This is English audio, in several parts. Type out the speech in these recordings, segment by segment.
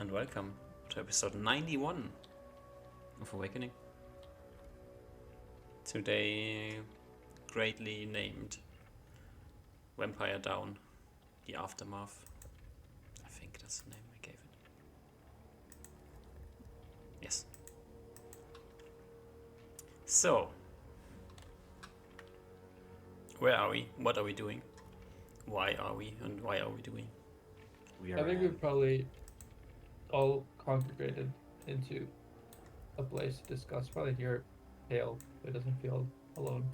and welcome to episode 91 of Awakening. Today, greatly named Vampire Down, the Aftermath. I think that's the name I gave it. Yes. So, where are we? What are we doing? Why are we? And why are we doing? I think we probably all congregated into a place to discuss. Probably here, Hale, so it doesn't feel alone.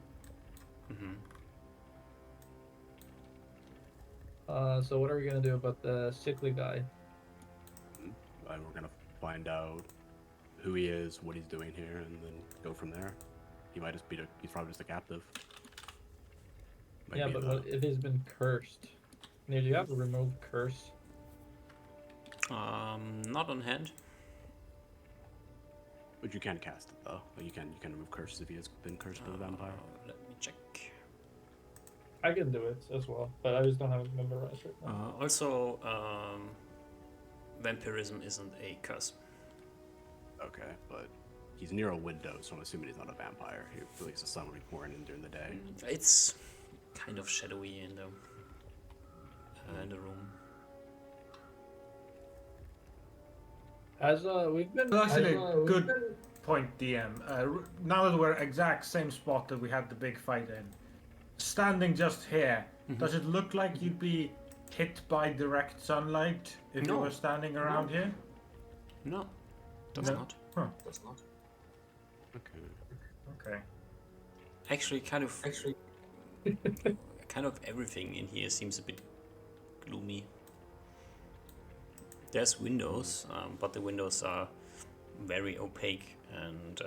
So what are we gonna do about the sickly guy? And we're gonna find out who he is, what he's doing here, and then go from there. He might just be he's probably just a captive. Yeah, but what if he's been cursed? Do you have a remove curse? Not on hand. But you can cast it though. You can remove curses if he has been cursed by the vampire. Let me check. I can do it as well, but I just don't have it memorized right now. Also, vampirism isn't a curse. Okay, but he's near a window, so I'm assuming he's not a vampire. He believes the sun will be pouring in during the day. It's kind of shadowy in the room. As we've been Actually, good point, DM. Now that we're exact same spot that we had the big fight in, standing just here, does it look like you'd be hit by direct sunlight if you were standing around here? No, does not. Huh. Does not. Okay. Actually, kind of everything in here seems a bit gloomy. There's windows, but the windows are very opaque, and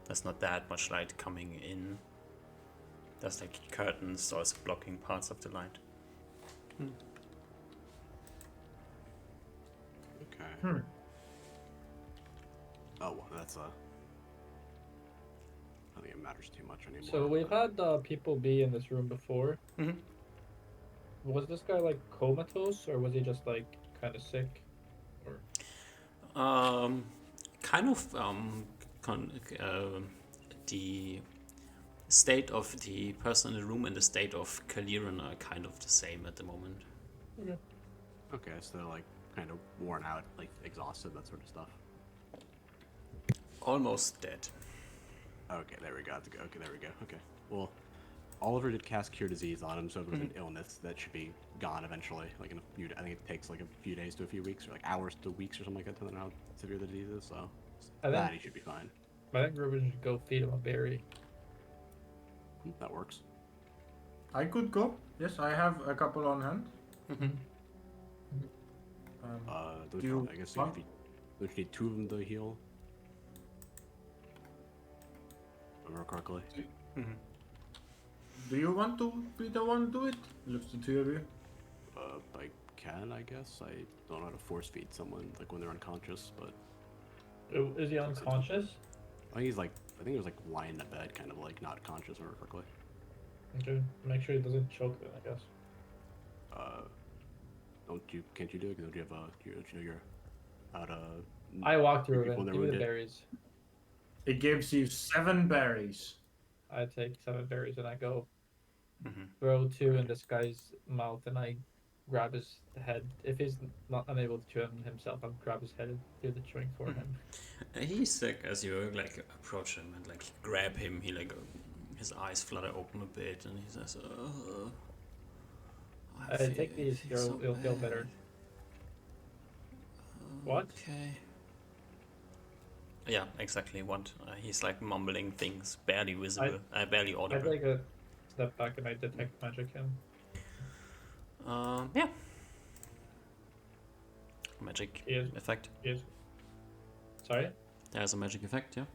there's not that much light coming in. There's like curtains also blocking parts of the light. Okay. Oh, well, that's I don't think it matters too much anymore. So we've had people be in this room before. Was this guy like comatose, or was he just like kind of sick? Or The state of the person in the room and the state of Kaliran are kind of the same at the moment. Okay, so they're like kind of worn out, like exhausted, that sort of stuff. Almost dead. Okay, there we go. Okay, there we go. Okay. Well, Oliver did cast Cure Disease on him, so if it was an illness, that should be gone eventually. Like in a few, I think it takes like a few days to a few weeks, or like hours to weeks or something like that, depending on how severe the disease is. So that he should be fine. I think Ruben should go feed him a berry. That works. I could go. Yes, I have a couple on hand. Don't do you, you I guess want- don't you need two of them to heal? If I remember correctly. Do you want to be the one to do it? Looks to two of you. I can, I guess. I don't know how to force feed someone like when they're unconscious, but Is he unconscious? I think he's like, I think he was like lying in the bed, kind of like not conscious or correctly. Okay, make sure he doesn't choke then, I guess. Can't you do it? Don't you have don't you know you're how to? I walk through people it. that Give me the wounded? berries. It gives you 7 berries. I take 7 berries and I go throw 2 in this guy's mouth and I grab his head. If he's not unable to chew him himself, I'll grab his head and do the chewing for him. He's like, as you like approach him and like grab him, he like his eyes flutter open a bit and he says, Take these, you'll feel better. What? Okay. Yeah, exactly what. He's like mumbling things, barely visible, barely I audible. take a step back and I detect magic him. Yeah. Magic Yes. effect. Yes. Sorry? There's a magic effect, yeah.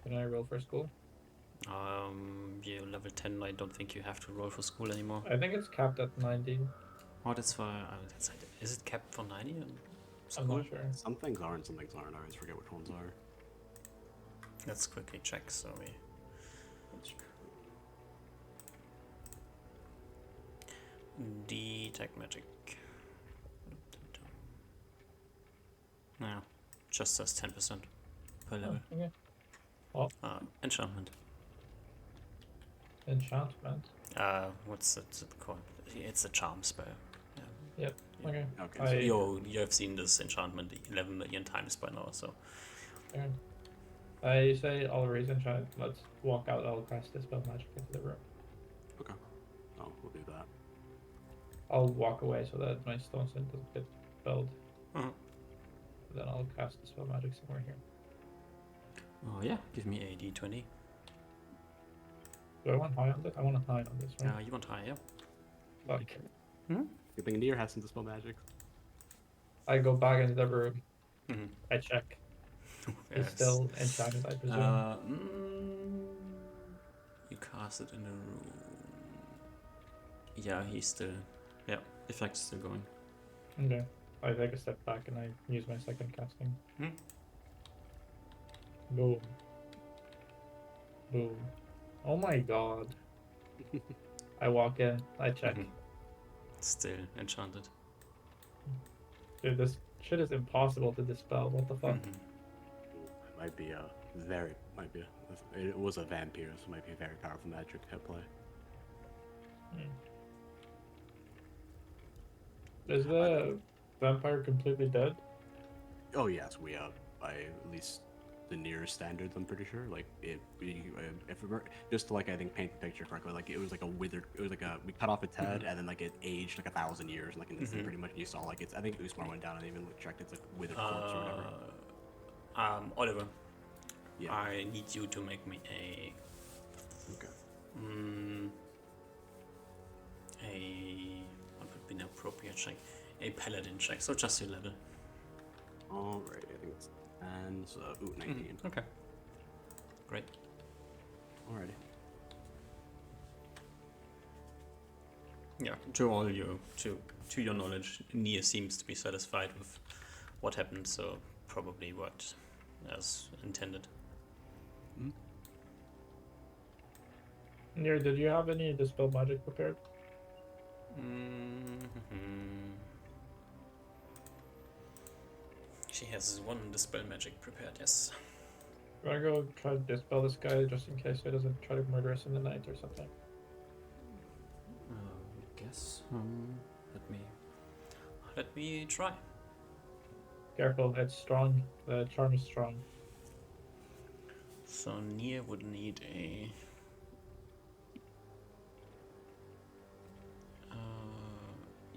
Can I roll for school? You're level 10, I don't think you have to roll for school anymore. I think it's capped at 90. Oh, that's for... is it capped for 90? I'm not sure. Some things are and some things aren't. I always forget which ones are. Let's quickly check, so we... Detect magic. just says 10% per level. Okay. Enchantment. Enchantment. What's it called? It's a charm spell. Yeah. Yep. Yeah. Okay. Okay. So You have seen this enchantment 11 million times by now, so. Okay. I say I'll raise enchant. Let's walk out. I'll cast Dispel Magic into the room. okay. Oh, we'll do that. I'll walk away so that my stone scent doesn't get spelled. Uh-huh. Then I'll cast Dispel Magic somewhere here. Oh yeah, give me a d20. Do I want high on this? I want a high on this, right? You want higher? Fuck. Good thing Nier has some dispel magic. I go back into the room. Mm-hmm. I check. It's still enchanted, I presume. You cast it in a room. Yeah, he's still. Yeah, effect's still going. Okay. I take a step back and I use my second casting. Boom. Boom. Oh my god. I walk in, I check. Still enchanted. Dude, this shit is impossible to dispel. What the fuck? Might be it was a vampire, so it might be a very powerful magic at play. Is the vampire completely dead? Oh yes, we by at least the nearest standards, I'm pretty sure. Like if we're just to, like, I think paint the picture correctly, like it was like a withered, it was like we cut off its head and then like it aged like 1,000 years, like in this pretty much you saw like I think Usmar went down and even checked it's like withered corpse or whatever. Oliver. Yeah. I need you to make me a. Okay. What would be an appropriate check? A paladin check. So just your level. Alright, I think it's 10, so 19. Okay. Great. Alrighty. Yeah. To your knowledge, Nia seems to be satisfied with what happened, so probably worked as intended. Nir, did you have any Dispel Magic prepared? She has one dispel magic prepared, yes. Do I go try to dispel this guy just in case he doesn't try to murder us in the night or something? Guess. Let me try. Careful, it's strong. The charm is strong. So Nia would need a.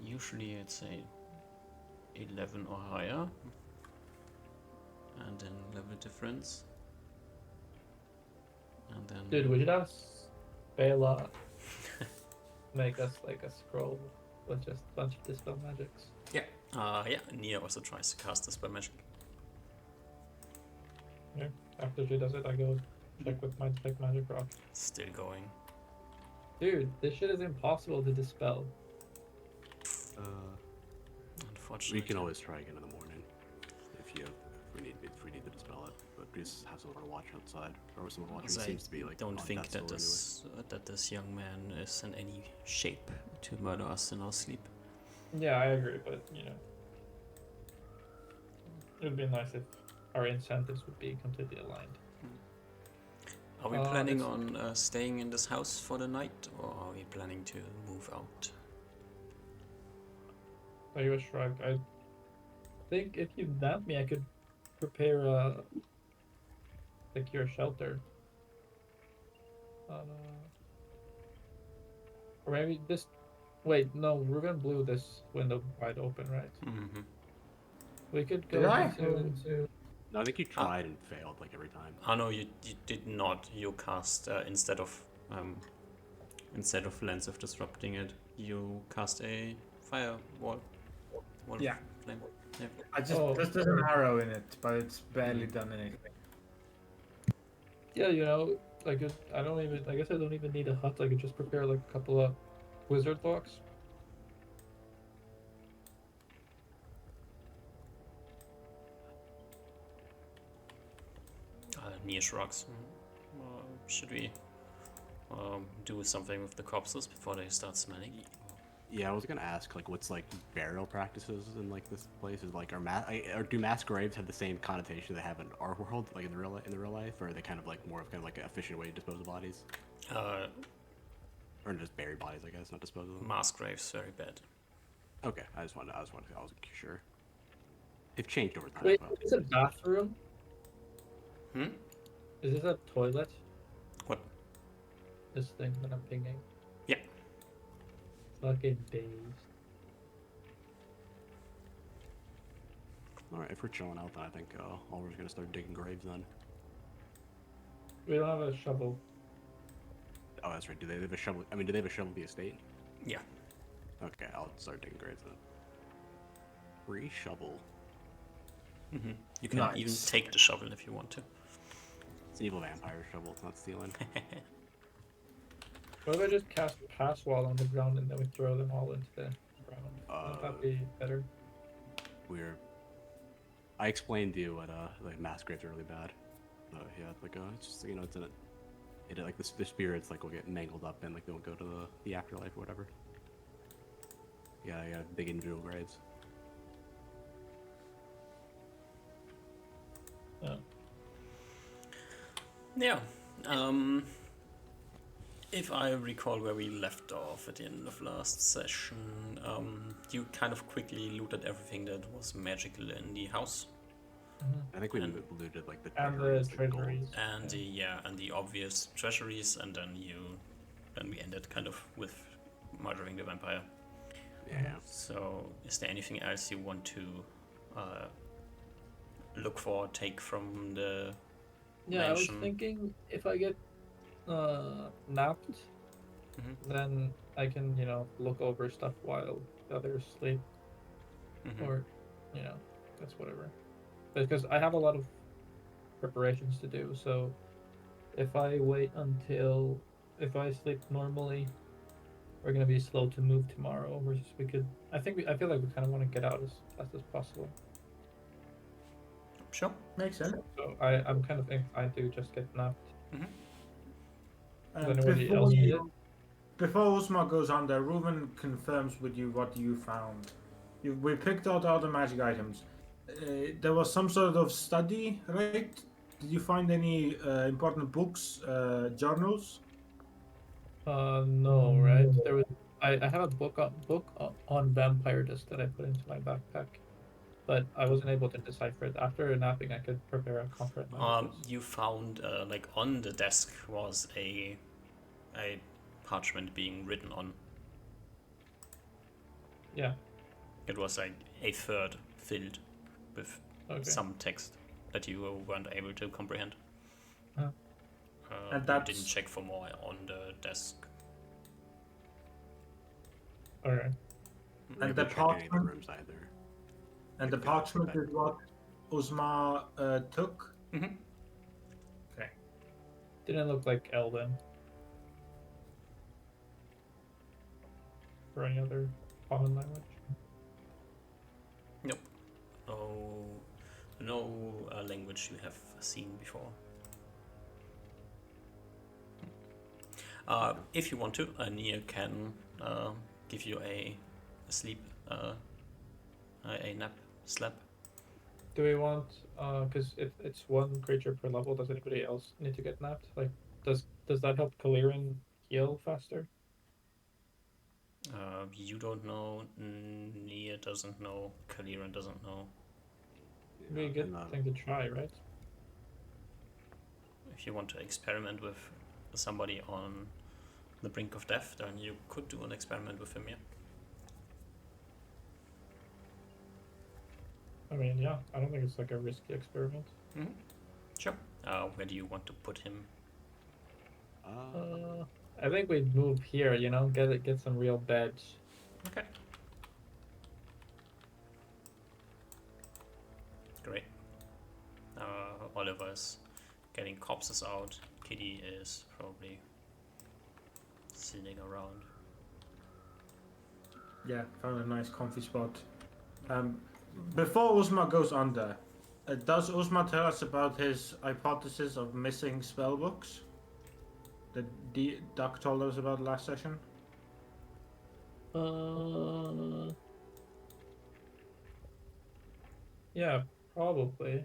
Usually it's a 11 or higher, and then level difference, and then. Dude, we should have Bela make us like a scroll with just a bunch of Dispel Magics. Yeah. Nia also tries to cast dispel magic. Yeah. After she does it, I go check with my Detect Magic Rock. Still going. Dude, this shit is impossible to dispel. Unfortunately. We can always try again in the morning if we need to dispel it. But please have someone watch outside or someone watching. It seems to be like. Don't on think death's that door that this young man is in any shape to murder us in our sleep. Yeah, I agree, but you know, it would be nice if our incentives would be completely aligned. Are we planning on staying in this house for the night, or are we planning to move out? I give a shrug. I think if you nab me, I could prepare a secure shelter. Or maybe this. Wait, no. Ruben blew this window wide open, right? Mm-hmm. We could go Did I? into. No, I think you tried and failed like every time. Oh no, you did not. You cast instead of Lens of Disrupting it, you cast a firewall. Wall Yeah. of flame. Yeah. I just there's an arrow in it, but it's barely done anything. Yeah, you know, like I don't even. I guess I don't even need a hut. I could just prepare like a couple of wizard blocks. Near shrugs. Should we do something with the corpses before they start smelling? Yeah, I was gonna ask, like, what's like burial practices in like this place? Is like, or do mass graves have the same connotation they have in our world, like in the real life, or are they kind of like more of kind of like an efficient way to dispose of bodies, Uh, or just bury bodies, I guess, not dispose of them? mass graves very bad. Okay, I wasn't sure. They've changed over time, Wait, but is it a bathroom? Hmm? Is this a toilet? What? This thing that I'm pinging. Yeah. Fucking days. all right, if we're chilling out, then I think Oliver's gonna start digging graves then. We don't have a shovel. Oh, that's right. Do they have a shovel? I mean, do they have a shovel at the estate? Yeah. Okay, I'll start digging graves then. Free shovel. You can even Nice. take the shovel if you want to. It's an evil vampire shovel. It's not stealing. What if I just cast pass wall on the ground and then we throw them all into the ground? Would that be better? We're. I explained to you what like mass graves are really bad. Yeah, like it's just it's in it. It like the spirits like will get mangled up and like they won't go to the afterlife or whatever. Yeah, big individual graves. Oh. Yeah. If I recall where we left off at the end of last session, you kind of quickly looted everything that was magical in the house. I think we And- looted like the And the treasuries, gold. treasuries. And the obvious treasuries, and then we ended kind of with murdering the vampire. Yeah. So, is there anything else you want to look for, take from the Yeah, I was mansion? thinking if I get napped, then I can, look over stuff while the others sleep, or, that's whatever. Because I have a lot of preparations to do, so if I wait until, if I sleep normally, we're gonna be slow to move tomorrow. Versus I feel like we kind of want to get out as fast as possible. Sure. Makes sense. So I'm kind of inclined to just get napped. And Does anybody else need it? Before Usma goes on there, Reuven confirms with you what you found. We picked out all the magic items. There was some sort of study, right? Did you find any important books, journals? No, right? There was I have a book on vampire disc that I put into my backpack, but I wasn't able to decipher it. After napping, I could prepare a comfort language. You found like on the desk was a parchment being written on. Yeah. It was like a third filled with some text that you weren't able to comprehend. Huh. And You that's- didn't check for more on the desk. All right. We And haven't the checked any of the parchment? rooms either. And the Okay, parchment okay. is what Uzma took? Mm-hmm. Okay. Didn't look like Elven or any other common language. Nope. No language you have seen before. If you want to, Nia can give you a sleep, a nap, slap. Do we want? Because if it's one creature per level, does anybody else need to get napped? Like, does that help Kaliran heal faster? You don't know, Nia doesn't know, Kaliran doesn't know. It'd be a good thing to try, right? If you want to experiment with somebody on the brink of death, then you could do an experiment with him, yeah. I mean, yeah, I don't think it's like a risky experiment. Mm-hmm. Sure. Where do you want to put him? I think we'd move here, get some real beds. Okay. Great. Oliver's getting corpses out. Kitty is probably sitting around. Yeah, found a nice comfy spot. Before Uzma goes under, does Uzma tell us about his hypothesis of missing spellbooks that Duck told us about last session? Yeah, probably.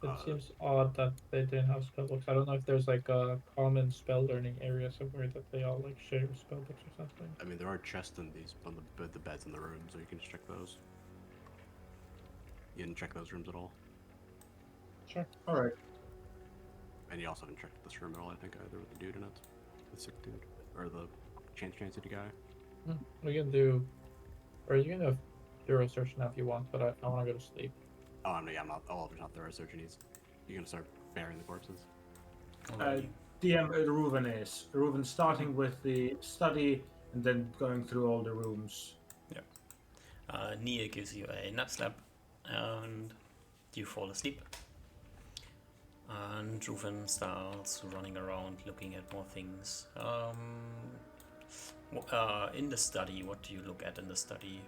It seems odd that they didn't have spellbooks. I don't know if there's like a common spell learning area somewhere that they all like share spellbooks or something. I mean, there are chests in these on the beds in the room, so you can just check those. You didn't check those rooms at all, Sure. All right. and you also haven't checked this room at all. I think either with the dude in it, the sick dude, or the chance guy. We can do, or you can do a thorough search now if you want, but I want to go to sleep. Oh, I'm not. Oh, there's not thorough search needs. You're gonna start burying the corpses. Alrighty. DM Reuven is. Reuven starting with the study and then going through all the rooms. Nia gives you a nap slap, and you fall asleep. And Reuven starts running around looking at more things. In the study, what do you look at in the study?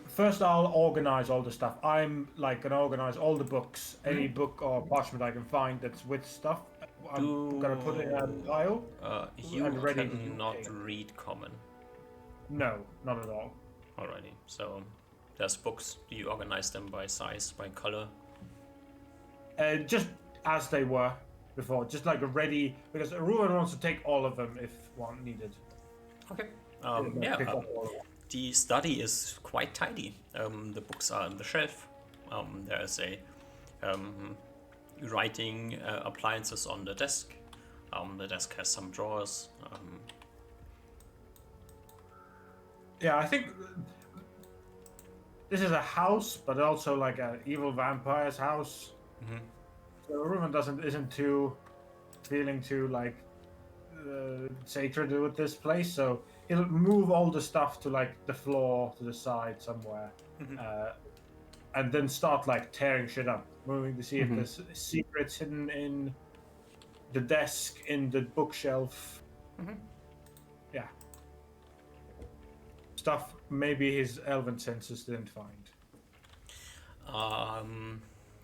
First, I'll organize all the stuff. I'm like gonna organize all the books, any book or parchment I can find that's with stuff. I'm gonna put it in a pile. You and ready to cannot take. read common. No, not at all. Alrighty, so there's books. Do you organize them by size, by color? Just as they were before, just like a ready, because Ruin wants to take all of them if one needed. Okay. Pick up all of them. The study is quite tidy. The books are on the shelf. There's a writing appliances on the desk. The desk has some drawers. Yeah, I think this is a house, but also like an evil vampire's house. Mhm. So Ruben isn't feeling too like sacred with this place, so he'll move all the stuff to like the floor to the side somewhere, and then start like tearing shit up, moving to see if there's secrets hidden in the desk, in the bookshelf. Yeah. Stuff maybe his elven senses didn't find.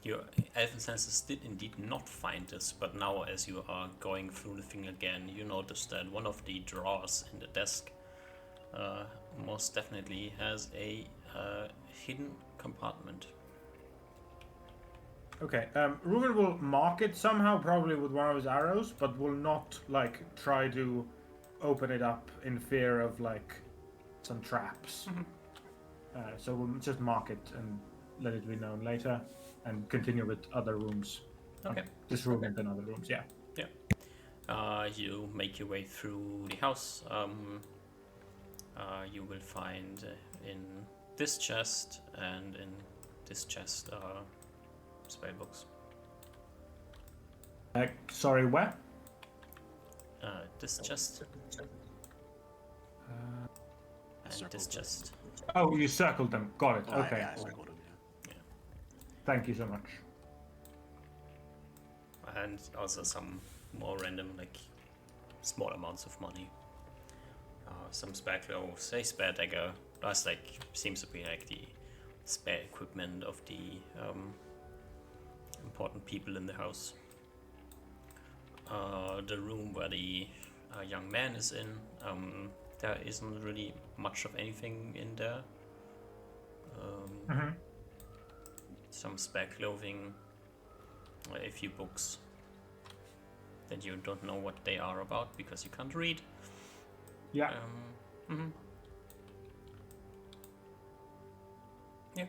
Your elven senses did indeed not find this, but now as you are going through the thing again, you notice that one of the drawers in the desk most definitely has a hidden compartment. Okay, Ruben will mark it somehow, probably with one of his arrows, but will not like try to open it up in fear of like some traps. So we'll just mark it and let it be known later, and continue with other rooms. Okay. This room and then other rooms. Yeah. You make your way through the house. You will find in this chest and in this chest spell books. Sorry, where? This chest and this Circled. chest. Oh, you circled them. Got it. Oh, Okay. Yeah, I circled him, yeah. Thank you so much. And also some more random, like small amounts of money. Some spare clothes, a spare dagger. That's like seems to be like the spare equipment of the important people in the house. The room where the young man is in, there isn't really much of anything in there. Some spare clothing, a few books that you don't know what they are about because you can't read. Yeah. Yeah.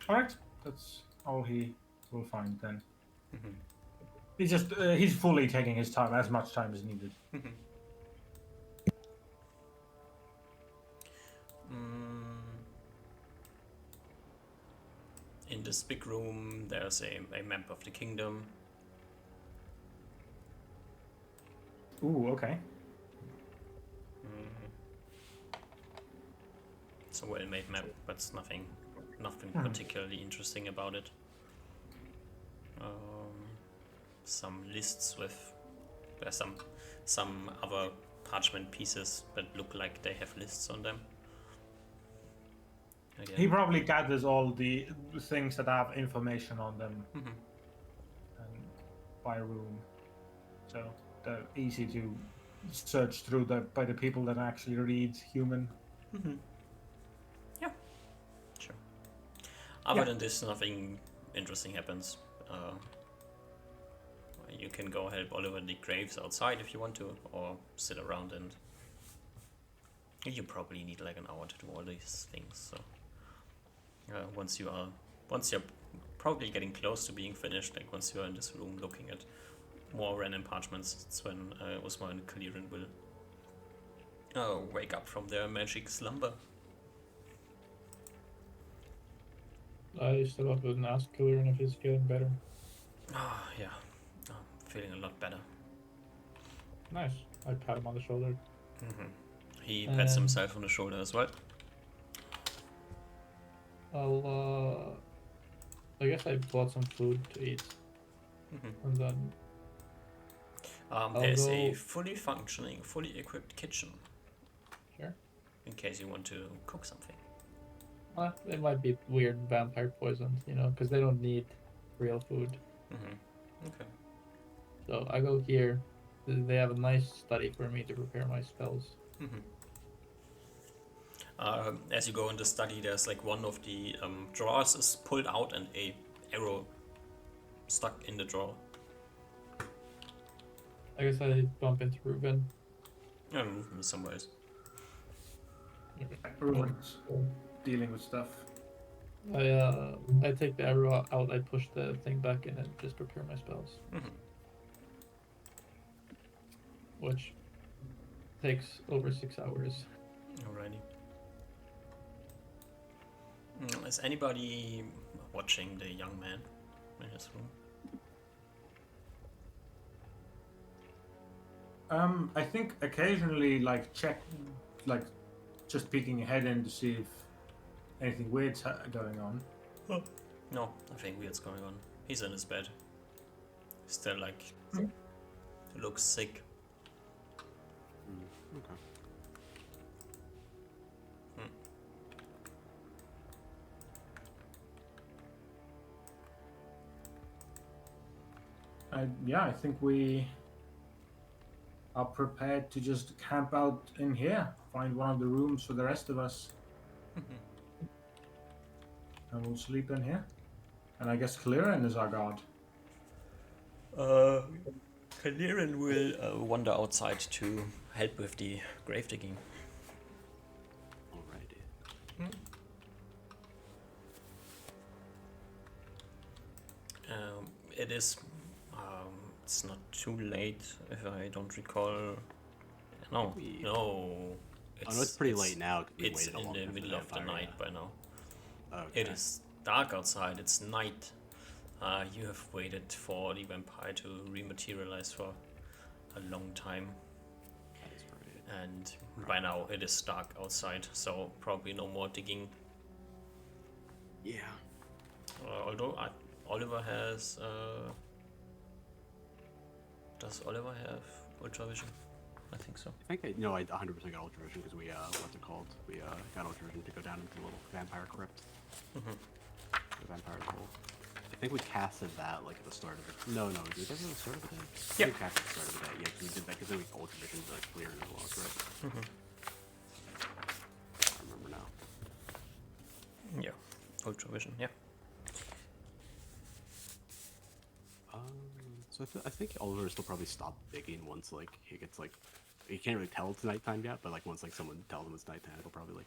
All right. That's all he will find then. He's just he's fully taking his time, as much time as needed. In this big room, there's a map of the kingdom. Ooh, okay. It's a well-made map, but it's nothing particularly interesting about it. Some lists with there's some other parchment pieces that look like they have lists on them. Again. He probably gathers all the things that have information on them by room, so they're easy to searched through by the people that actually read human. Yeah, sure. Other than this, nothing interesting happens. You can go help Oliver dig graves outside if you want to, or sit around and you probably need like an hour to do all these things. So once you're probably getting close to being finished, like once you're in this room looking at more random parchments, it's when Usma and Kaliran will wake up from their magic slumber. I step up and ask Kaliran if he's getting better. Yeah, I'm feeling a lot better. Nice. I pat him on the shoulder. He pats himself on the shoulder as well. I guess I bought some food to eat. And then there's a fully functioning, fully equipped kitchen. Sure. In case you want to cook something. It might be weird vampire poisoned, because they don't need real food. Okay. So I go here. They have a nice study for me to prepare my spells. As you go in the study, there's like one of the drawers is pulled out and a arrow stuck in the drawer. I guess I bump into Ruben. Ruben is somewhere else. Ruben's dealing with stuff. I take the arrow out. I push the thing back in and just prepare my spells, which takes over 6 hours. Alrighty. Is anybody watching the young man in his room? I think occasionally, just peeking ahead in to see if anything weird's going on. No, nothing weird's going on. He's in his bed. Still, looks sick. Okay. I think we are prepared to just camp out in here, find one of the rooms for the rest of us, and we'll sleep in here. And I guess Kaliran is our guard. Kaliran will wander outside to help with the grave digging. Alrighty. It is. It's not too late, if I don't recall. No. It's pretty late now. It's in the middle of the night by now. Okay. It is dark outside. It's night. You have waited for the vampire to rematerialize for a long time. That is right. And by now it is dark outside, so probably no more digging. Yeah. Although Oliver has. Does Oliver have ultravision? I think so. I think I 100% got ultravision because we what's it called? We got ultravision to go down into the little vampire crypt. The vampire's hole. I think we casted that like at the start of it. No, did we do that at the start of the day? Yeah. We casted at the start of the day. Yeah, we did that because then we ultravision to like clear as well, correct? I remember now. Yeah, ultravision. Yeah. So I think Oliver still probably stopped digging once like he gets like he can't really tell it's nighttime yet, but like once like someone tells him it's nighttime, he'll probably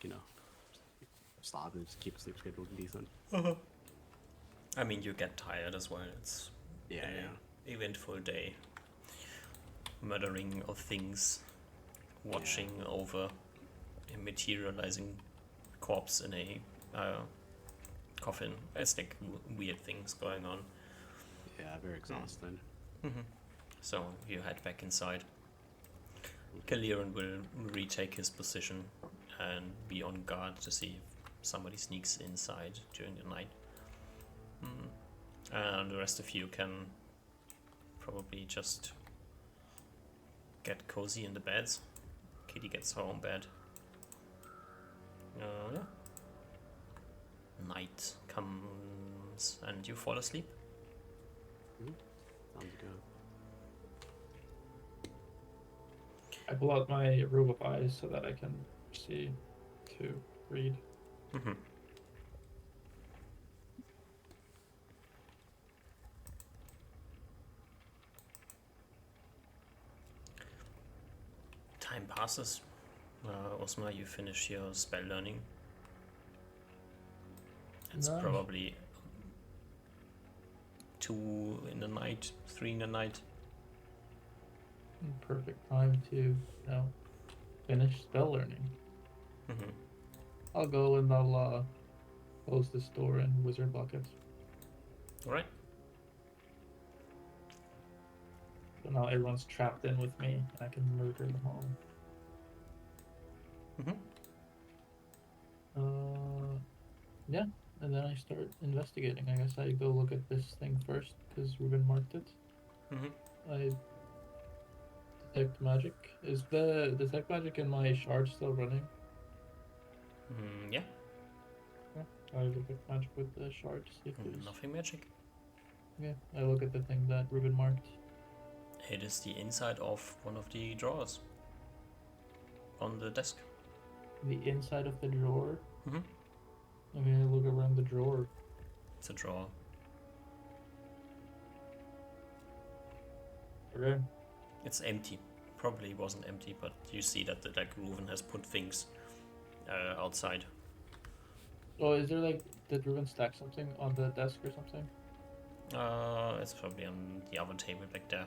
stop and just keep a sleep schedule decent. I mean, you get tired as well. It's Yeah. eventful day. Murdering of things, watching over a materializing corpse in a coffin. It's like weird things going on. Yeah, very exhausting. So you head back inside. Kaliran will retake his position and be on guard to see if somebody sneaks inside during the night. And the rest of you can probably just get cozy in the beds. Kitty gets her own bed. Yeah. Night comes and you fall asleep. Sounds good. I pull out my Rubify so that I can see to read. Mm-hmm. Time passes. Osma, you finish your spell learning. It's Nice. probably 2 in the night, 3 in the night. Perfect time to, finish spell learning. Mm-hmm. I'll go and I'll close this door in Wizard Bucket. Alright. So now everyone's trapped in with me, and I can murder them all. Mm-hmm. Yeah, and then I start investigating. I guess I go look at this thing first, because Ruben marked it. Mm-hmm. I detect magic. Is the detect magic in my shard still running? Yeah. I detect magic with the shard to see if there's... Nothing magic. Okay, I look at the thing that Ruben marked. It is the inside of one of the drawers on the desk. The inside of the drawer? Mm-hmm. Okay, I look around the drawer. It's a drawer. Okay. It's empty. Probably wasn't empty, but you see that Reuven has put things outside. Oh, is there did Ruben stack something on the desk or something? It's probably on the other table back there.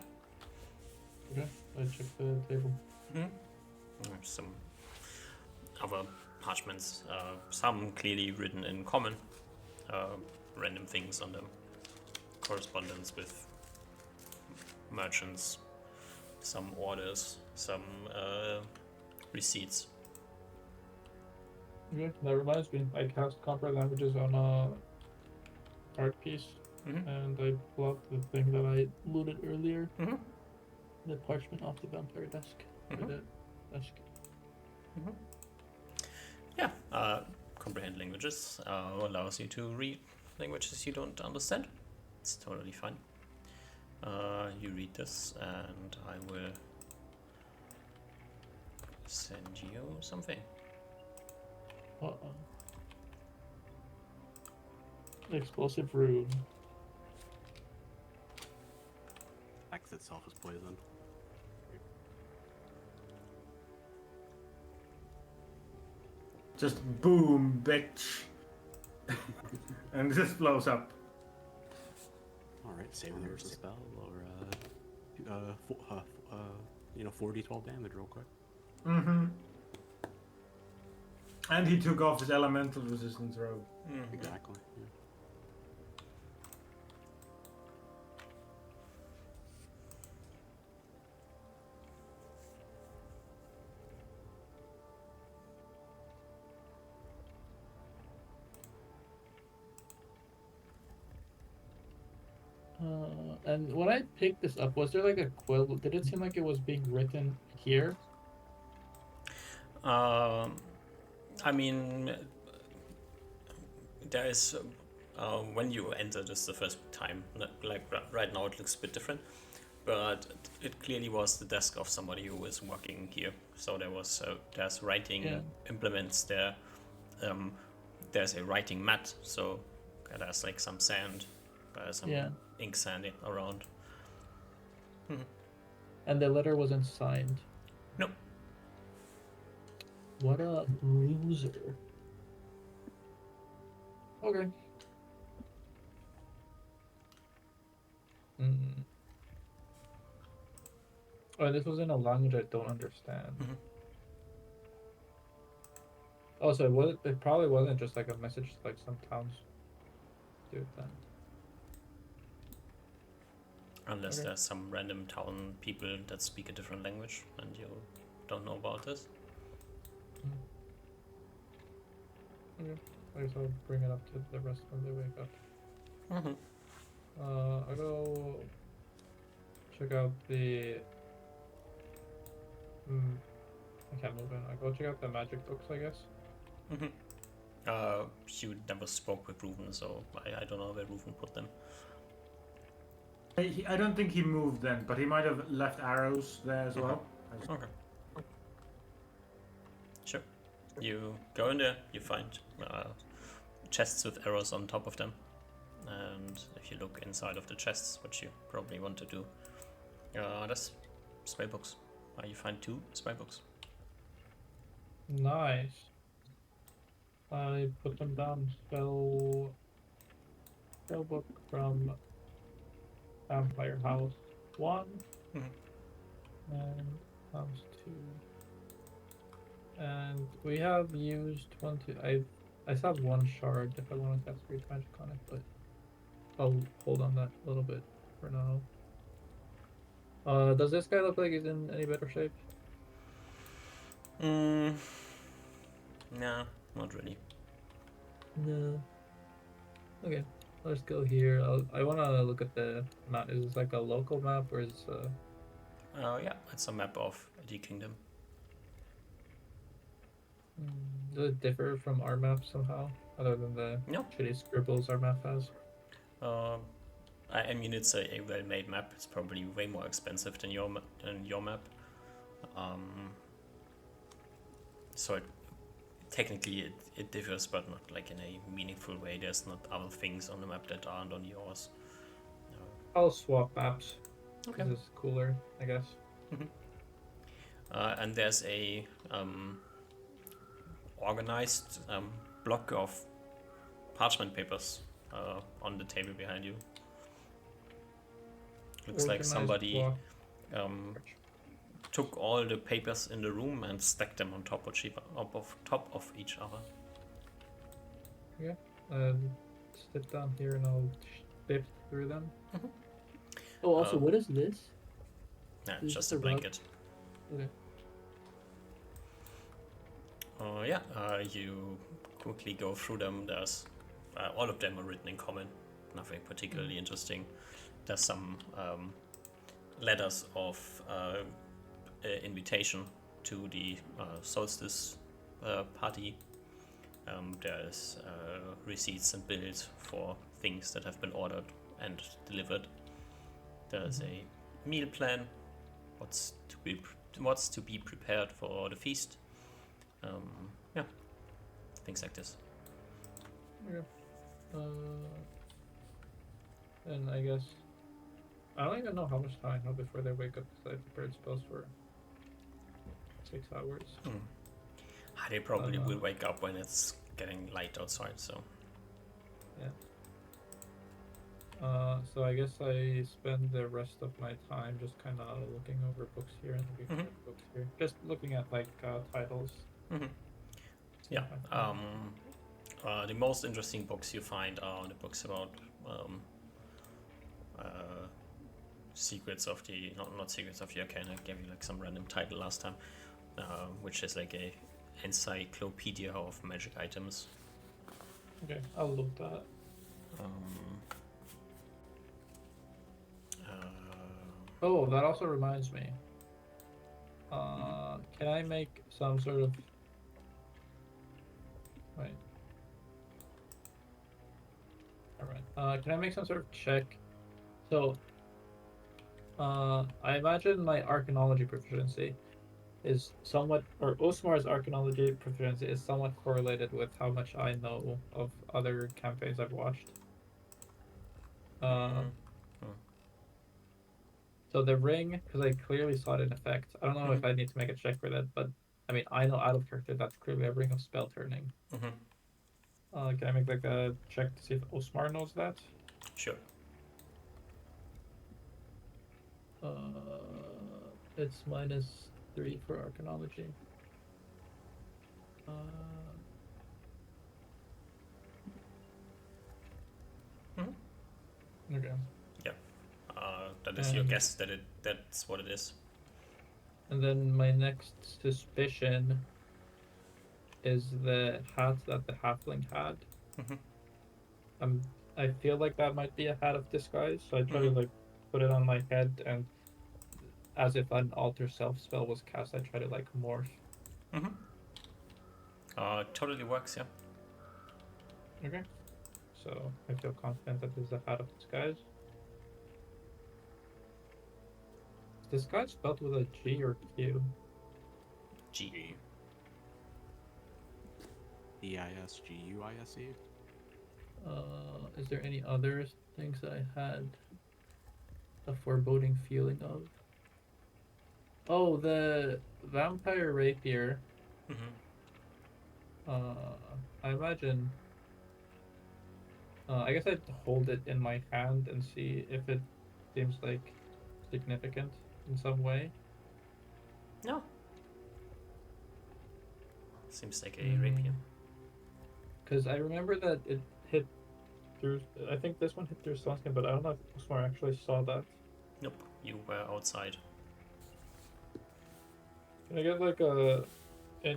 Okay, I check the table. Mm-hmm. Some other parchments, some clearly written in common, random things on them, correspondence with merchants, some orders, some receipts. Okay, that reminds me. I cast Comprehend Languages on a art piece, and I pull out the thing that I looted earlier. The parchment off the vampire desk. Or the desk. Yeah, comprehend languages allows you to read languages you don't understand. It's totally fine. You read this, and I will send you something. Explosive rune. X itself is poison. Just boom, bitch. And this blows up. Alright, saving the spell, or 4d12 damage real quick. Mm-hmm. And he took off his elemental resistance robe. Exactly. Yeah. And when I picked this up, was there a quill? Did it seem like it was being written here? I mean, there is when you enter this the first time, right now it looks a bit different, but it clearly was the desk of somebody who was working here. So there's writing implements there. There's a writing mat, so there's some sand, some ink sand around. And the letter wasn't signed. No. What a loser. Okay. Oh, this was in a language I don't understand. Oh, so it probably wasn't just a message like some towns do it then. Unless there's some random town people that speak a different language and you don't know about this. Okay. I guess I'll bring it up to the rest when they wake up. I'll go check out the... I can't move in. I'll go check out the magic books, I guess. You never spoke with Reuven, so I don't know where Reuven put them. I don't think he moved then, but he might have left arrows there as well. Okay. You go in there, you find chests with arrows on top of them, and if you look inside of the chests, which you probably want to do, there's spellbooks. You find 2 spellbooks. Nice. I put them down. Spellbook from Vampire House 1 and House 2. And we have used 20. I still have 1 shard if I want to cast Great Magic on it, but I'll hold on that a little bit for now. Does this guy look like he's in any better shape? Nah, not really. No. Okay, let's go here. I want to look at the map. Is this like a local map or is this Yeah, it's a map of the kingdom. Does it differ from our map somehow, other than the shitty scribbles our map has? I mean, it's a well-made map. It's probably way more expensive than your map. So technically it differs, but not like in a meaningful way. There's not other things on the map that aren't on yours. I'll swap maps. Okay. This is cooler, I guess. And there's a organized block of parchment papers on the table behind you. Looks like somebody took all the papers in the room and stacked them on top of each other. Yeah. Step down here and I'll step through them. Oh, also, what is this? Yeah, it's just a blanket. Okay. You quickly go through them. There's all of them are written in common, nothing particularly interesting. There's some letters of invitation to the solstice party. There's receipts and bills for things that have been ordered and delivered. There's a meal plan, what's to be prepared for the feast. Things like this. Okay. And I guess I don't even know how much time I have before they wake up because I prepared spells for 6 hours. They probably will wake up when it's getting light outside, so. Yeah. So I guess I spend the rest of my time just kind of looking over books here and looking at books here. Just looking at like titles. Yeah. The most interesting books you find are the books about secrets of the not secrets of the arcane. I gave you like some random title last time, which is like a encyclopedia of magic items. Okay, I'll look that. Oh, that also reminds me. Can I make some sort of... Wait. Alright. Can I make some sort of check? So, I imagine my arcanology proficiency is somewhat, or Osmar's arcanology proficiency is somewhat correlated with how much I know of other campaigns I've watched. So the ring, because I clearly saw it in effect. I don't know if I need to make a check for that, but I mean, I know out of character that's clearly a ring of spell turning. Can I make like a check to see if Osmar knows that? Sure. It's -3 for arcanology. Okay. Yeah. That is your guess that's what it is. And then my next suspicion is the hat that the halfling had. I feel like that might be a hat of disguise, so I try to like put it on my head, and as if an alter self spell was cast, I try to like morph. Totally works, yeah. Okay. So I feel confident that this is a hat of disguise. Is disguise spelled with a G or Q? G. EISGUISE. Is there any other things that I had a foreboding feeling of? Oh, the vampire rapier. I imagine. I guess I'd hold it in my hand and see if it seems like significant in some way. No. Seems like a rapier. Because I remember that it hit through. I think this one hit through Sunskin, but I don't know if Osmar actually saw that. Nope, you were outside. Can I get like a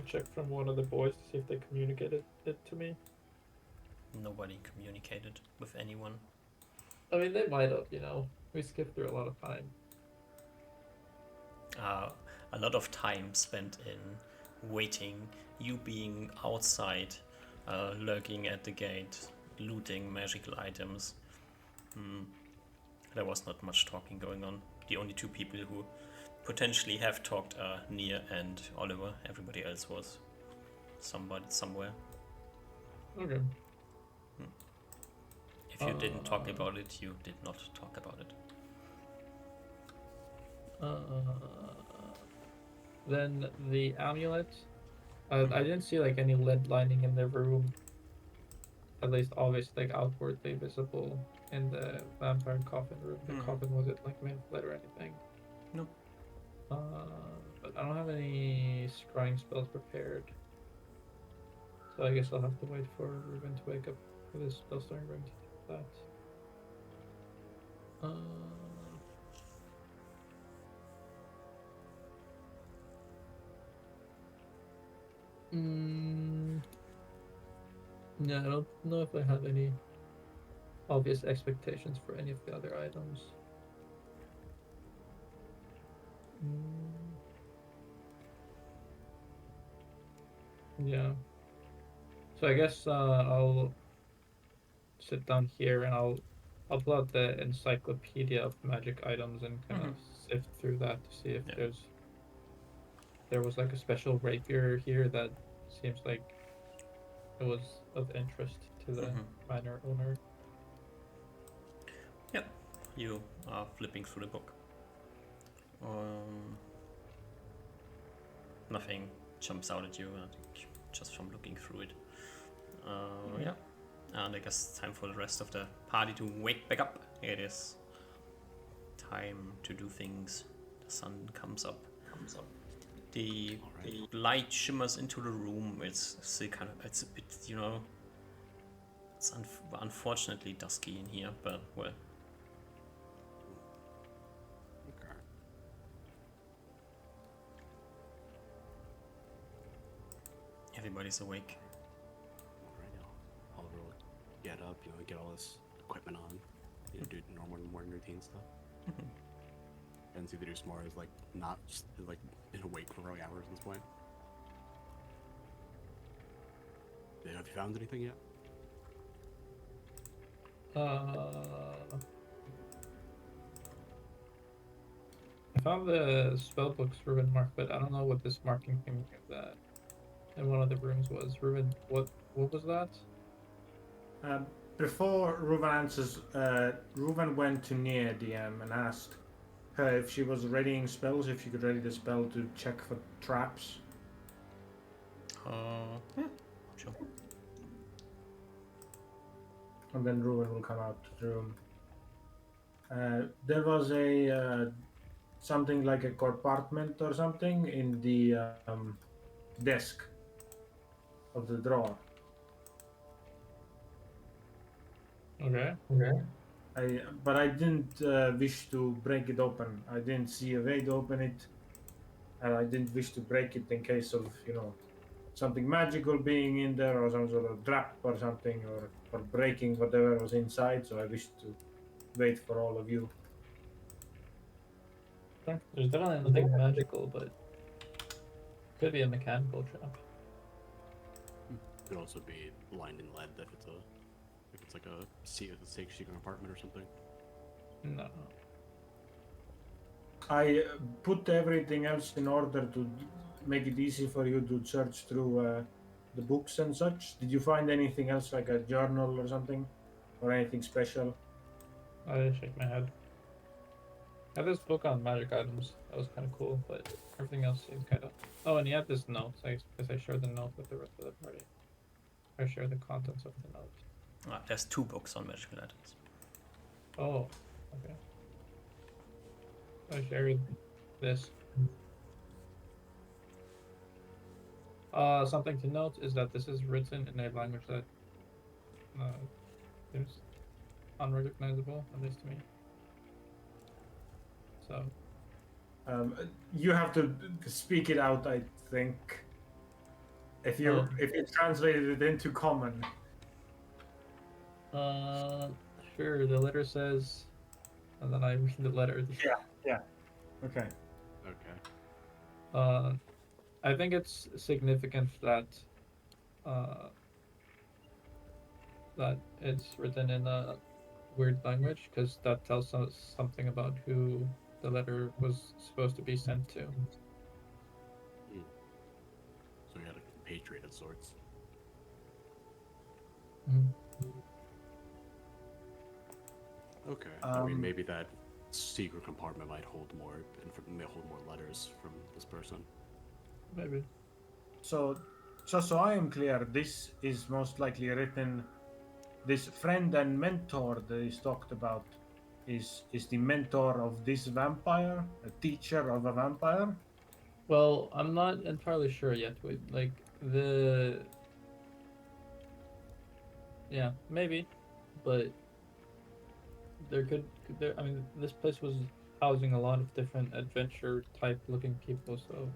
check from one of the boys to see if they communicated it to me? Nobody communicated with anyone. I mean, they might have, We skipped through a lot of time. A lot of time spent in waiting, you being outside, lurking at the gate, looting magical items. There was not much talking going on. The only two people who potentially have talked are Nia and Oliver. Everybody else was somewhere. Okay. If you didn't talk about it, you did not talk about it. Then the amulet. I didn't see like any lead lining in the room. At least obviously like outwardly visible in the vampire coffin room. The coffin wasn't like made of lead or anything. Nope. But I don't have any scrying spells prepared. So I guess I'll have to wait for Ruben to wake up for this spellstorming ring to do that. Yeah, I don't know if I have any obvious expectations for any of the other items. Yeah. So I guess I'll sit down here and I'll pull out the encyclopedia of magic items and kind of sift through that to see if there was like a special rapier here that seems like it was of interest to the manor owner. Yep, you are flipping through the book. Nothing jumps out at you, I think, just from looking through it. Yeah, and I guess it's time for the rest of the party to wake back up. It is time to do things. The sun comes up. The light shimmers into the room. It's still it's a bit, it's unfortunately dusky in here, but well. Okay. Everybody's awake. Alright, Oliver will get up, get all this equipment on, do normal morning routine stuff. And see if they do Smart is like not just like awake for early hours at this point. Have you found anything yet? I found the spell books Ruben marked, but I don't know what this marking thing that in one of the rooms was. Ruben, what was that? Before Ruben answers, Ruben went to Nia DM and asked her if she was readying spells, if she could ready the spell to check for traps. Yeah, sure. And then Ruben will come out to the room. There was a something like a compartment or something in the desk of the drawer. Okay. But I didn't wish to break it open. I didn't see a way to open it, and I didn't wish to break it in case of something magical being in there or some sort of trap or something, or breaking whatever was inside. So I wish to wait for all of you. Sure. There's definitely nothing magical, but could be a mechanical trap. Could also be lined in lead if it's like a secret apartment or something. No. I put everything else in order to make it easy for you to search through the books and such. Did you find anything else, like a journal or something, or anything special? I shake my head. I had this book on magic items. That was kind of cool, but everything else seemed kind of. Oh, and he had this note. I guess I shared the note with the rest of the party. I shared the contents of the note. There's 2 books on magical items. Oh, okay. I shared this. Something to note is that this is written in a language that seems unrecognizable, at least to me. So. You have to speak it out, I think. If you translated it into common. Sure. The letter says, and then I read the letter. Yeah. Okay. I think it's significant that that it's written in a weird language, because that tells us something about who the letter was supposed to be sent to. So he had a compatriot of sorts. Okay. I mean, maybe that secret compartment might hold more letters from this person. Maybe. So, just so I am clear, this is most likely written. This friend and mentor that is talked about is the mentor of this vampire, a teacher of a vampire. Well, I'm not entirely sure yet. Yeah, maybe, but I mean, this place was housing a lot of different adventure type looking people, so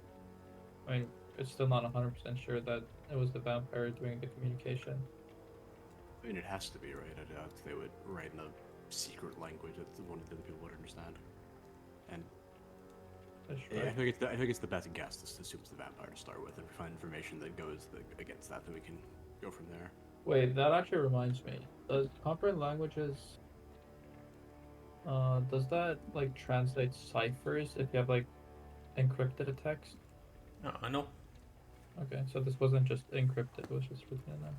I mean, it's still not 100% sure that it was the vampire doing the communication. I mean, it has to be, right? I doubt they would write in a secret language that one of the people would understand. And yeah, I think it's the best guess to assume it's the vampire to start with. If we find information that goes against that, then we can go from there. Wait, that actually reminds me. Does comprehend languages does that like translate ciphers if you have like encrypted a text? I know. Okay, so this wasn't just encrypted, it was just written in there.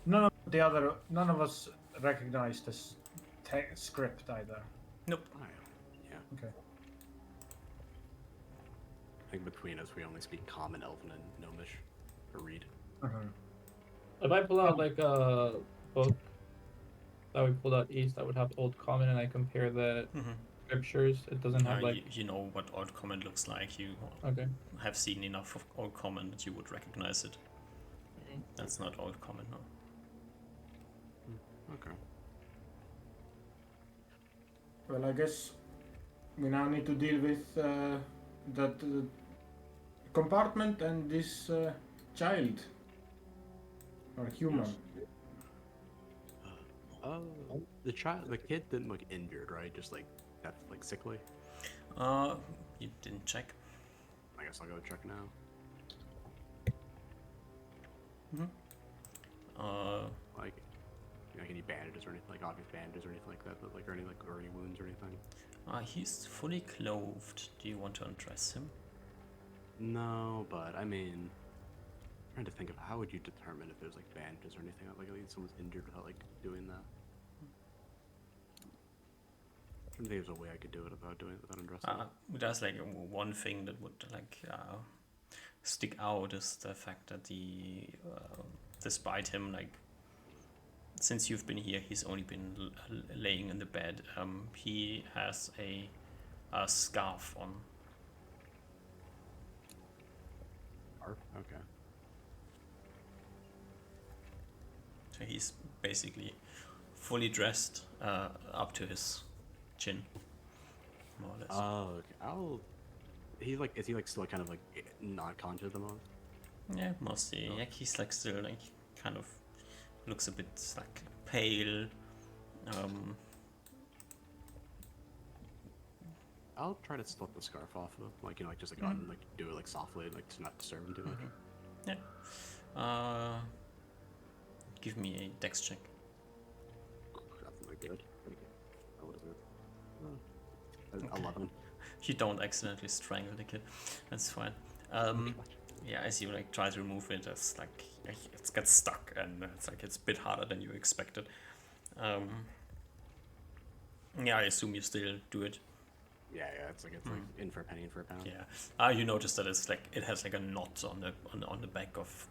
None of us recognized this script either. Nope. Oh, yeah. Okay. I think between us, we only speak Common, Elven, and Gnomish, or read. If I pull out like a book that we pulled out east that would have Old Common, and I compare the scriptures, it doesn't have like. You know what Old Common looks like. You have seen enough of Old Common that you would recognize it. That's not Old Common, no. Okay. Well, I guess we now need to deal with that compartment and this child or human. The kid didn't look injured, right? Just like sickly. You didn't check. I guess I'll go check now. Like any bandages or anything, like obvious bandages or anything like that, but like or any wounds or anything. He's fully clothed. Do you want to undress him? No, but I mean, I'm trying to think of how would you determine if there's like bandages or anything, like someone's injured without like doing that. I don't think there's a way I could do it without undressing. There's like one thing that would like stick out is the fact that despite him like. Since you've been here, he's only been laying in the bed. He has a scarf on. Scarf? Okay. So he's basically fully dressed up to his chin, more or less. Oh, okay. Is he still kind of like not conscious at the moment? Yeah, mostly. Oh. Yeah, he's like still like kind of. Looks a bit like pale. I'll try to slip the scarf off of him, just do it softly, to not disturb him too much. Yeah. Give me a dex check. That's not good. What is it? 11. You don't accidentally strangle the kid. That's fine. Yeah, as you like try to remove it, it's like it gets stuck, and it's like it's a bit harder than you expected. Yeah, I assume you still do it. Yeah, it's like in for a penny, in for a pound. Yeah. You notice that it's like it has like a knot on the back of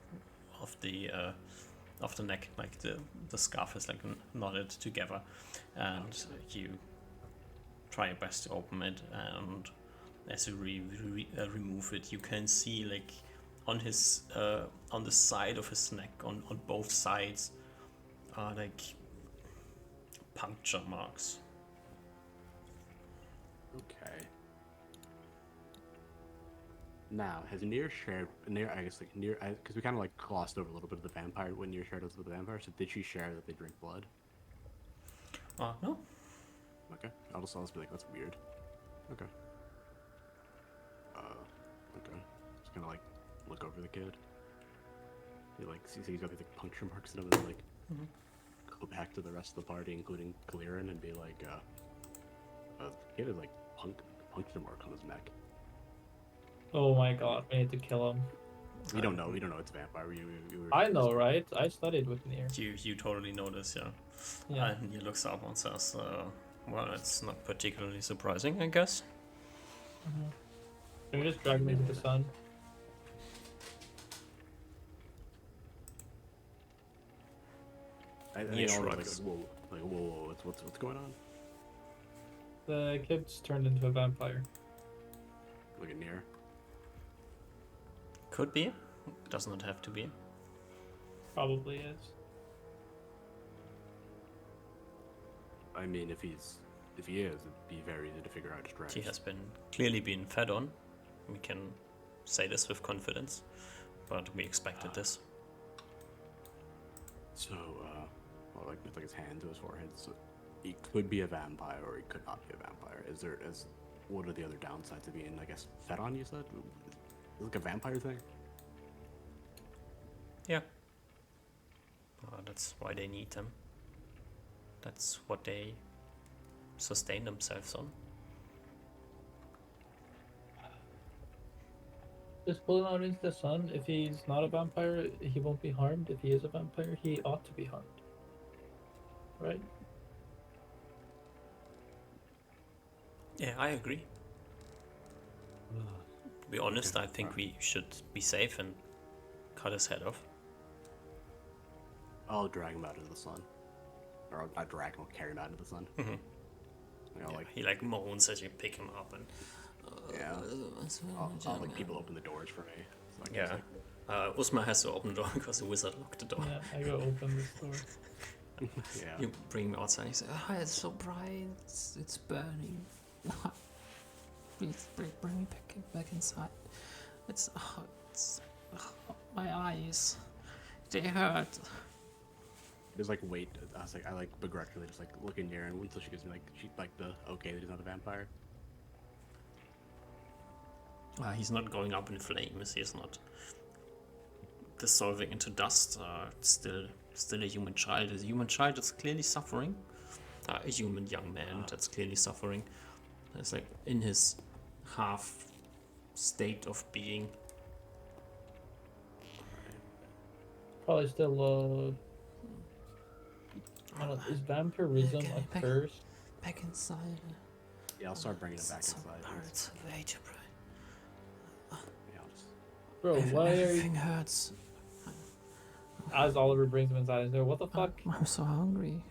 the neck, like the scarf is like knotted together, and you try your best to open it, and as you remove it, you can see like on his on the side of his neck, on both sides, are like puncture marks. Okay. Now, has Nier shared I guess like Nier, because we kind of like glossed over a little bit of the vampire when Nier shared with the vampire. So did she share that they drink blood? No. Okay. I'll just be like, that's weird. Okay. Okay. Just kind of like look over the kid. He like sees he's got these like puncture marks in him, and like go back to the rest of the party, including Kaliran, and be like, the kid is like puncture mark on his neck. Oh my god, we need to kill him. We don't know it's a vampire. I know, right? I studied with Nier. You totally notice, yeah. Yeah. And he looks up and says, well, it's not particularly surprising, I guess. Can you just drag me to the sun? I He think all like, shrugs. whoa, what's going on? The kid's turned into a vampire. Look at Nier. Could be. Does not have to be. Probably is. I mean, if he is, it'd be very easy to figure out his stripes. He has clearly been fed on. We can say this with confidence, but we expected this. So, well, like with like his hand to his forehead, so he could be a vampire or he could not be a vampire. What are the other downsides of being, I guess, fed on? You said, is it like a vampire thing? Yeah. That's why they need them. That's what they sustain themselves on. Just pull him out into the sun. If he's not a vampire, he won't be harmed. If he is a vampire, he ought to be harmed. Right? Yeah, I agree. To be honest, I think we should be safe and cut his head off. I'll drag him out into the sun. Or I'll drag him, I'll carry him out into the sun. Mm-hmm. You know, Yeah, like, he like moans as you pick him up, and yeah. I'll like people open the doors for me. So I can yeah. just, Usma has to open the door because the wizard locked the door. Yeah, I go open this door. yeah. You bring him outside. You say, "Oh, it's so bright. It's burning. Please bring me back inside. My eyes. They hurt." There's like wait. I like begrudgingly just like looking near him until she gives me the okay that he's not a vampire. He's not going up in flames. He's not dissolving into dust. Still a human child. A human child that's clearly suffering. A human young man that's clearly suffering. It's like in his half state of being. Probably still, I don't know, is vampirism a curse? Back inside. Yeah, I'll start bringing him back inside. Hurts way too bright. Yeah, I'll just, Bro, why are you... Everything hurts. As Oliver brings him inside, he's there, what the fuck? I'm so hungry.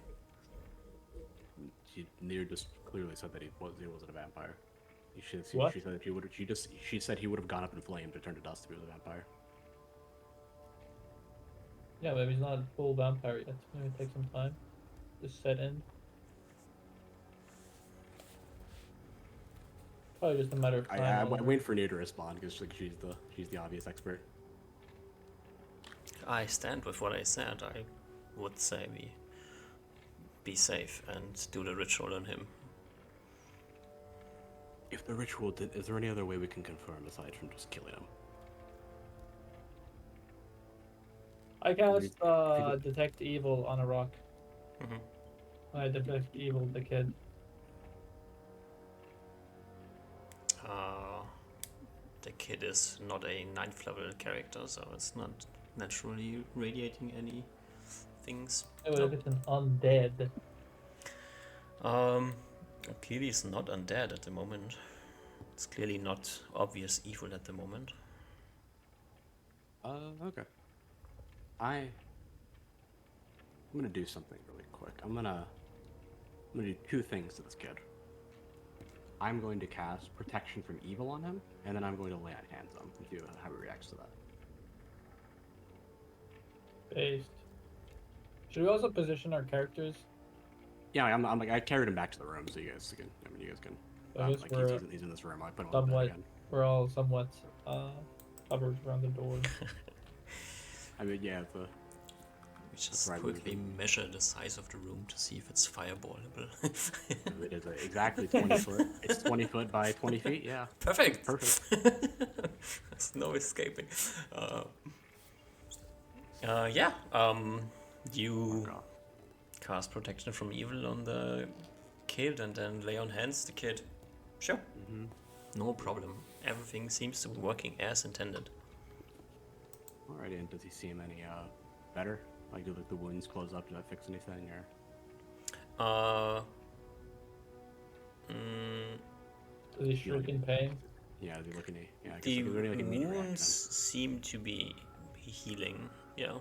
Nier just clearly said that he wasn't a vampire. What? She said that she said he would have gone up in flames or turned to dust if he was a vampire. Yeah, maybe he's not a full vampire yet. Maybe take some time. Just set in. Probably just a matter of time. I'm Oliver. waiting for Nier to respond because like she's the obvious expert. I stand with what I said. I would say we be safe and do the ritual on him. If the ritual did, is there any other way we can confirm aside from just killing him? I cast detect evil on a rock. Mm-hmm. I detect evil the kid. kid is not a 9th level character, so it's not naturally radiating any things. Oh, if it's an undead. Clearly it's not undead at the moment. It's clearly not obvious evil at the moment. Okay. I'm gonna do something really quick. I'm gonna do 2 things to this kid. I'm going to cast Protection from Evil on him, and then I'm going to lay on hands on him and see how he reacts to that. Based. Should we also position our characters? Yeah, I'm like, I carried him back to the room, so you guys can, you guys can. I guess Like, we're he's in this room. I put him on the bed somewhat. again. We're all somewhat covered around the door. I mean, yeah, We just right, quickly measure the size of the room to see if it's fireballable. it is exactly 20 foot. It's 20 foot by 20 feet, yeah. Perfect! Perfect. There's no escaping. You Oh, cast Protection from Evil on the kid and then lay on hands the kid. Sure. mm-hmm. No problem. Everything seems to be working as intended. Alrighty, and does he seem any better? Like, do like the wounds close up? Did that fix anything, or? Does he shriek in pain? Yeah, is he looking? Yeah, I guess The like, really like a meat reaction. wounds seem to be healing. Yeah.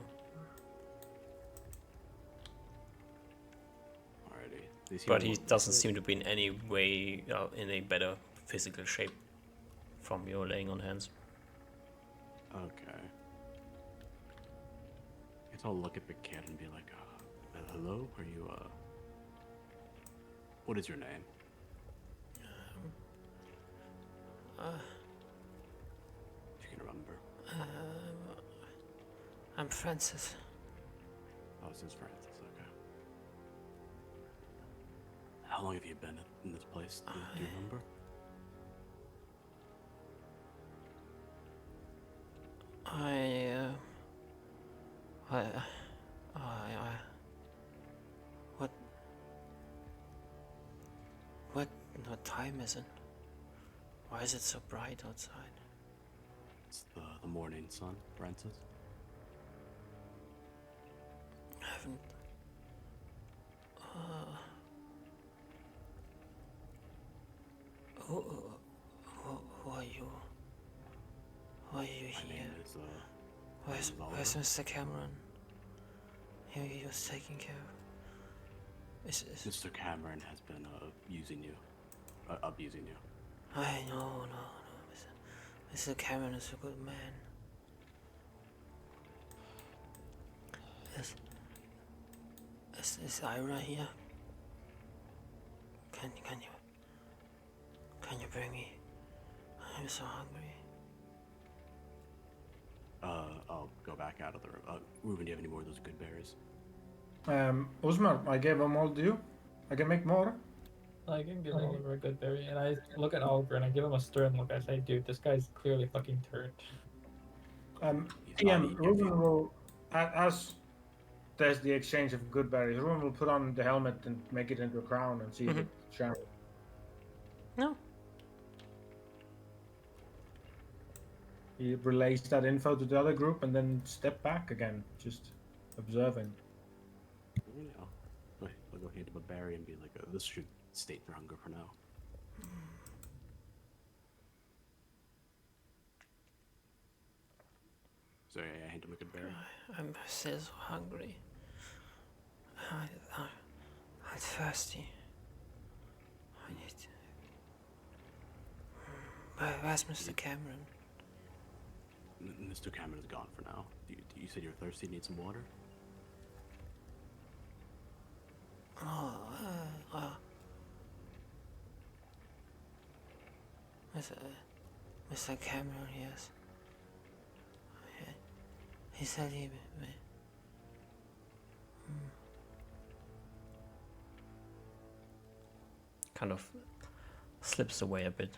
Alrighty. They seem But a he little- doesn't seem to be in any way in a better physical shape from your laying on hands. Okay. I guess I'll look at the kid and be like, hello? Are you, what is your name? If you can remember. I'm Francis. Oh, this is Francis, okay. How long have you been in this place? Do you remember? What time is it? Why is it so bright outside? It's the morning sun, Francis. I haven't. Who are you? Why are you My here? name is, Where's Oliver. Mr. Cameron? He was taking care of. Is Mr. Cameron has been using you, abusing you. I no. Mr. Cameron is a good man. Is Ira here? Can you bring me? I'm so hungry. I'll go back out of the room. Ruben, do you have any more of those good berries? Usman, I gave them all to you. I can make more. I can give Oliver a good berry, and I look at Oliver and I give him a stern look. I say, dude, this guy's clearly fucking turned. He's not PM, eating Ruben your will, as there's the exchange of good berries, Ruben will put on the helmet and make it into a crown and see if it shines. No. He relays that info to the other group and then step back again, just observing. You know, I'll go hand him a berry and be like, this should state their hunger for now. So yeah, I hand him a good berry. I'm still so hungry. I'm thirsty. I need. Where's Mr. Cameron? Mr. Cameron is gone for now. You said you're thirsty, need some water? Mr. Cameron, yes. He said he. Kind of slips away a bit.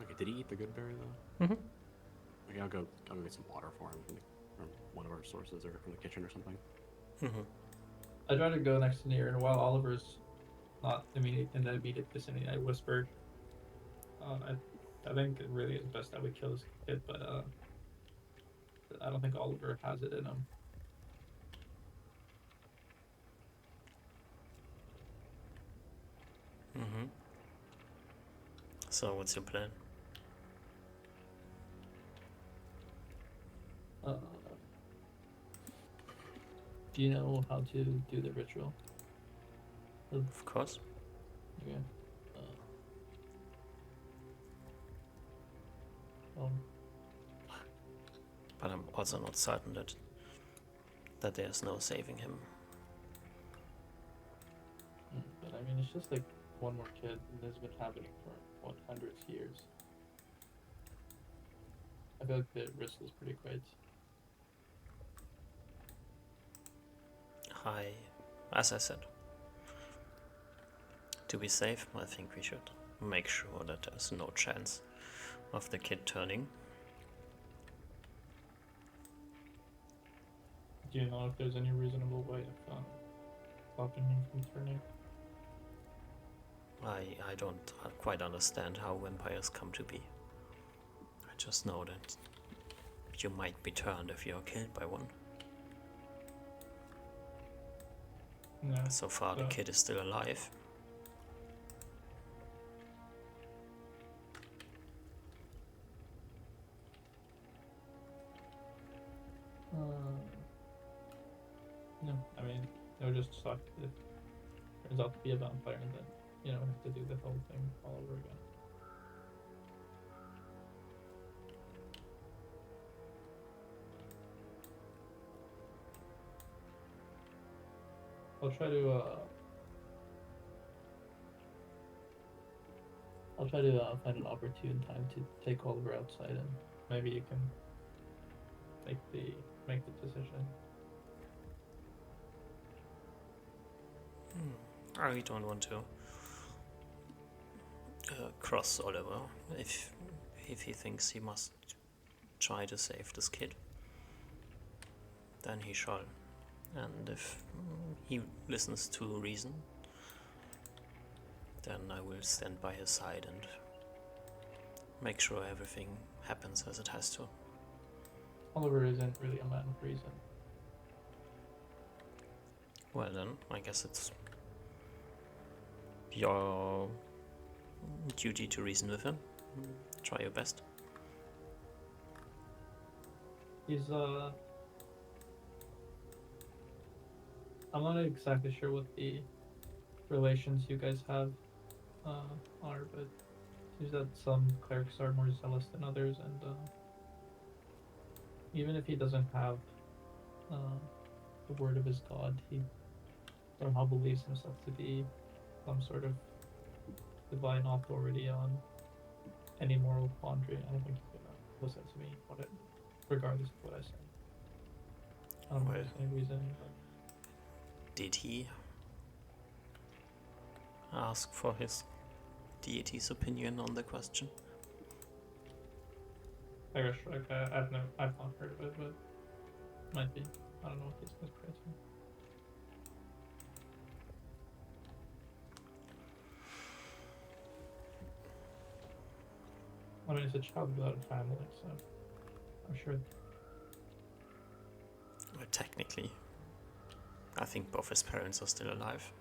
Okay, did he eat the good berry though? Mm-hmm. Okay, I'll go get some water for him from one of our sources or from the kitchen or something. Mm-hmm. I try to go next to Near, and while Oliver's not immediate in the immediate vicinity. I whispered. I think it really is best that we kill this kid, but I don't think Oliver has it in him. Mm-hmm. So what's your plan? Do you know how to do the ritual? Of course. Okay. But I'm also not certain that there's no saving him. But I mean, it's just like one more kid, and this has been happening for what, hundreds of years. I feel like the risk is pretty great. As I said, to be safe, I think we should make sure that there's no chance of the kid turning. Do you know if there's any reasonable way of stopping him from turning? I don't quite understand how vampires come to be. I just know that you might be turned if you're killed by one. No. So far, the kid is still alive. No, I mean, it would just suck if it turns out to be a vampire and then, we have to do the whole thing all over again. I'll try to find an opportune time to take Oliver outside, and maybe you can make the decision. I really don't want to cross Oliver if he thinks he must try to save this kid. Then he shall. And if he listens to reason, then I will stand by his side and make sure everything happens as it has to. Oliver isn't really a man of reason. Well then, I guess it's your duty to reason with him. Try your best. He's I'm not exactly sure what the relations you guys have are, but it seems that some clerics are more zealous than others, and even if he doesn't have the word of his god, he somehow believes himself to be some sort of divine authority on any moral quandary. I don't think he's gonna listen to me regardless of what I say. I don't know if there's any reason, but did he ask for his deity's opinion on the question? I guess I've not heard of it, but might be. I don't know what he's crazy. I mean, it's a child without a family, so I'm sure. Well, technically, I think both his parents are still alive.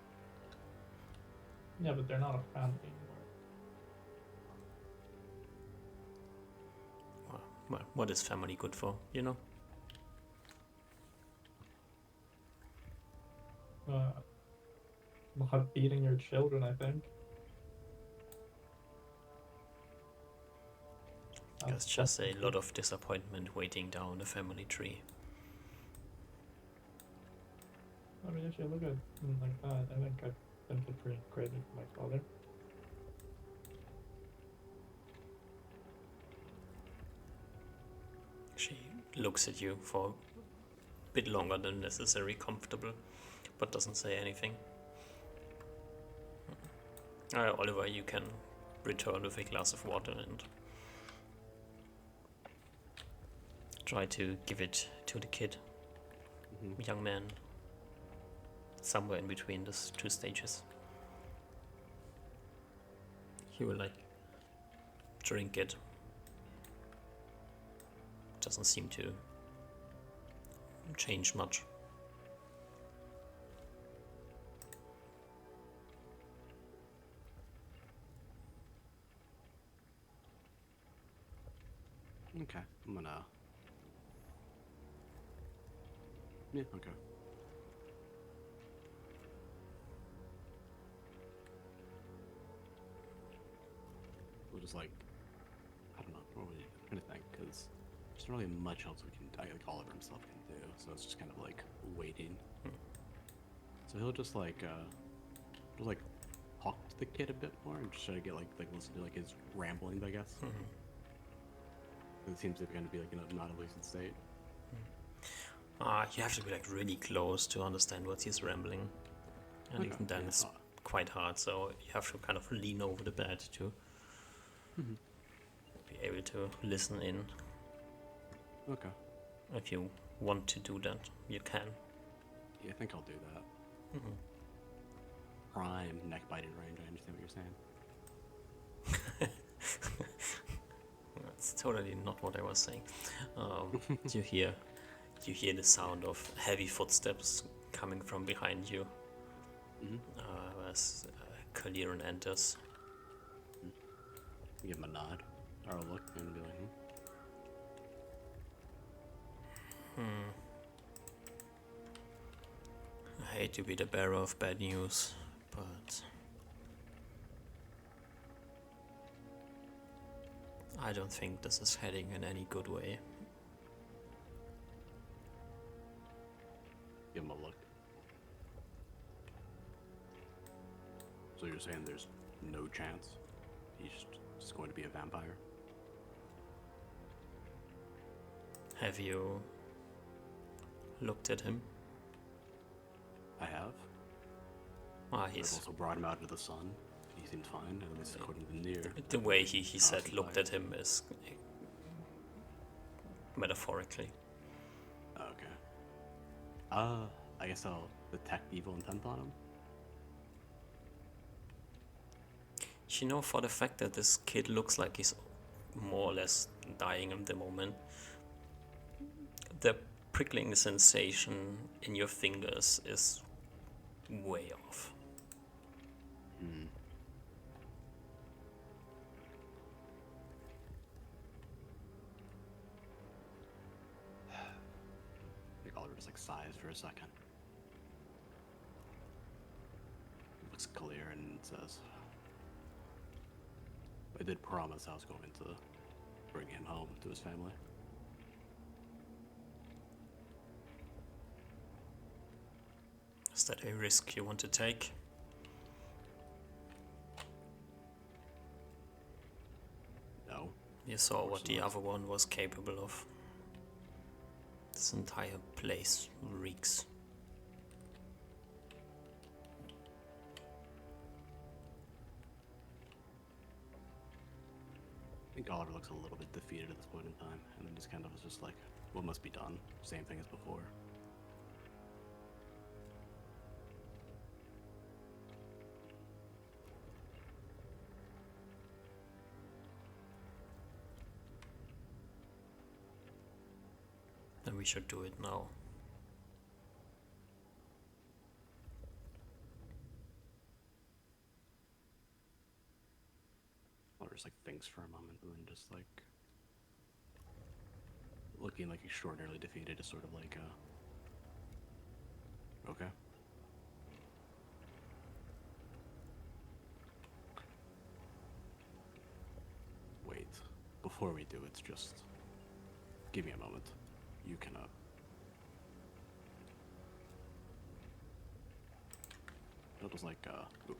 Yeah, but they're not a family anymore. Well, what is family good for, you know? Not beating your children, I think. There's just a lot of disappointment waiting down the family tree. I mean, if you look at it like that, I think I've been pretty crazy for my father. She looks at you for a bit longer than necessary, comfortable, but doesn't say anything. Oliver, you can return with a glass of water and try to give it to the kid, young man, somewhere in between those two stages. He will like drink it. Doesn't seem to change much. Okay, I'm gonna. Yeah, okay. We'll just like, I don't know, what are we trying to think? Because there's not really much else we can, like Oliver himself can do, so it's just kind of like waiting. So he'll just like talk to the kid a bit more and just try to get like listen to like his ramblings, I guess. It seems to kind of be like in a not a lucid state. You have to be like really close to understand what he's rambling, and Okay, even then yeah. it's quite hard. So you have to kind of lean over the bed to be able to listen in. Okay. If you want to do that, you can. Yeah, I think I'll do that. Prime neck biting range. I understand what you're saying. That's totally not what I was saying. You hear the sound of heavy footsteps coming from behind you as Kaliran enters. Give him a nod or a look and be like, I hate to be the bearer of bad news, but I don't think this is heading in any good way. give him a look. So you're saying there's no chance he's just going to be a vampire? Have you looked at him? I have. Ah, I've he's also brought him out into the sun. He seemed fine, at least according to Nier. the way he said Awesome looked fire. at him is metaphorically. Okay. I guess I'll detect evil intent on him. You know, for the fact that this kid looks like he's more or less dying at the moment, the prickling sensation in your fingers is way off. I think Oliver just like sighs for a second. Looks clear and says, I did promise I was going to bring him home to his family. Is that a risk you want to take? No. You saw what course the not. other one was capable of. This entire place reeks. I think Oliver looks a little bit defeated at this point in time, and then just kind of was just like, what must be done? Same thing as before. Then we should do it now. Oliver just like thinks for a moment and then just like looking like extraordinarily defeated, just sort of like okay. Wait, before we do it, just give me a moment. You can he'll just like oop.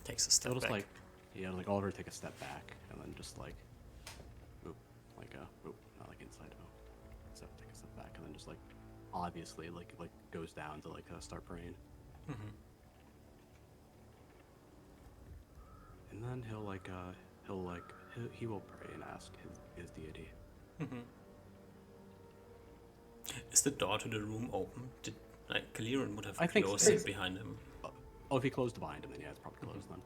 Takes a step He'll just back. like, yeah, like Oliver take a step back and then just like, oop, like oop, not like inside out. Except take a step back and then just like, obviously like goes down to like start praying. And then he will pray and ask his deity. Is the door to the room open? Did like Kaliran would have I think closed so. it behind him? Oh, if he closed it behind him, then yeah, it's probably closed then.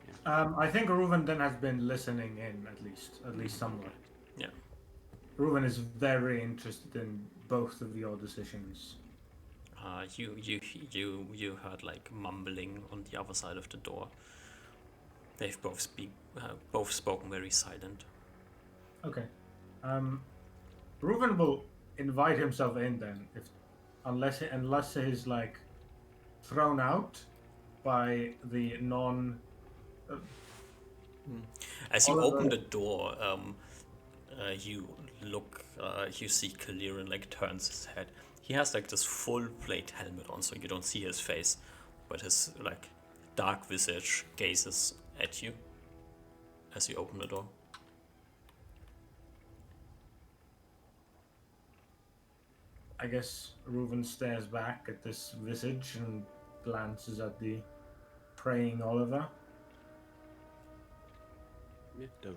Yeah. I think Reuven then has been listening in at least somewhat. Yeah. Reuven is very interested in both of your decisions. You heard like mumbling on the other side of the door. They've both spoken very silent. Okay. Reuven will invite himself in then, unless he's like thrown out by the non. As you Oliver- open the door, you look, you see Kaliran like turns his head. He has like this full plate helmet on, so you don't see his face, but his like dark visage gazes at you as you open the door. I guess Reuven stares back at this visage and glances at the praying Oliver. Yeah, does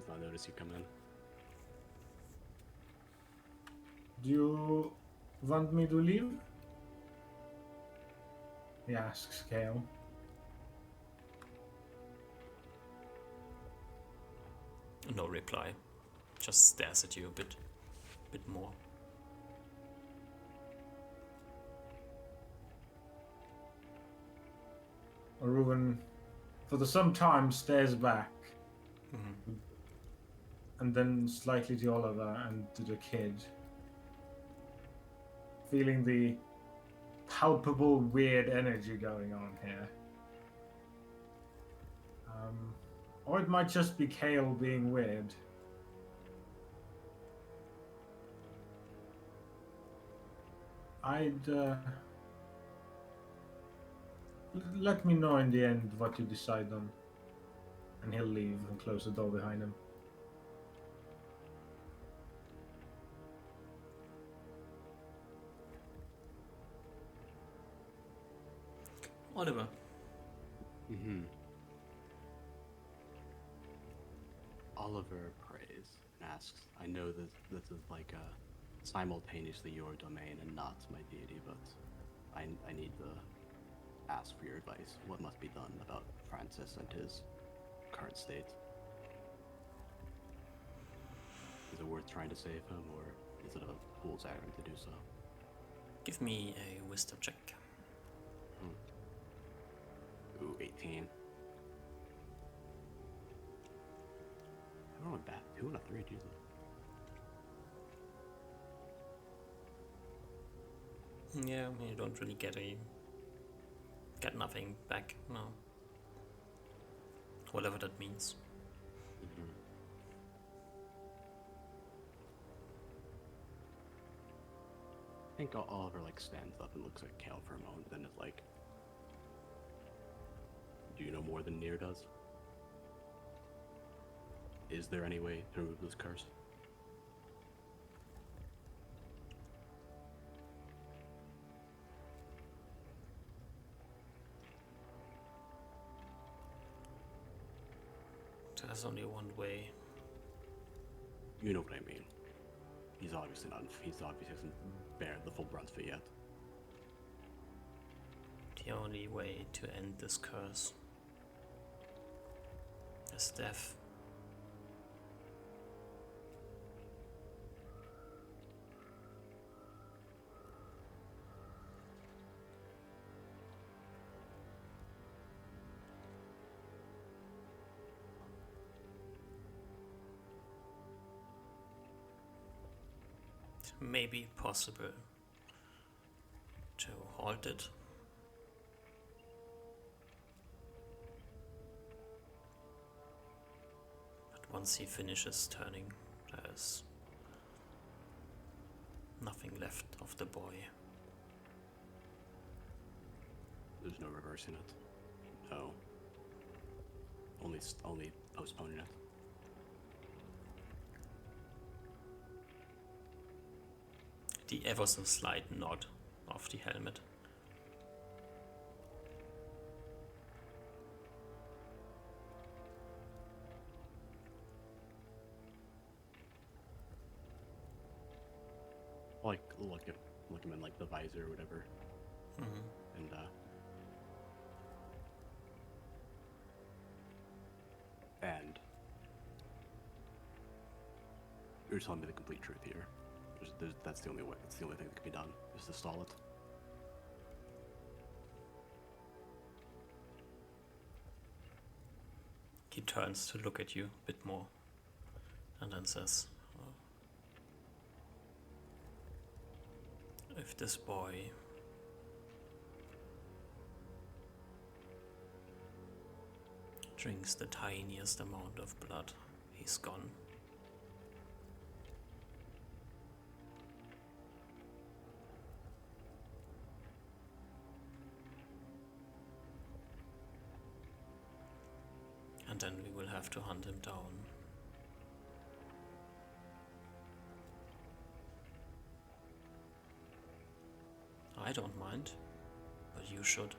not notice you come in. Do you want me to leave? He asks Kale. No reply, just stares at you a bit more. Reuven, for some time, stares back. And then slightly to Oliver and to the kid. Feeling the palpable weird energy going on here. Or it might just be Kale being weird. Let me know in the end what you decide on. And he'll leave and close the door behind him. Oliver. Oliver prays and asks, I know that this is like simultaneously your domain and not my deity, but I need to ask for your advice. What must be done about Francis and his current state? Is it worth trying to save him, or is it a fool's errand to do so? Give me a wisdom check. Ooh, 18. I don't know that. 2 and a 3, Jesus. Yeah, you don't really get nothing back, no. Whatever that means. I think Oliver like stands up and looks at Kale for a moment, then is like, do you know more than Nier does? Is there any way to remove this curse? There's only one way. You know what I mean. He's obviously hasn't bared the full brunt of it yet. The only way to end this curse is death. It may be possible to halt it. Once he finishes turning, there's nothing left of the boy. There's no reversing it. No. Only postponing it. The ever so slight nod of the helmet. Like look him in like the visor or whatever. And You're telling me the complete truth here. That's the only way. That's the only thing that can be done, is to stall it. He turns to look at you a bit more, and then says, if this boy drinks the tiniest amount of blood, he's gone. And then we will have to hunt him down. I don't mind, but you should.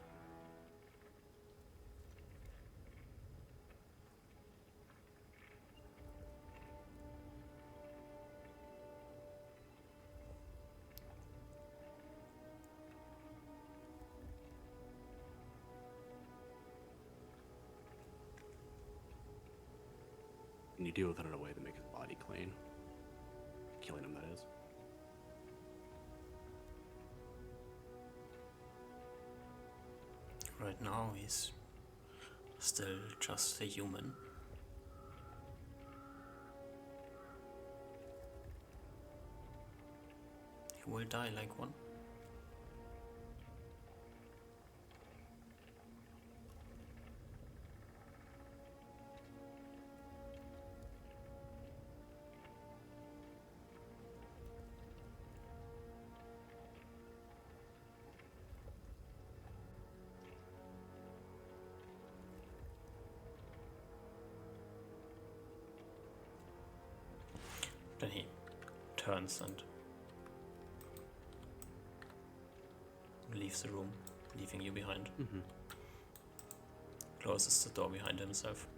And you deal with it in a way that makes his body clean. Killing him, that is. Right now he's still just a human. He will die like one. Then he turns and leaves the room, leaving you behind. Mm-hmm. Closes the door behind himself.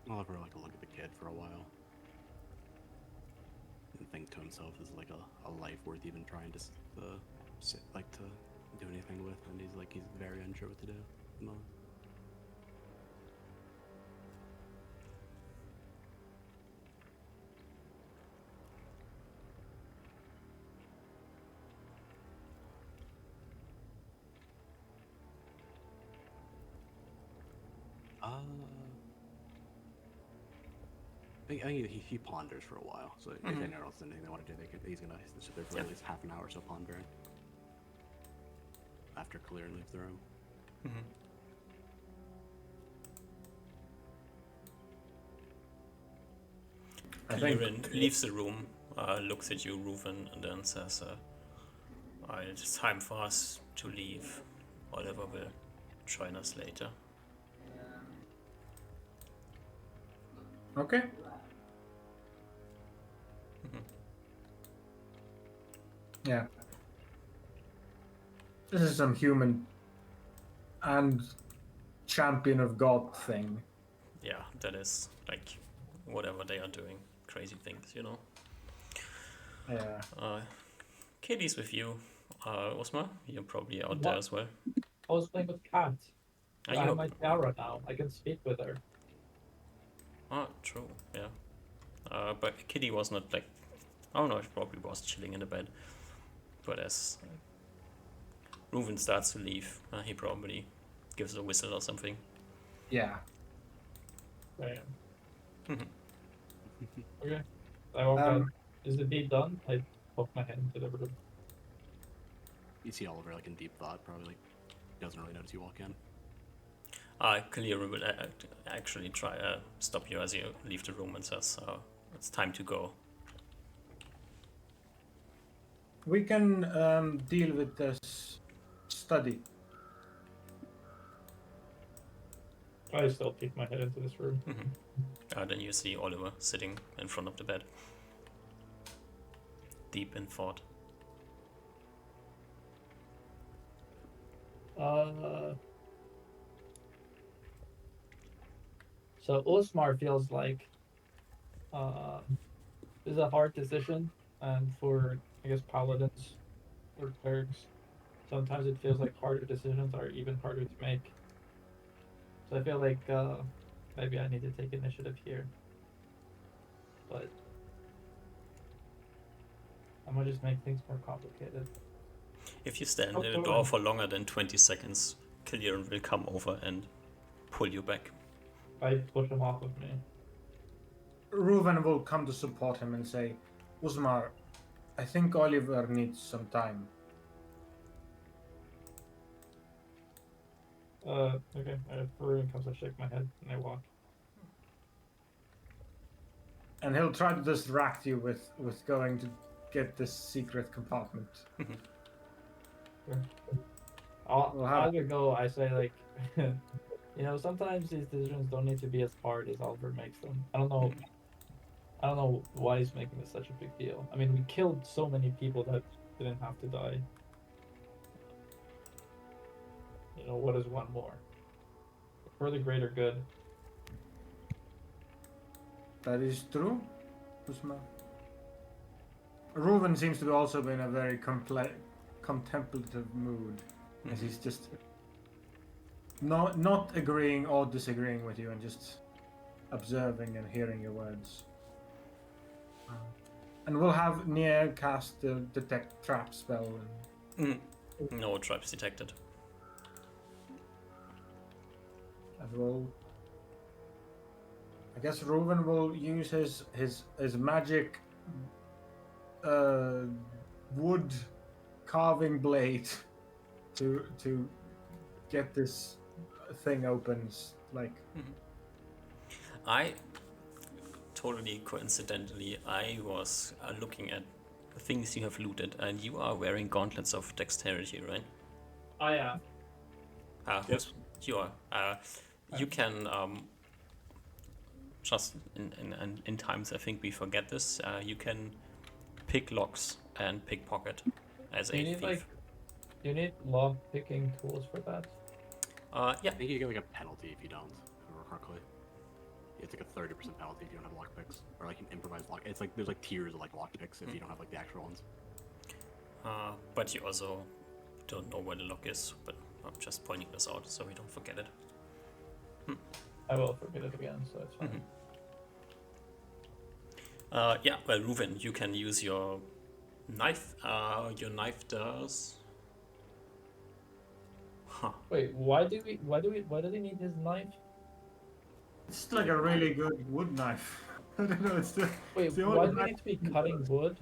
Oliver like to look at the kid for a while and think to himself, is like a life worth even trying to to do anything with, and he's very unsure what to do at the moment. I think he ponders for a while. So if anyone else has anything they want to do, he's gonna sit there for at least half an hour or so pondering. After Kalir leaves the room. Kalir leaves the room, looks at you, Reuven, and then says, it's time for us to leave. Oliver will join us later. Okay. Yeah. This is some human and champion of God thing. Yeah, that is like whatever they are doing, crazy things, you know. Yeah. Katie's with you. Osmar, you're probably out there as well. I was playing with Kat. Are I you have my tiara now. I can speak with her. Ah, true, yeah. But Kitty was not like, I don't know, she probably was chilling in the bed. But as Reuven starts to leave, he probably gives a whistle or something. Yeah. Okay. I walk out. Is the deed done? I poke my head into the room. You see Oliver like in deep thought, probably like doesn't really notice you walk in. Kalir will actually try stop you as you leave the room and says, it's time to go. We can deal with this study. I still peek my head into this room. Then you see Oliver sitting in front of the bed, deep in thought. So Osmar feels like this is a hard decision, and for I guess paladins or clerics, sometimes it feels like harder decisions are even harder to make. So I feel like maybe I need to take initiative here, but I'm gonna just make things more complicated. If you stand in the door for longer than 20 seconds, Killian will come over and pull you back. I push him off of me. Reuven will come to support him and say, Usmar, I think Oliver needs some time. Okay. Reuven comes, I shake my head, and I walk. And he'll try to distract you with going to get this secret compartment. I'll go. I say like, you know, sometimes these decisions don't need to be as hard as Oliver makes them. I don't know why he's making this such a big deal. I mean, we killed so many people that didn't have to die. You know, what is one more? For the greater good. That is true, Usmar. Reuven seems to also be in a very contemplative mood, as he's just not agreeing or disagreeing with you, and just observing and hearing your words. And we'll have Nier cast the detect trap spell. No traps detected. And we'll, I guess Reuven will use his magic wood carving blade to get this thing open. Like, I totally coincidentally, I was looking at the things you have looted, and you are wearing gauntlets of dexterity, right? I am. Yes. You are. You can just in times I think we forget this. You can pick locks and pickpocket as a thief. Do you need lock picking tools for that? Yeah. I think you get like a penalty if you don't, if I remember correctly. It's like a 30% penalty if you don't have lock picks, or like an improvised lock. It's like there's like tiers of like lock picks if you don't have like the actual ones. But you also don't know where the lock is. But I'm just pointing this out so we don't forget it. I will forget it again, so it's fine. Yeah. Well, Reuven, you can use your knife. Your knife does. Huh. Wait, why do they need his knife? it's like a really good wood knife. I don't know. Wait, the why only do they knife- need to be cutting wood?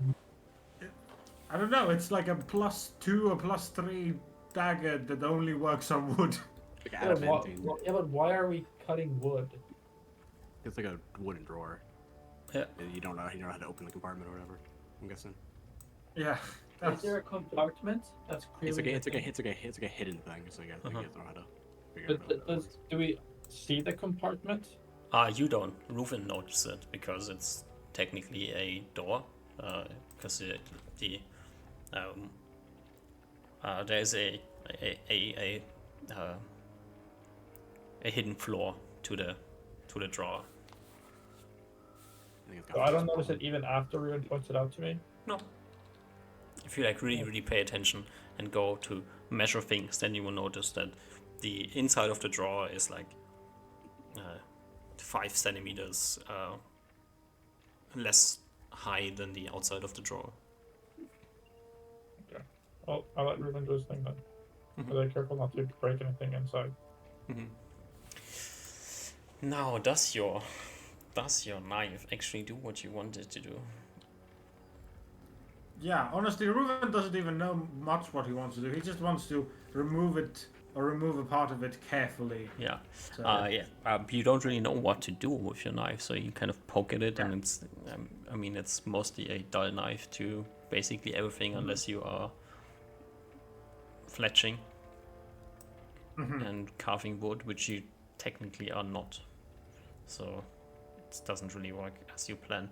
I don't know. It's like a +2 or +3 dagger that only works on wood. Like Yeah, adamantine. but why are we cutting wood? It's like a wooden drawer. Yeah. You don't know how to open the compartment or whatever. I'm guessing. Yeah. Is there a compartment that's clearly? It's like a hidden thing. So you guys don't know how to figure it out. But do we see the compartment? You don't. Reuven noticed it because it's technically a door. Because there's a hidden floor to the drawer. So I don't notice it even after Ruin points it out to me. No. If you like really pay attention and go to measure things, then you will notice that the inside of the drawer is like 5 centimeters less high than the outside of the drawer. Okay. Well, I'll let Ruben do his thing then. Be careful not to break anything inside. Now, does your knife actually do what you want it to do? Yeah, honestly, Reuven doesn't even know much what he wants to do. He just wants to remove it or remove a part of it carefully. Yeah. So, You don't really know what to do with your knife, so you kind of poke at it, and it's, I mean, it's mostly a dull knife to basically everything, unless you are fletching and carving wood, which you technically are not. So it doesn't really work as you plan.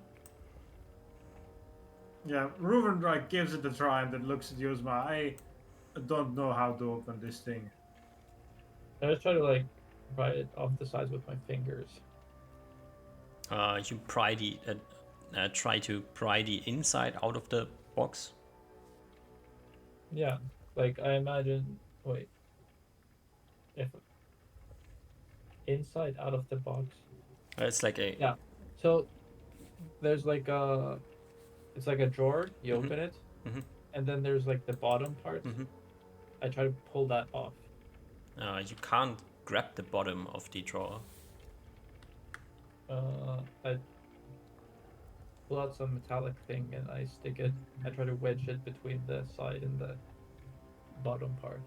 yeah, Reuven like gives it a try and then looks at Yuzma. I don't know how to open this thing. I just try to like pry it off the sides with my fingers. You pry the try to pry the inside out of the box. Yeah, like I imagine. Wait, if inside out of the box. It's like a Yeah. So there's like it's like a drawer. You Mhm. open it, Mhm. and then there's like the bottom part. Mhm. I try to pull that off. You can't grab the bottom of the drawer. I pull out some metallic thing and I stick it. I try to wedge it between the side and the bottom part.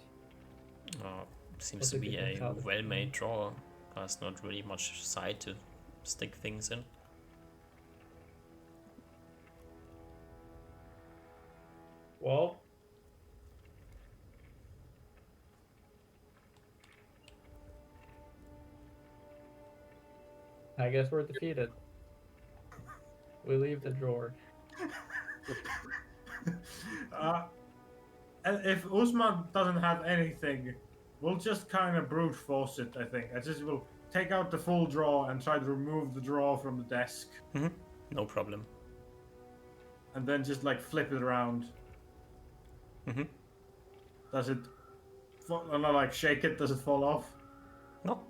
Seems What's to a be good a metallic well-made thing? drawer. There's not really much side to stick things in. Well, I guess we're defeated. We leave the drawer. And if Usman doesn't have anything, we'll just kind of brute force it, I think. I just will take out the full drawer and try to remove the drawer from the desk. No problem. And then just like flip it around. Does it not like shake it? Does it fall off? No.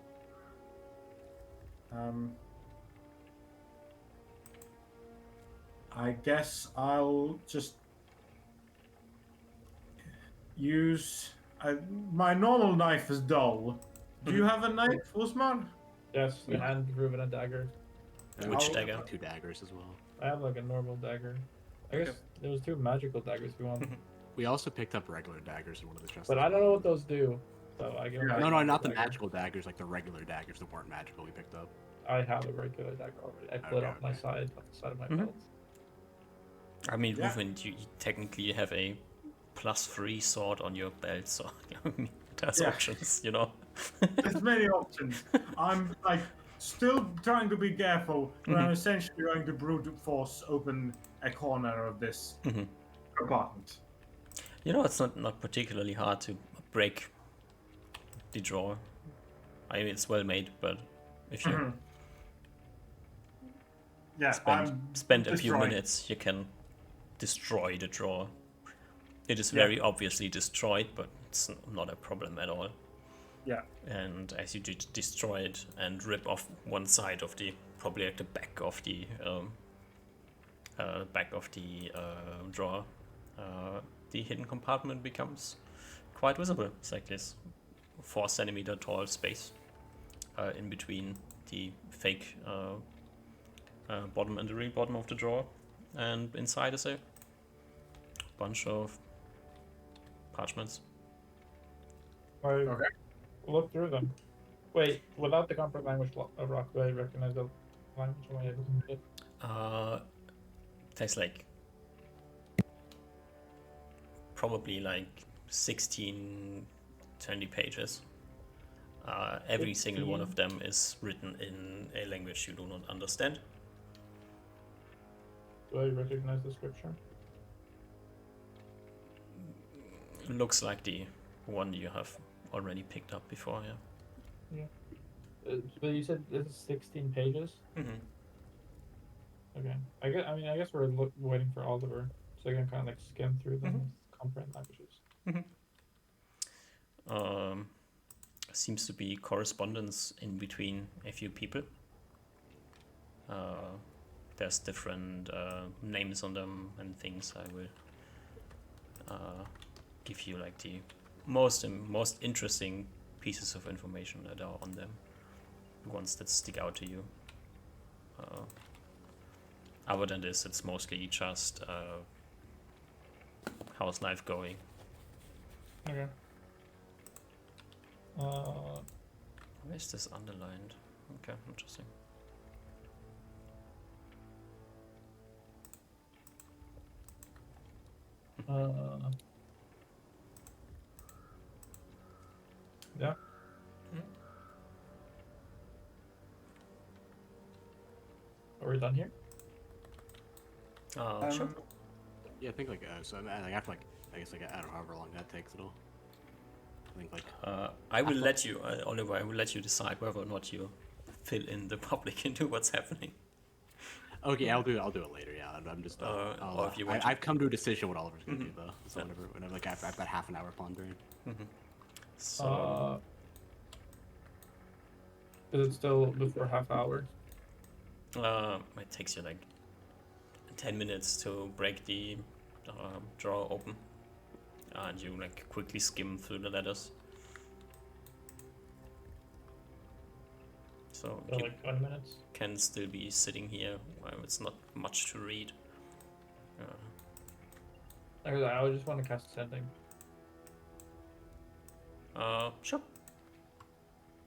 I guess I'll just use my normal knife is dull. Do you have a knife, Usman? Yes, Yeah. and Ruben a dagger. Which I'll dagger? have 2 daggers as well. I have like a normal dagger. I guess there was 2 magical daggers if you want. We also picked up regular daggers in one of the chests. But I don't know what those do. So I give Yeah. him No, a not the dagger. magical daggers, like the regular daggers that weren't magical we picked up. I have a regular dagger already. I pull it Okay, off my okay. side, off the side of my belt. I mean, Yeah. Ruben, you technically have a +3 sword on your belt, so there's Yeah. options, you know. There's many options. I'm like still trying to be careful, but I'm essentially going to brute force open a corner of this compartment. You know, it's not particularly hard to break the drawer. I mean, it's well made, but if you Yeah, spend a few destroying. minutes, you can destroy the drawer. It is very obviously destroyed, but it's not a problem at all. Yeah. And as you destroy it and rip off one side of the, probably at the back of the drawer, the hidden compartment becomes quite visible. It's like this 4 centimeter tall space in between the fake bottom and the real bottom of the drawer, and inside is a bunch of parchments. I look through them. Wait, without the comfort language of rock, do I recognize the language? Am I able to read it? There's like probably like 16, 20 pages. Every single one of them is written in a language you do not understand. Do I recognize the scripture? Looks like the one you have already picked up before, yeah. But you said this is 16 pages? Okay. I guess we're waiting for Oliver, so I can kind of like skim through them and comprehend languages. Seems to be correspondence in between a few people. There's different names on them and things. I will give you like the most interesting pieces of information that are on them, the ones that stick out to you. Other than this, it's mostly just how's life going. Okay. Where is this underlined? Okay, interesting. Yeah. Are we done here? Sure. Yeah, I think like so. Like after like I guess like I don't know however long that takes at all. I think like I will let you, Oliver. I will let you decide whether or not you fill in the public into what's happening. Okay, I'll do it later. Yeah, I'm just. Or if you want I've come to a decision what Oliver's gonna do Mhm. though. So whenever like I've got half an hour pondering. So, Is it still before half hour? it takes you like 10 minutes to break the drawer open, and you like quickly skim through the letters. So So you like 20 minutes? can still be sitting here while it's not much to read. I would just want to cast Sending. Sure.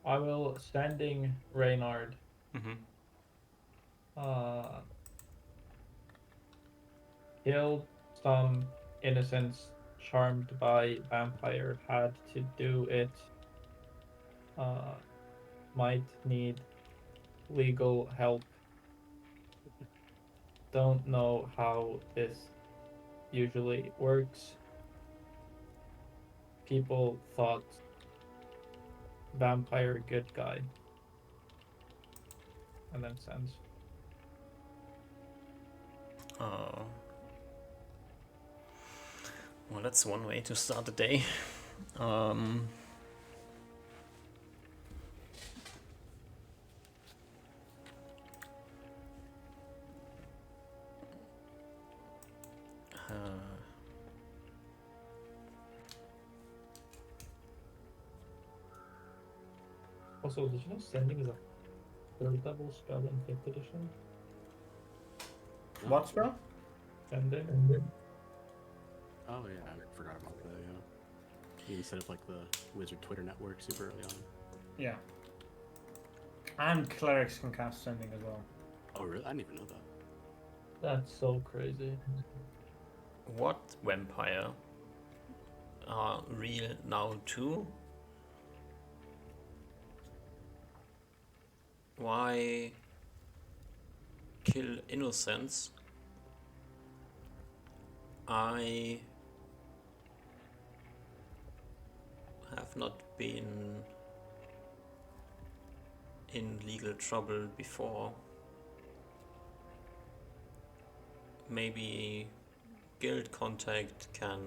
I will Sending Reynard. Killed some innocents charmed by vampire, had to do it. Might need legal help. Don't know how this usually works. People thought vampire good guy. And then sends. Well, that's one way to start the day. Also, did you know Sending is a third level spell in 5th edition? What spell? Sending? Oh yeah, I forgot about that. Yeah, you set up like the Wizard Twitter network super early on. Yeah. And clerics can cast Sending as well. Oh really? I didn't even know that. That's so crazy. What vampire are real now too? Why kill innocents? I have not been in legal trouble before. Maybe guild contact can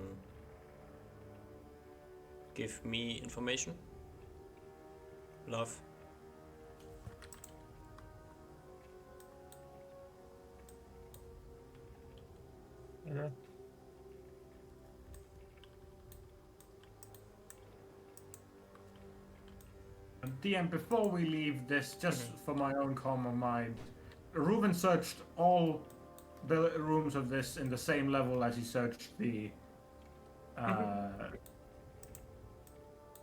give me information. Love. Okay. DM, before we leave this, just for my own calm of mind, Reuven searched all the rooms of this in the same level as he searched the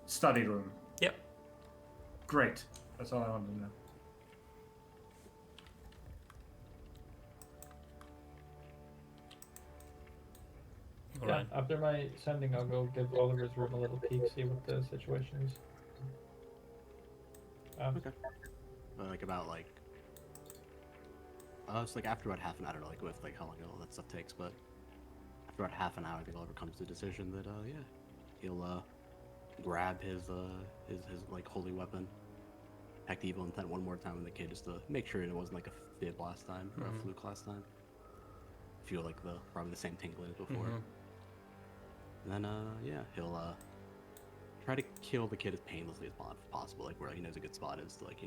study room. Yep. Great. That's all I wanted to know. Alright. Yeah, after my Sending, I'll go give Oliver's room a little peek, see what the situation is. Okay. Like about like. It's like after about half an hour, I don't know, like with like how long all that stuff takes, but after about half an hour, I think Oliver comes to the decision that yeah, he'll grab his like holy weapon, act evil intent one more time with the kid just to make sure it wasn't like a fib last time or a fluke last time. Feel like probably the same tingling as before. And then yeah, he'll try to kill the kid as painlessly as possible, like where he knows a good spot is to like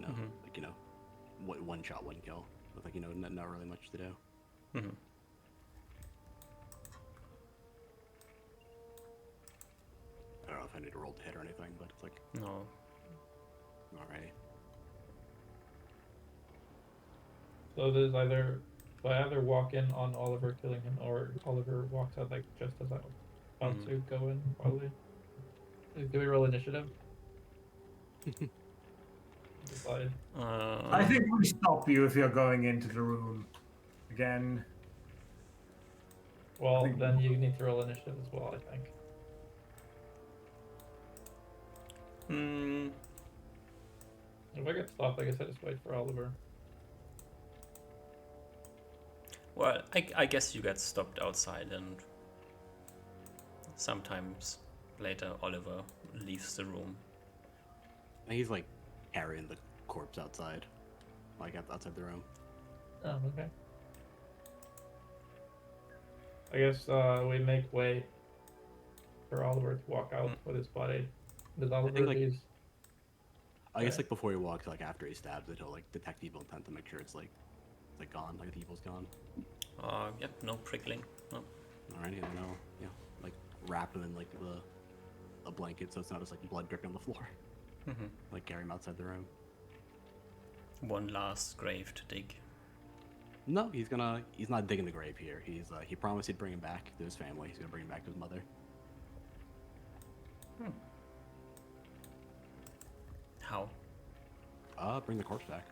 like one shot, one kill with like not really much to do. I don't know if I need to roll to hit or anything, but it's like No. alrighty. So there's either I either walk in on Oliver killing him, or Oliver walks out like just as I'm about to go in. Probably. Do we roll initiative? Decide. I think we stop you if you're going into the room again. Well, then you need to roll initiative as well, I think. If I get stopped, I guess I just wait for Oliver. Well, I guess you get stopped outside, and sometimes later Oliver leaves the room. And he's like carrying the corpse outside, like outside the room. Oh, okay. I guess we make way for Oliver to walk out with his body. Does Oliver like, leaves? I guess like before he walks, like after he stabs it, he'll like detect evil intent to make sure it's like gone, like the evil's gone. Yep, no prickling. No. Alrighty, and then I'll like wrap him in like a blanket so it's not just like blood dripping on the floor. Like carry him outside the room. One last grave to dig. No, he's not digging the grave here. He promised he'd bring him back to his family. He's gonna bring him back to his mother. How? Bring the corpse back.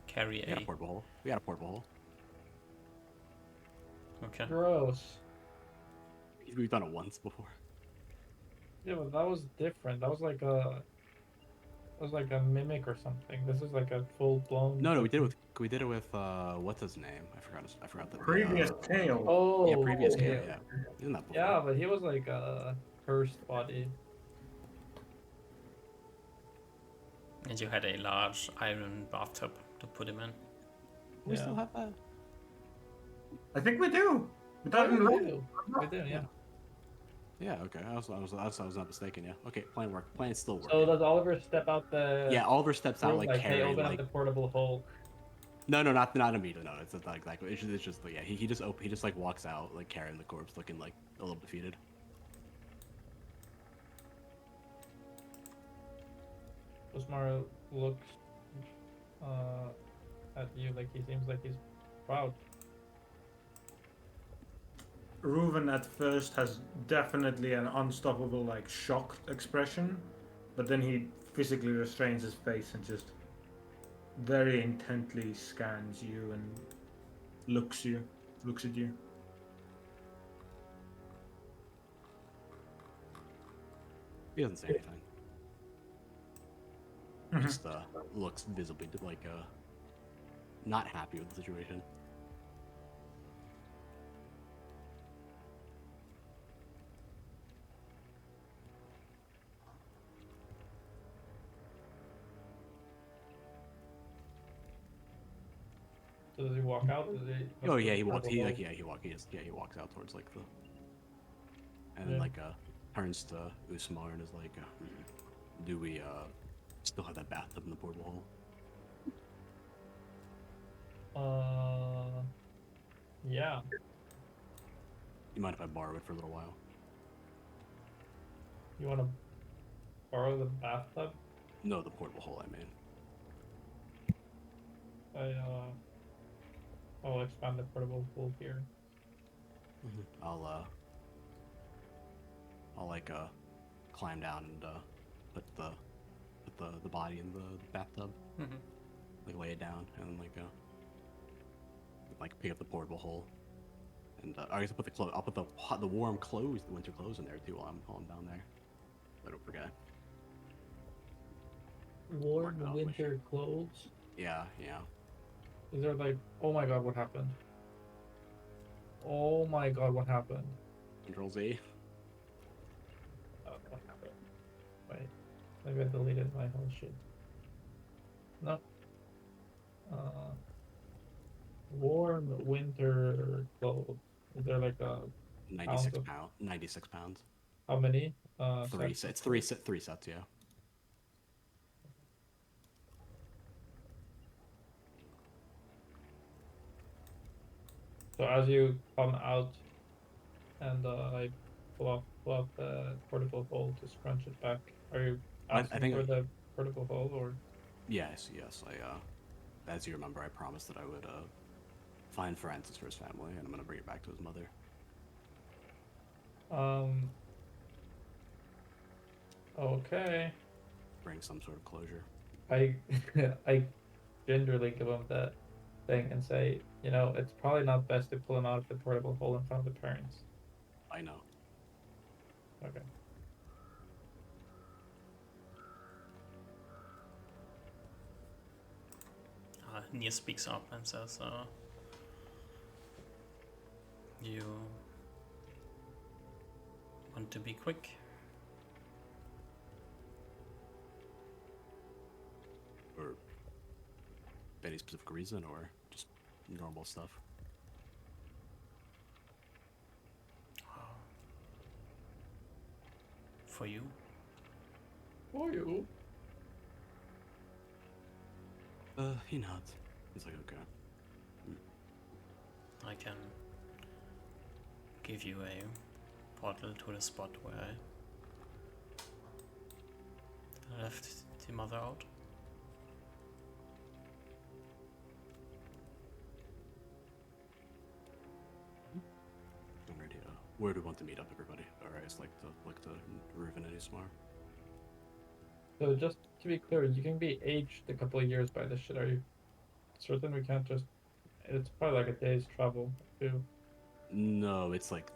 Carry We got a portable hole. We got a portable hole. Okay. Gross. We've done it once before. Yeah, but that was different. That was like a mimic or something. This is like a full blown. No, we did it with what's his name? I forgot the Previous tale. Oh. Yeah, previous okay. game. Yeah, isn't that before? Yeah, but he was like a cursed body. And you had a large iron bathtub to put him in. We Yeah. still have that. I think we do. We Yeah, don't we know. do. We do, yeah. Yeah. Okay. I was not mistaken. Yeah. Okay. Plan work. Plan still working. So does Oliver step out the? Yeah. Oliver steps out room, like hey, carrying open like. up the portable hole. No, not immediately. No, it's not exactly. It's just yeah. He just like walks out like carrying the corpse, looking like a little defeated. Osmar looks at you like he seems like he's proud. Reuven at first has definitely an unstoppable, like, shocked expression, but then he physically restrains his face and just very intently scans you and looks at you. He doesn't say anything. Just looks visibly like not happy with the situation. So does he walk out? Does he? Oh yeah, he walks. walks. He walks out towards like the, and then Yeah. like turns to Usmar and is like, "Do we still have that bathtub in the portable hole?" Yeah. You mind if I borrow it for a little while? You want to borrow the bathtub? No, the portable hole. I mean. I'll expand the portable pool here. I'll like climb down and put the body in the bathtub, like lay it down, and like pick up the portable hole, and I guess I'll put the warm clothes, the winter clothes in there too while I'm down there. I don't forget. Warm Mark it off my winter clothes. Yeah. Is there like? Oh my god, what happened? Oh my god, what happened? Control Z. What happened? Wait, maybe I deleted my whole shit. No. Warm winter clothes. Is there like a 96 pounds. how many? Three sets? sets. Three sets. Yeah. So as you come out and I pull off the portable hole to scrunch it back, are you I asking think for the portable hole or? Yes. I as you remember, I promised that I would find Francis for his family, and I'm gonna bring it back to his mother. Okay. Bring some sort of closure. I I gingerly give him the thing and say, it's probably not best to pull him out of the portable hole in front of the parents. I know. Okay. Nia speaks up and says, you want to be quick? Or any specific reason, or just normal stuff? for you. For you? He nods. He's like, okay. I can give you a portal to the spot where I left the mother out. Alrighty, where do we want to meet up, everybody? Alright, it's like the Riven and Ismar. So just to be clear, you can be aged a couple of years by this shit. Are you certain we can't just? It's probably like a day's travel too. No, it's like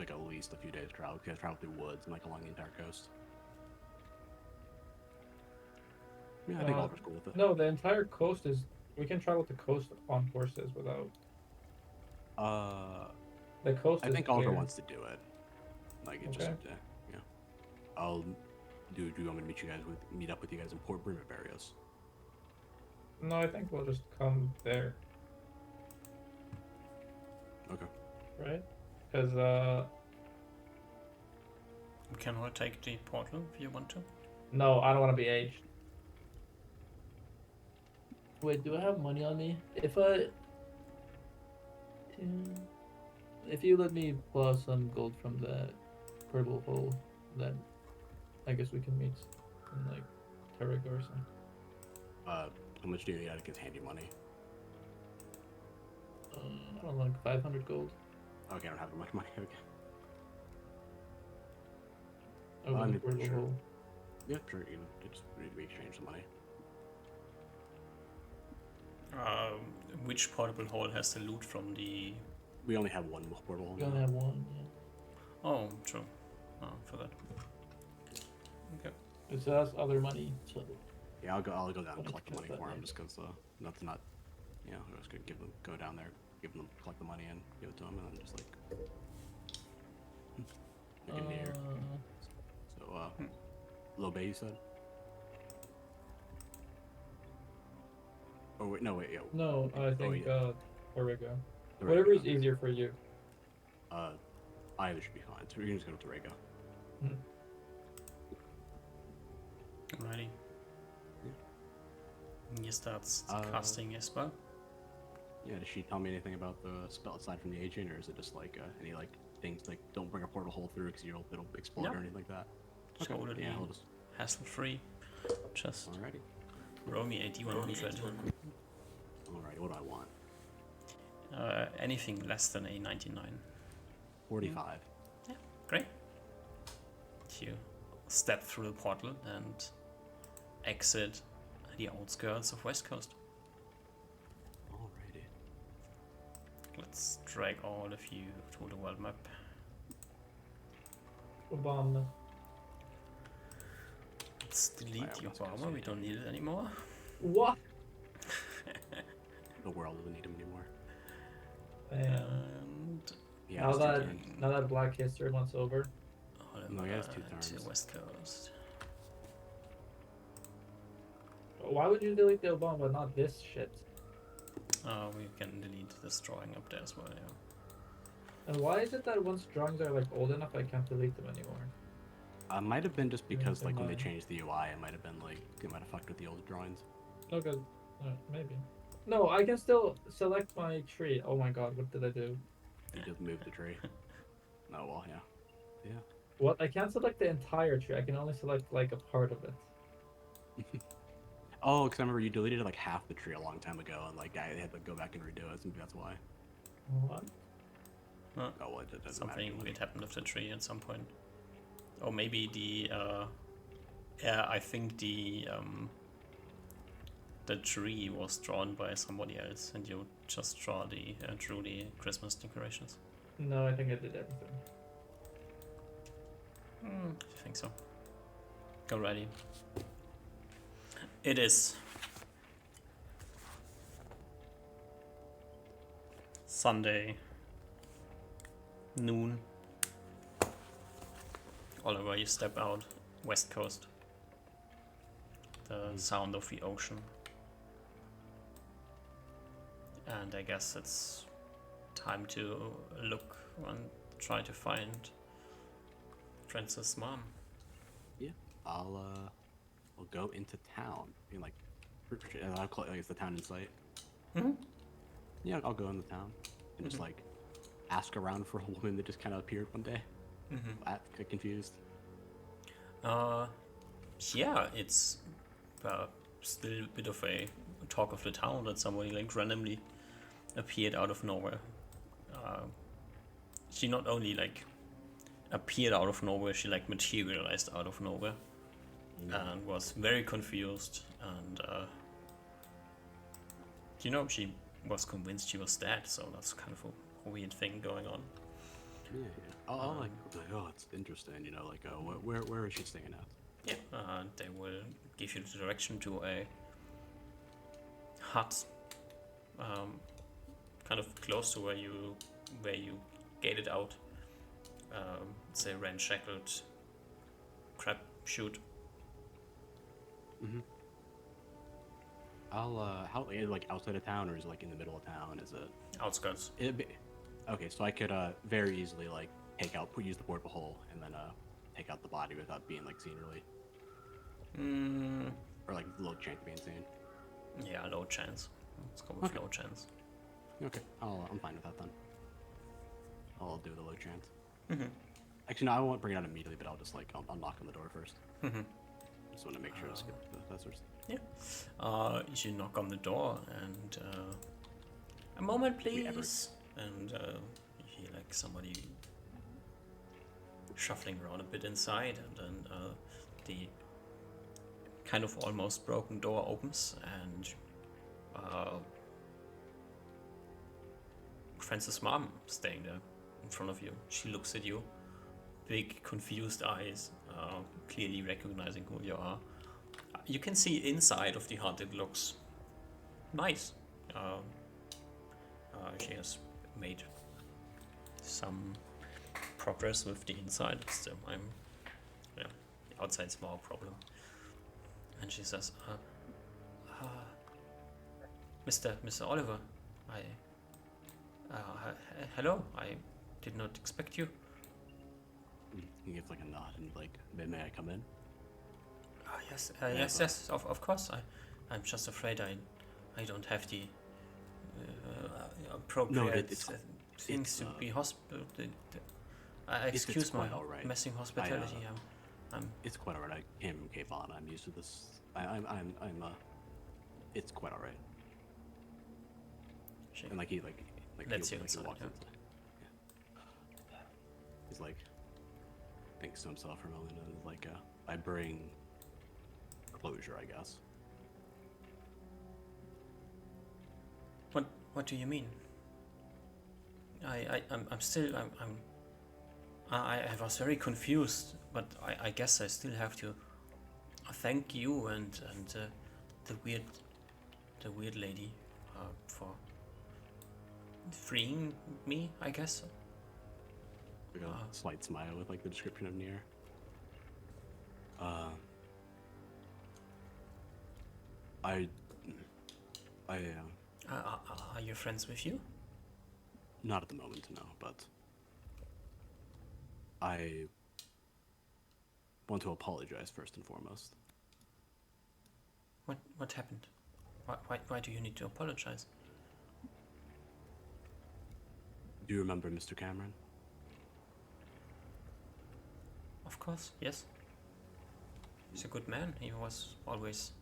at least a few days travel. You guys travel through woods and like along the entire coast. Yeah, I think Oliver's cool with it. No, the entire coast is. We can travel the coast on horses without. The coast. I is think Oliver clear. wants to do it. Like it just, Okay. yeah. I'll do. Do you want me to meet up with you guys in Port Brimop areas? No, I think we'll just come there, Okay. right? Because We can all take the portal if you want to. no, I don't want to be aged. Wait, do I have money on me? If you let me pull some gold from the purple hole, then I guess we can meet in like Tarek or something. How much do you need out of his handy money? I don't know, like 500 gold. Okay, I don't have that much money. Okay. Over I'm the purple sure. hole. Yeah, sure. You can just we exchange the money. Which portable hole has the loot from the... We only have one portal. We only have one, yeah. Oh, true. Oh, I forgot. Okay. It says other money, so Yeah, I'll go down and Let's collect the cut money that for him, later. just because that's not, you know, I was gonna go down there, collect the money and give it to him, and then just like, make it near. So, Low Bay, you said? Oh wait, no wait, yeah. no, I think yeah. Origo. The Whatever is Rego. easier for you. Either should be fine. So we can just go to Rego. Alrighty. He starts Uh, casting a spell. Yeah, does she tell me anything about the spell aside from the agent, or is it just like any like things like don't bring a portal hole through because it'll explode No. or anything like that? Totally Yeah, I'll just. hassle-free. Just Alrighty. roll me a d100. Alrighty, what do I want? Anything less than a 99. 45. Great. You step through the portal and exit the outskirts of West Coast. Alrighty. Let's drag all of you to the world map. Obama. Let's delete Alright, your let's go armor, we don't need it anymore. What? The world doesn't need him anymore. And Yeah, now it's two that turns. now that Black History Month's over, No, he has two to turns. West Coast. why would you delete the Obama but not this shit? We can delete this drawing up there as well, yeah. And why is it that once drawings are like old enough, I can't delete them anymore? Might have been just because Yeah, like when they mine. changed the UI, it might have been like it might have fucked with the old drawings. Okay, maybe. No, I can still select my tree. Oh my god, what did I do? You just moved the tree. Oh well, yeah. Yeah. What? I can't select the entire tree. I can only select like a part of it. Oh, because I remember you deleted like half the tree a long time ago, and like I had to go back and redo it. So maybe that's why. What? Huh. Oh well, it doesn't Something matter. weird happened with the tree at some point. Or maybe the yeah, I think the tree was drawn by somebody else, and you just drew the Christmas decorations. No, I think I did everything. I think so. Alrighty. It is Sunday noon. Oliver, you step out West Coast. The sound of the ocean. And I guess it's time to look and try to find Francis' mom. I'll go into town. I mean, like, is the town in sight? Mm-hmm. Yeah, I'll go into town and just like ask around for a woman that just kind of appeared one day. I get confused. Yeah, it's still a bit of a talk of the town that somebody like randomly appeared out of nowhere. She not only like appeared out of nowhere, she like materialized out of nowhere and was very confused, and she was convinced she was dead, so that's kind of a weird thing going on. Yeah. I'll like, oh, it's interesting. Like, where is she staying at? Yeah, they will give you the direction to a hut, kind of close to where you gated out. It's a ramshackled crap shoot. How is it like outside of town, or is it like in the middle of town? Is it Outskirts. okay? So I could very easily like use the portable hole, and then take out the body without being like seen really, or like low chance of being seen. Yeah, low chance. Let's go with low chance. Okay, I'm fine with that then. I'll do the low chance. Actually, no, I won't bring it out immediately, but I'll just like I'll knock on the door first. Just want to make sure to skip that sort of stuff. Yeah. You should knock on the door and a moment, please. And you hear like somebody shuffling around a bit inside, and then the kind of almost broken door opens, and Francis' mom staying there in front of you. She looks at you, big confused eyes, clearly recognizing who you are. You can see inside of the hut. It looks nice. She has made some progress with the inside. Still, the outside's more a problem. And she says, Mr. Oliver, hello, I did not expect you. He gives like a nod and like, may I come in? Yes, yes, of course. I'm just afraid I don't have the appropriate things to be hospital. Excuse my messing hospitality. It's quite alright. I came from Cape Vaughn. I'm used to this. It's quite alright. And like he Let's see he inside, walks yeah. into, he's like thinks to himself for a moment and is like, I bring closure, I guess. What do you mean? I was very confused, but I guess I still have to thank you and the weird lady for freeing me, I guess. Like a slight smile with like the description of Nier. Are your friends with you? Not at the moment, no, but I want to apologize first and foremost. What happened? Why do you need to apologize? Do you remember Mr. Cameron? Of course, yes. He's a good man. He was always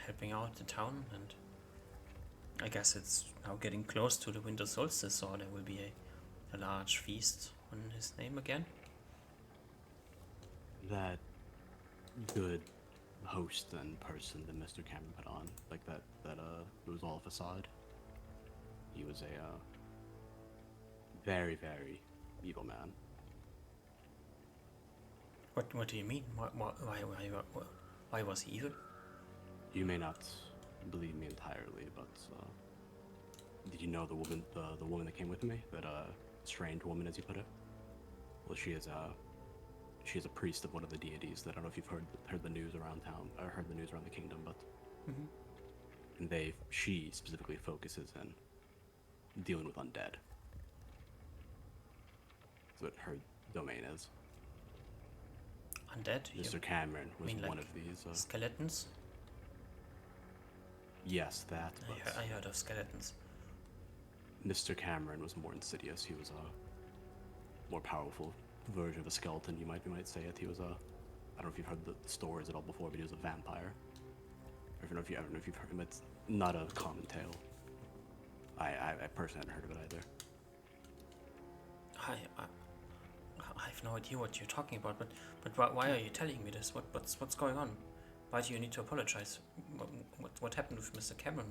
helping out the town, and I guess it's now getting close to the winter solstice, so there will be a large feast on his name again. That good host and person that Mr. Cameron put on, like that it was all a facade. He was a very, very evil man. What do you mean? Why was he evil? You may not believe me entirely, but did you know the woman that came with me? That strange woman, as you put it. Well, she is a priest of one of the deities. That I don't know if you've heard the news around town, or heard the news around the kingdom, but and she specifically focuses in dealing with undead. That's what her domain is. Undead? Mr. Cameron was mean, like, one of these. Skeletons? Yes, that. But I heard of skeletons. Mr. Cameron was more insidious. He was a more powerful version of a skeleton, you might say it. He was a, I don't know if you've heard the stories at all before, but he was a vampire. I don't know if you've heard him. It's not a common tale. I personally hadn't heard of it either. I have no idea what you're talking about, but why are you telling me this? What's going on? Why do you need to apologize? What happened with Mr. Cameron?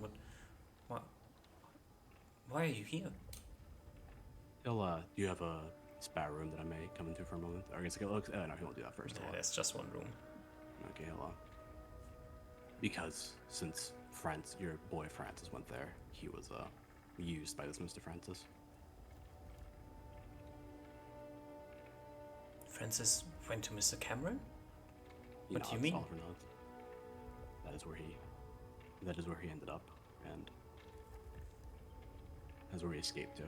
Why are you here? You have a spare room that I may come into for a moment? Or I guess no, he won't do that first. Yeah, there's just one room. Okay, hold on. Because since your boy Francis went there, he was used by this Mr. Francis. Francis went to Mr. Cameron? You What do you mean? All or not. That is where he ended up, and that's where he escaped to,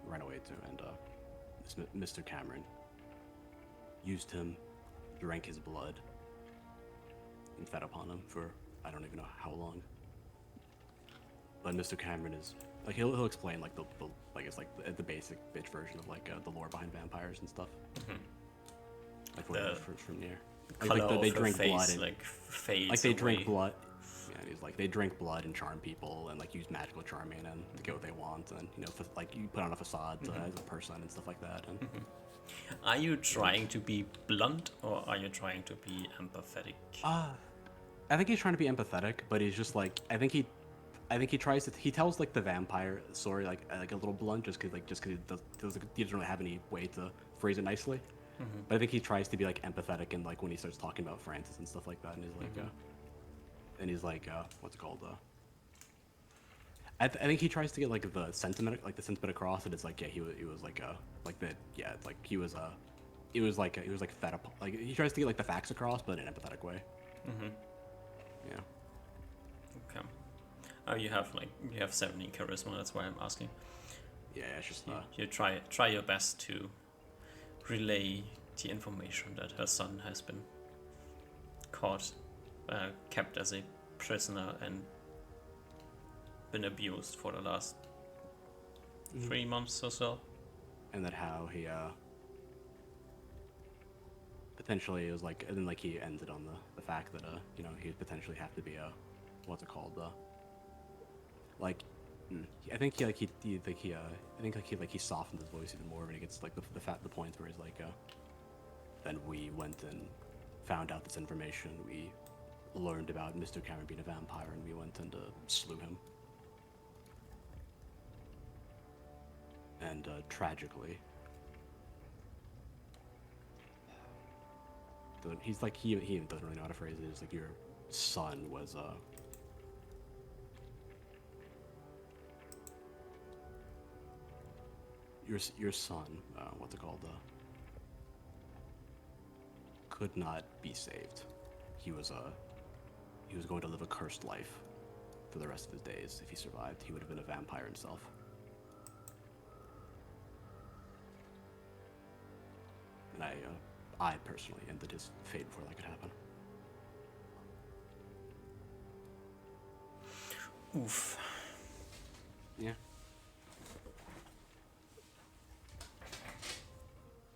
ran away to, and this Mr. Cameron used him, drank his blood, and fed upon him for I don't even know how long. But Mr. Cameron is like he'll explain like the I guess like the basic bitch version of like the lore behind vampires and stuff. Like from near. Color they of drink face, blood and like fades like they away. drink blood. Yeah, and he's like they drink blood and charm people and like use magical charming and to get what they want and like you put on a facade as a person and stuff like that. And Are you trying to be blunt or are you trying to be empathetic? I think he's trying to be empathetic, but he's just like I think he tries to he tells like the vampire story like a little blunt just because he doesn't really have any way to phrase it nicely. But I think he tries to be like empathetic and like when he starts talking about Francis and stuff like that, and he's like, what's it called? I think he tries to get like the sentiment across. And it's like he was like he was fed up. Like he tries to get like the facts across, but in an empathetic way. Yeah. Okay. Oh, you have 70 charisma. That's why I'm asking. Yeah, it's just You try your best to relay the information that her son has been caught, kept as a prisoner, and been abused for the last 3 months or so. And that how he potentially it was like, and then like he ended on the fact that he'd potentially have to be what's it called like. I think he softened his voice even more when he gets like the points where he's like, then we went and found out this information. We learned about Mr. Cameron being a vampire, and we went and slew him. And tragically, he's like he even doesn't really know how to phrase it. It's like your son was your son, what's it called? Could not be saved. He was going to live a cursed life for the rest of his days. If he survived, he would have been a vampire himself. And I personally ended his fate before that could happen. Oof. Yeah.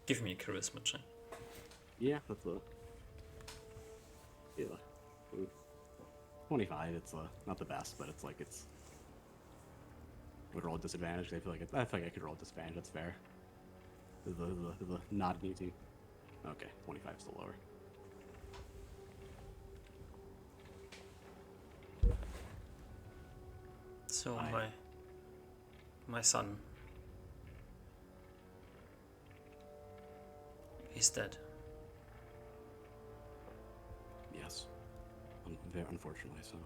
Give me a charisma check. Yeah, that's 25. It's not the best, but it's would roll a disadvantage. I feel like I could roll a disadvantage. That's fair. The not easy. Okay, 25 is the lower. So my son, he's dead. Yes. Very unfortunately so.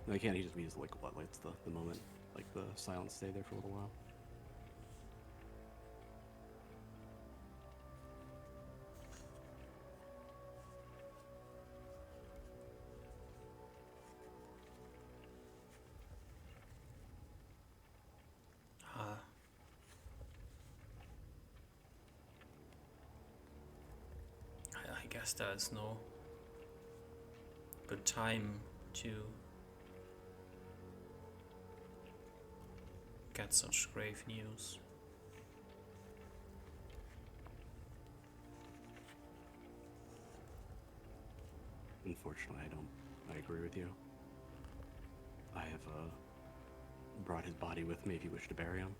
No, can't he just be like what? Like it's the moment, like the silence stay there for a little while. guess there's no good time to get such grave news. Unfortunately, I agree with you. I have brought his body with me if you wish to bury him.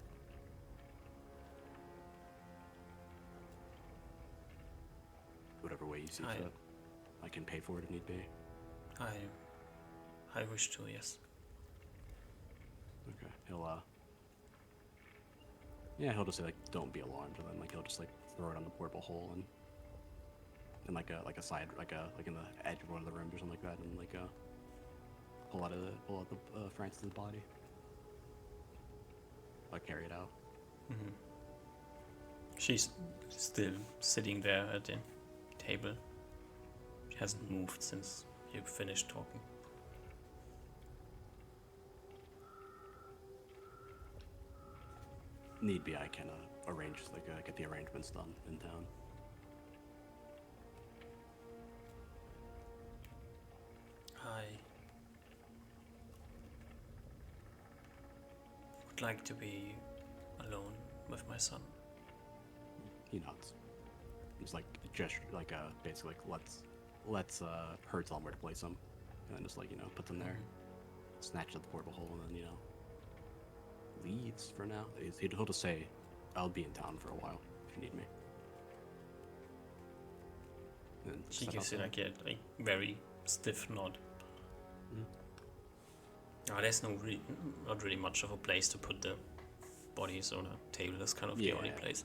Whatever way you see fit. I can pay for it if need be. I wish to, yes. Okay. He'll just say like, don't be alarmed, and then like he'll just like throw it on the portable hole and like a side like in the edge of one of the rooms or something like that, and like pull out the Francis's body. Like carry it out. Mm-hmm. She's still sitting there at the table. She hasn't moved since you finished talking. Need be, I can arrange get the arrangements done in town. I would like to be alone with my son. He nods. He's like gesture, like basically like lets her tell him where to place him, and then just like puts him there, snatches at the portable hole, and then leaves for now. He'll just say, "I'll be in town for a while if you need me." And she gives you like a very stiff nod. There's not really much of a place to put the bodies on a table. That's kind of the only place.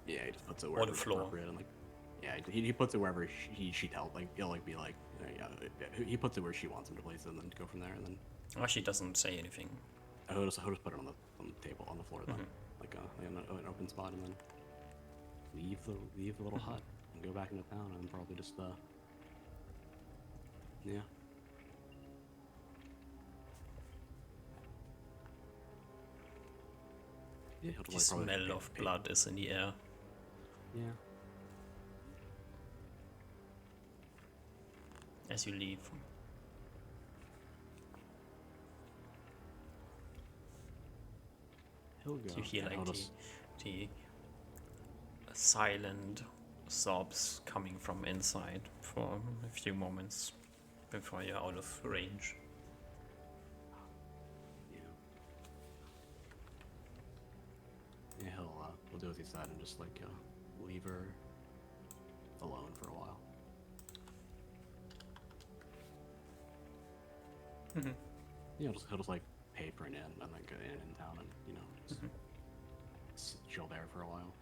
Yeah, he just puts it wherever the floor. And like, he puts it wherever she tells. Like he'll like be like, he puts it where she wants him to place it, and then go from there. And then she doesn't say anything. He'll just put it on the table on the floor, then like an open spot, and then leave the little hut and go back into town, and probably just yeah. Yeah, the smell of blood is in the air. Yeah. As you leave. He'll go. You hear like the silent sobs coming from inside for a few moments before you're out of range. Yeah, he'll do as he said and just like leave her alone for a while. Mm-hmm. He'll just like pay for an inn and like an inn in town, and just chill there for a while,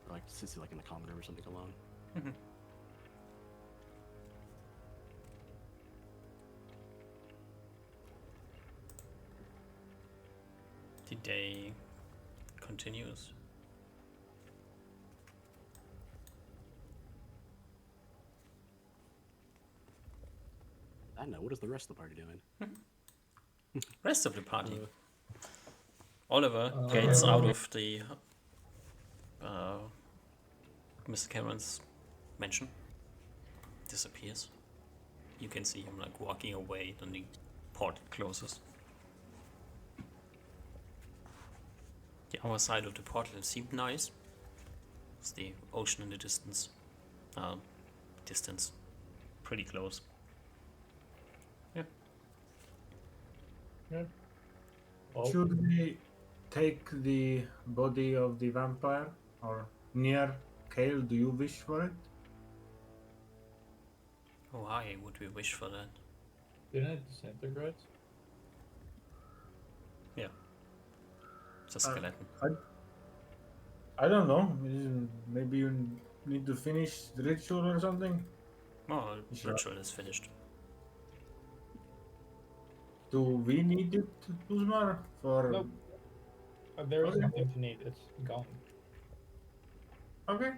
or like sit like in the common room or something alone. Mm-hmm. The day continues. I know. What is the rest of the party doing? Rest of the party. Oliver gets out of the Mr. Cameron's mansion. Disappears. You can see him like walking away, then the port closes. The other side of the portal seemed nice. It's the ocean in the distance. Pretty close. Yeah. Oh. Should we take the body of the vampire or near Kale? Do you wish for it? Why would we wish for that? Didn't it disintegrate? Yeah. It's a skeleton. I don't know. Maybe you need to finish the ritual or something? Oh, the ritual is finished. Do we need it, Uzmar? For Nope. There is nothing to need. It's gone. Okay.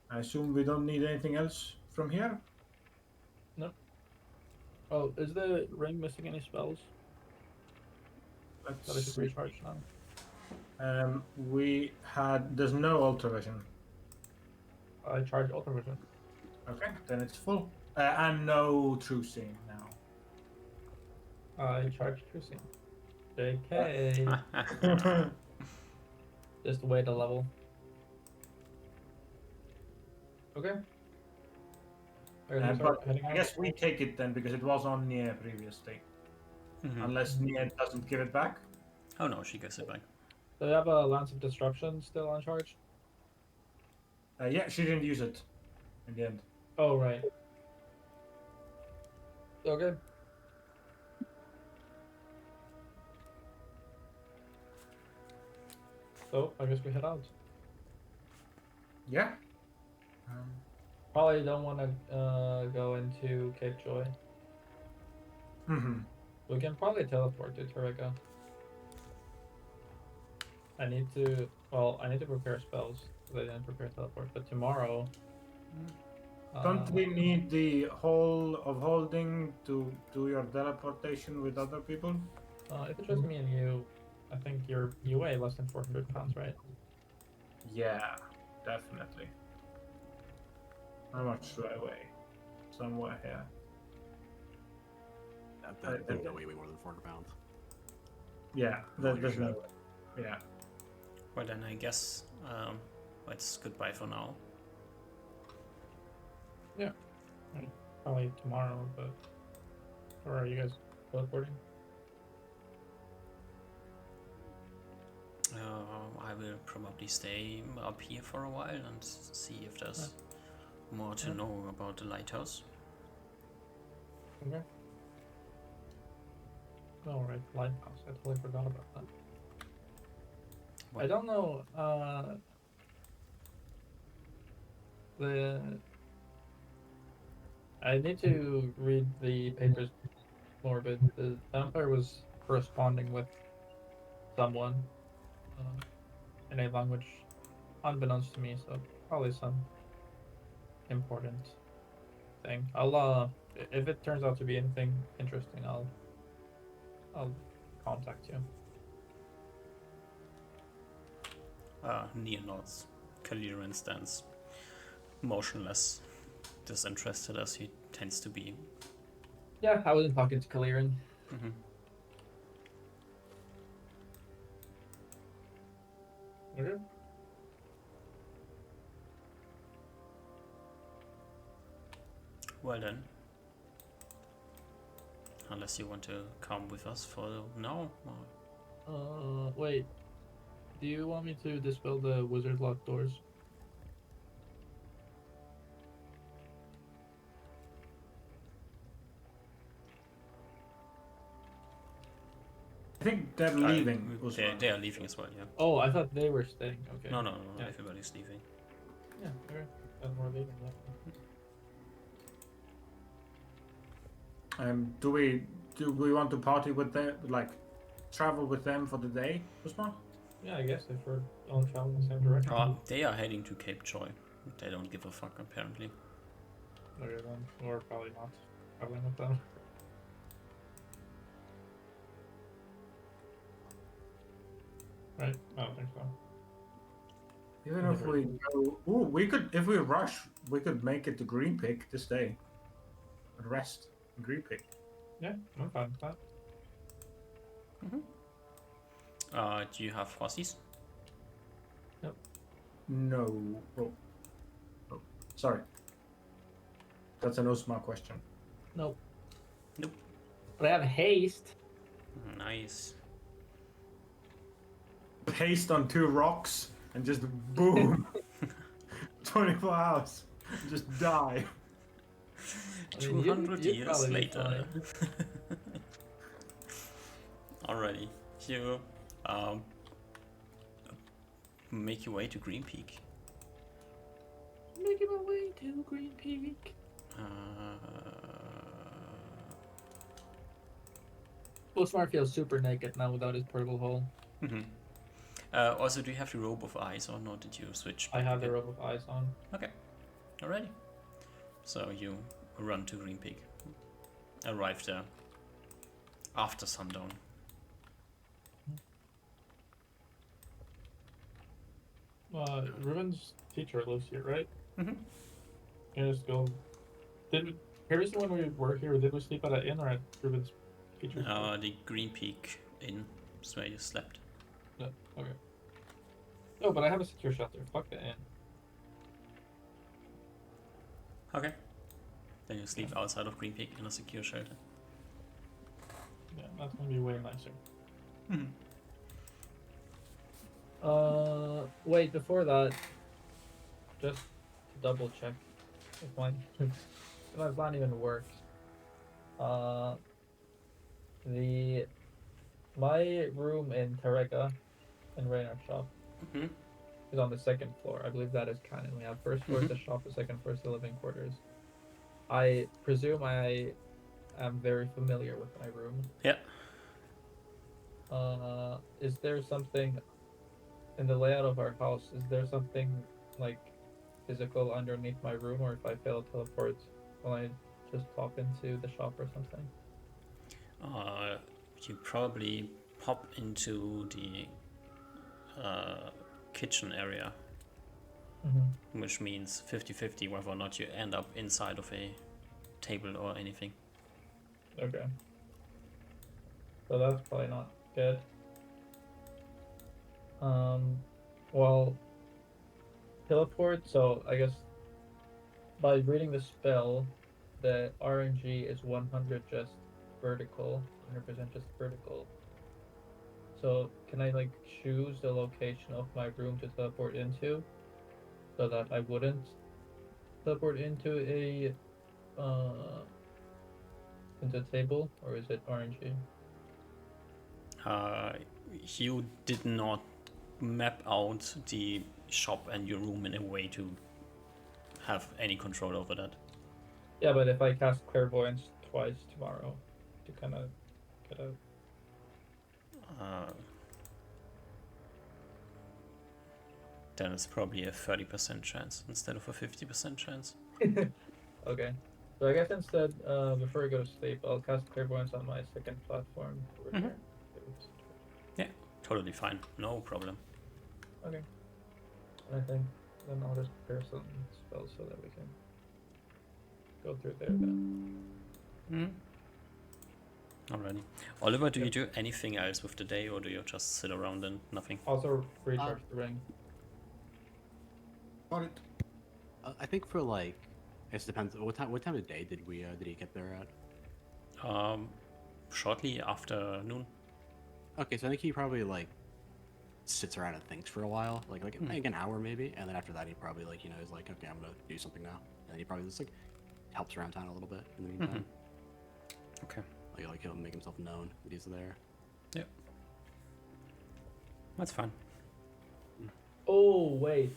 I assume we don't need anything else from here? Nope. Oh, is the ring missing any spells that I should recharge now? There's no ultravision. I charge Ultra Vision. Okay, then it's full. And no True Seeing now. I charge True Seeing. JK. Just wait a level. Okay. Alright, we start But heading I out. guess we take it then because it was on Nia previously. Unless Nia doesn't give it back. Oh no, she gives it back. Do we have a Lance of Disruption still on charge? Yeah, she didn't use it in the end. Oh, right. Okay. So, I guess we head out. Yeah. Probably don't want to go into Cape Joy. We can probably teleport to Turrica. I need to prepare spells. I didn't prepare teleport, but tomorrow. Don't we need the Hall of Holding to do your teleportation with other people? If it's just me and you, I think you weigh less than 400 pounds, right? Yeah, definitely. How much do I weigh? Somewhere here. There's no way more than 400 pounds. Yeah, there's no way. Yeah. Well then I guess it's goodbye for now. Yeah. Probably tomorrow, but... Or are you guys teleporting? I will probably stay up here for a while and see if there's more to know about the lighthouse. Okay. Alright, lighthouse. I totally forgot about that. What? I don't know, I need to read the papers more, but the vampire was corresponding with someone in a language unbeknownst to me, so probably some important thing. I'll if it turns out to be anything interesting, I'll contact you. Near nods. Kaliran stands motionless, disinterested as he tends to be. Yeah, I wasn't talking to Kaliran. Okay. Well then. Unless you want to come with us for now? Or... Wait. Do you want me to dispel the wizard locked doors? I think they're leaving. They are leaving as well, yeah. Oh, I thought they were staying. Okay. No, Yeah. everybody's leaving. Yeah, okay. Then we're leaving. Yeah. Do we want to party with them, like travel with them for the day, Usman? Yeah, I guess if we're all traveling the same direction. They are heading to Cape Joy. They don't give a fuck, apparently. Okay, then we're probably not traveling with them. Right? I don't think so. Even if we go, we could, if we rush, we could make it to Green Peak this day. And rest in Green Peak. Yeah, I'm fine with that. Do you have horses? Nope. No. Oh, sorry. That's an Osma question. Nope. Nope. But I have haste. Nice. Paste on 2 rocks and just boom. 24 hours. Just die. 200 you'd years probably be later. Alrighty. You make your way to Green Peak. Making my way to Green Peak. Smart feels super naked now without his portable hole. Also, do you have the robe of eyes or no? Did you switch? I have the robe of eyes on. Okay. Alrighty. So you run to Green Peak. Arrive there after sundown. Ruben's teacher lives here, right? Mm-hmm. Can I just go? Previously when we were here, did we sleep at an inn or at Ruben's teacher's? The Green Peak Inn is where you slept. No. Okay. No, but I have a secure shelter. Fuck the inn. Okay. Then you sleep outside of Green Peak in a secure shelter. Yeah, that's gonna be way nicer. Mm-hmm. Wait, before that, just to double check if my if my plan even works. My room in Tareka, in Raynar's shop, Mm-hmm. is on the second floor. I believe that is canon. We have first floor is the shop, the second floor is the living quarters. I presume I am very familiar with my room. Yeah. Is there something in the layout of our house? Is there something like physical underneath my room, or if I fail to teleport, will I just pop into the shop or something? You probably pop into the kitchen area, which means 50-50 whether or not you end up inside of a table or anything. Okay. So that's probably not good. Well, teleport, so I guess by reading the spell, the RNG is 100 just vertical, 100% just vertical. So can I like choose the location of my room to teleport into, so that I wouldn't teleport into a table, or is it RNG? You did not map out the shop and your room in a way to have any control over that. Yeah, but if I cast Clairvoyance twice tomorrow to kind of get out. Then it's probably a 30% chance instead of a 50% chance. Okay. So I guess instead, before I go to sleep, I'll cast Clairvoyance on my second platform. Mm-hmm. Yeah, totally fine. No problem. Okay. And I think then I'll just prepare some spells so that we can go through there then. Alrighty. Oliver, do you do anything else with the day, or do you just sit around and nothing? Also recharge the ring. Got it. I think for like, it depends. What time of day did he get there at? Shortly after noon. Okay, so I think he probably like sits around and thinks for a while, like an hour maybe, and then after that he probably like is like, okay, I'm gonna do something now, and he probably just like helps around town a little bit in the meantime. Okay. Like he'll make himself known that he's there. Yep. That's fine. Oh wait,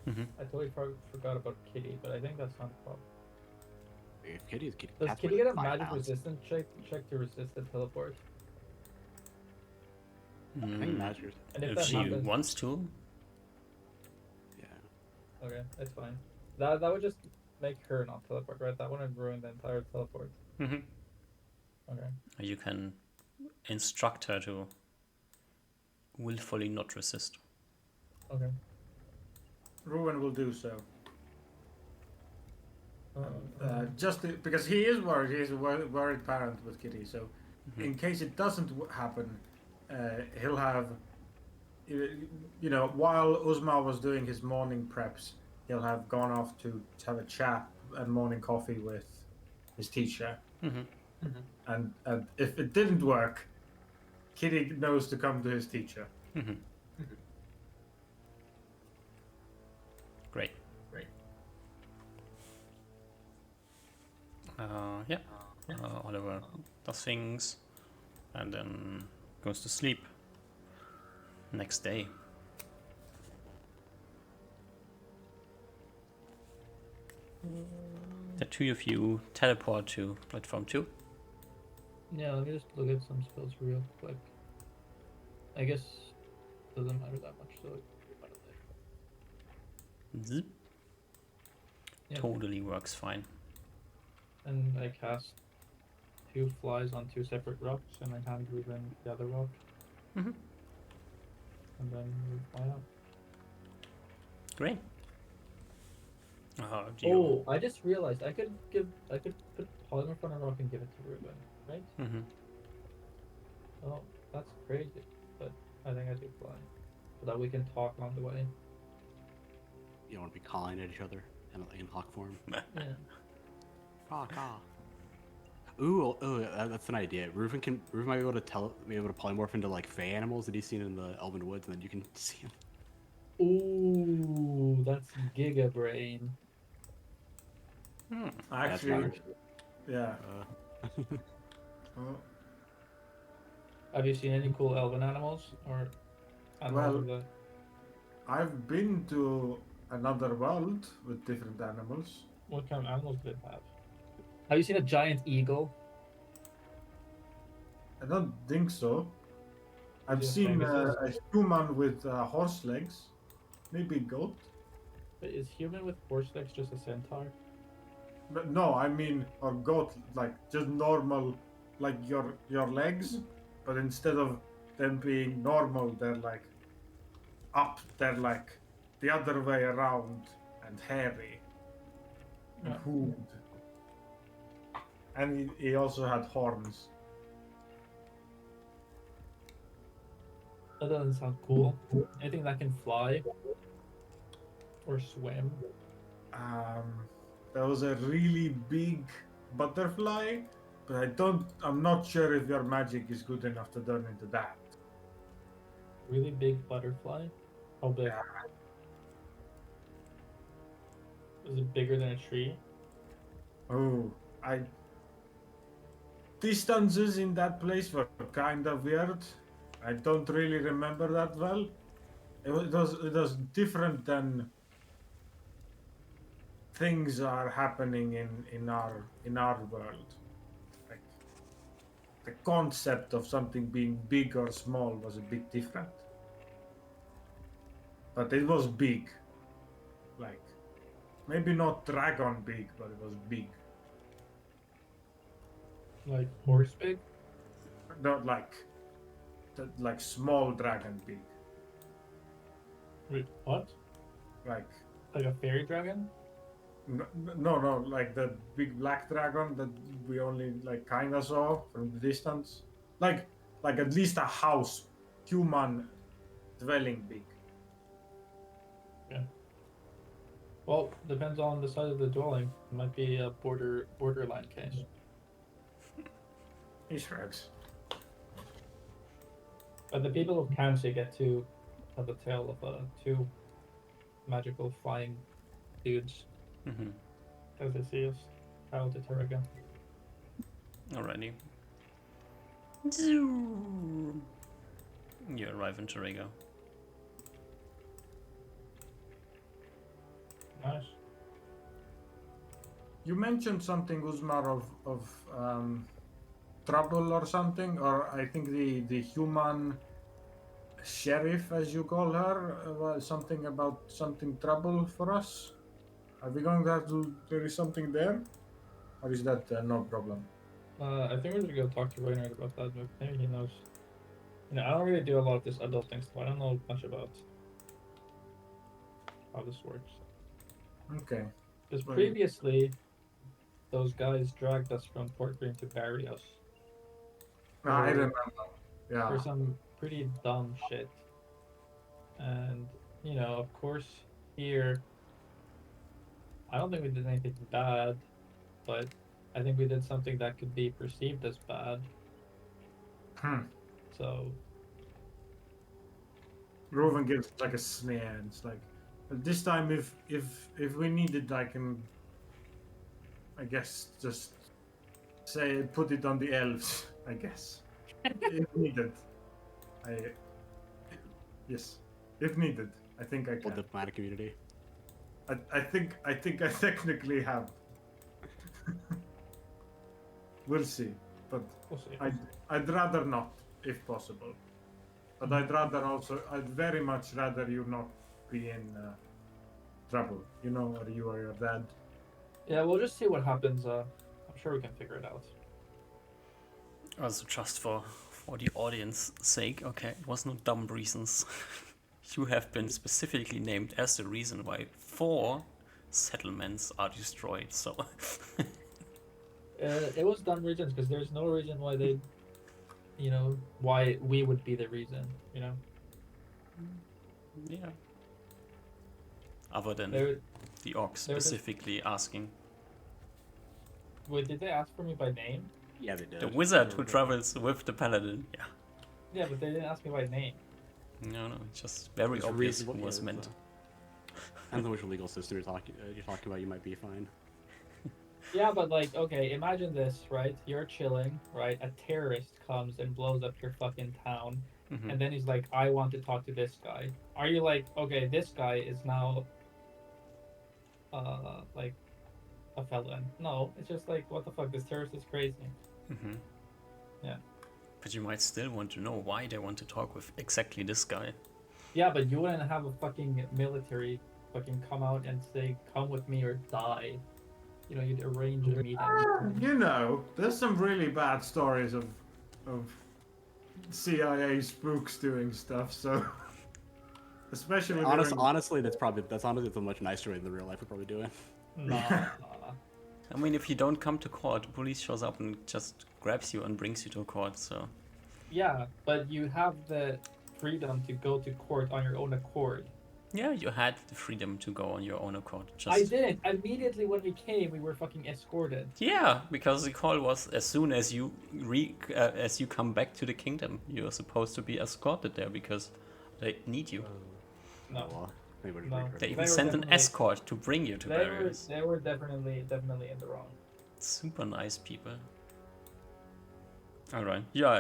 Mm-hmm. I totally forgot about Kitty, but I think that's not a problem. If Kitty Does Kitty get a magic resistance check to resist the teleport? I think magic. And If that she happens, wants to. Yeah. okay, that's fine. That would just make her not teleport, right? That wouldn't ruin the entire teleport. Mm-hmm. Okay. You can instruct her to willfully not resist. Okay. Ruin will do so. Because he is worried. He is a worried parent with Kitty. So, in case it doesn't happen, he'll have, while Uzma was doing his morning preps, he'll have gone off to have a chat and morning coffee with his teacher. And if it didn't work, Kitty knows to come to his teacher. Great. Yeah. Oliver does things and then goes to sleep. Next day. The two of you teleport to platform 2. Yeah, let me just look at some spells real quick. I guess it doesn't matter that much, so Zip. Yep. Totally works fine. And I cast 2 flies on 2 separate rocks, and I hand Ruben the other rock. Mm-hmm. And then we fly out. Great. Do you? Oh, I just realized I could put polymorph on a rock and give it to Ruben, right? Mm-hmm. Oh, that's crazy. But I think I do fly. So that we can talk on the way. You don't want to be calling at each other in hawk form. Yeah. Caw, caw. Ooh, that's an idea. Reuven might be able to polymorph into like fey animals that he's seen in the Elven Woods, and then you can see him. Ooh, that's Giga Brain. Actually, yeah. Have you seen any cool elven animals or animals of the... I've been to another world with different animals. What kind of animals do they have? Have you seen a giant eagle? I don't think so. I've Is it seen Pegasus? a human with horse legs, maybe goat. But is human with horse legs just a centaur? But no, I mean a goat, like just normal, like your legs, but instead of them being normal, they're like up. They're like the other way around and hairy and hooved. And he also had horns. That doesn't sound cool. Anything that can fly or swim? There was a really big butterfly, but I'm not sure if your magic is good enough to turn into that. Really big butterfly? How big? Yeah. Is it bigger than a tree? Oh, distances in that place were kind of weird. I don't really remember that well. It was different than things are happening in our world. Like the concept of something being big or small was a bit different. But it was big. Like maybe not dragon big, but it was big. Like horse big? Not like small dragon big. Wait, what? Like Like a fairy dragon? no, like the big black dragon that we only like kind of saw from the distance. Like at least a house, human dwelling big. Yeah. Well, depends on the size of the dwelling. It might be a borderline case. He shrugs. But the people of Kamsi get to have the tale of two magical flying dudes as they see us out to Terraga. Alrighty. You arrive in Terraga. Nice. You mentioned something, Uzmar, of trouble or something, or I think the human sheriff, as you call her, was something about something trouble for us. Are we going to have to do something there, or is that no problem? I think we're just gonna talk to Reynard about that. But maybe he knows. You know, I don't really do a lot of this adulting stuff. I don't know much about how this works. Okay. Because previously, those guys dragged us from Port Green to bury us. I remember. Yeah. For some pretty dumb shit. And, you know, of course, here, I don't think we did anything bad, but I think we did something that could be perceived as bad. So. Reuven gives like a sneer, and it's like, this time if we need it, I can, I guess, just say put it on the elves. I guess if needed. Yes, if needed, I think I can. The diplomatic community. I think I technically have. We'll see, but We'll see. I'd rather not, if possible. But I'd very much rather you not be in trouble, you know, or you or your dad. Yeah, we'll just see what happens. I'm sure we can figure it out. Also, just for the audience sake, okay, it was no dumb reasons. You have been specifically named as the reason why 4 settlements are destroyed. So It was dumb reasons because there's no reason why they, why we would be the reason. yeah. Other than They the orc specifically asking. wait, did they ask for me by name? Yeah, they did. The wizard who travels with the paladin. Yeah. Yeah, but they didn't ask me by name. No, it's just very It's obvious who reasonable, was yeah, meant. And which legal system you're talking about, you might be fine. Yeah, but like, okay, imagine this, right? You're chilling, right? A terrorist comes and blows up your fucking town, Mhm. and then he's like, "I want to talk to this guy." Are you like, okay, this guy is now, like, a felon? No, it's just like, what the fuck? This terrorist is crazy. Mhm. Yeah. But you might still want to know why they want to talk with exactly this guy. Yeah, but you wouldn't have a fucking military fucking come out and say, "Come with me or die." You'd arrange a meeting. There's some really bad stories of CIA spooks doing stuff. So, especially Honestly, that's a much nicer way than the real life would probably do it. Nah. I mean, if you don't come to court, the police shows up and just grabs you and brings you to court. So Yeah, but you have the freedom to go to court on your own accord. yeah, you had the freedom to go on your own accord. I didn't. Immediately when we came, we were fucking escorted. Yeah, because the call was as soon as you come back to the kingdom, you're supposed to be escorted there because they need you. No. Well, they would No. They They even were sent an definitely- escort to bring you to barriers. They were definitely in the wrong. Super nice people. Alright, yeah,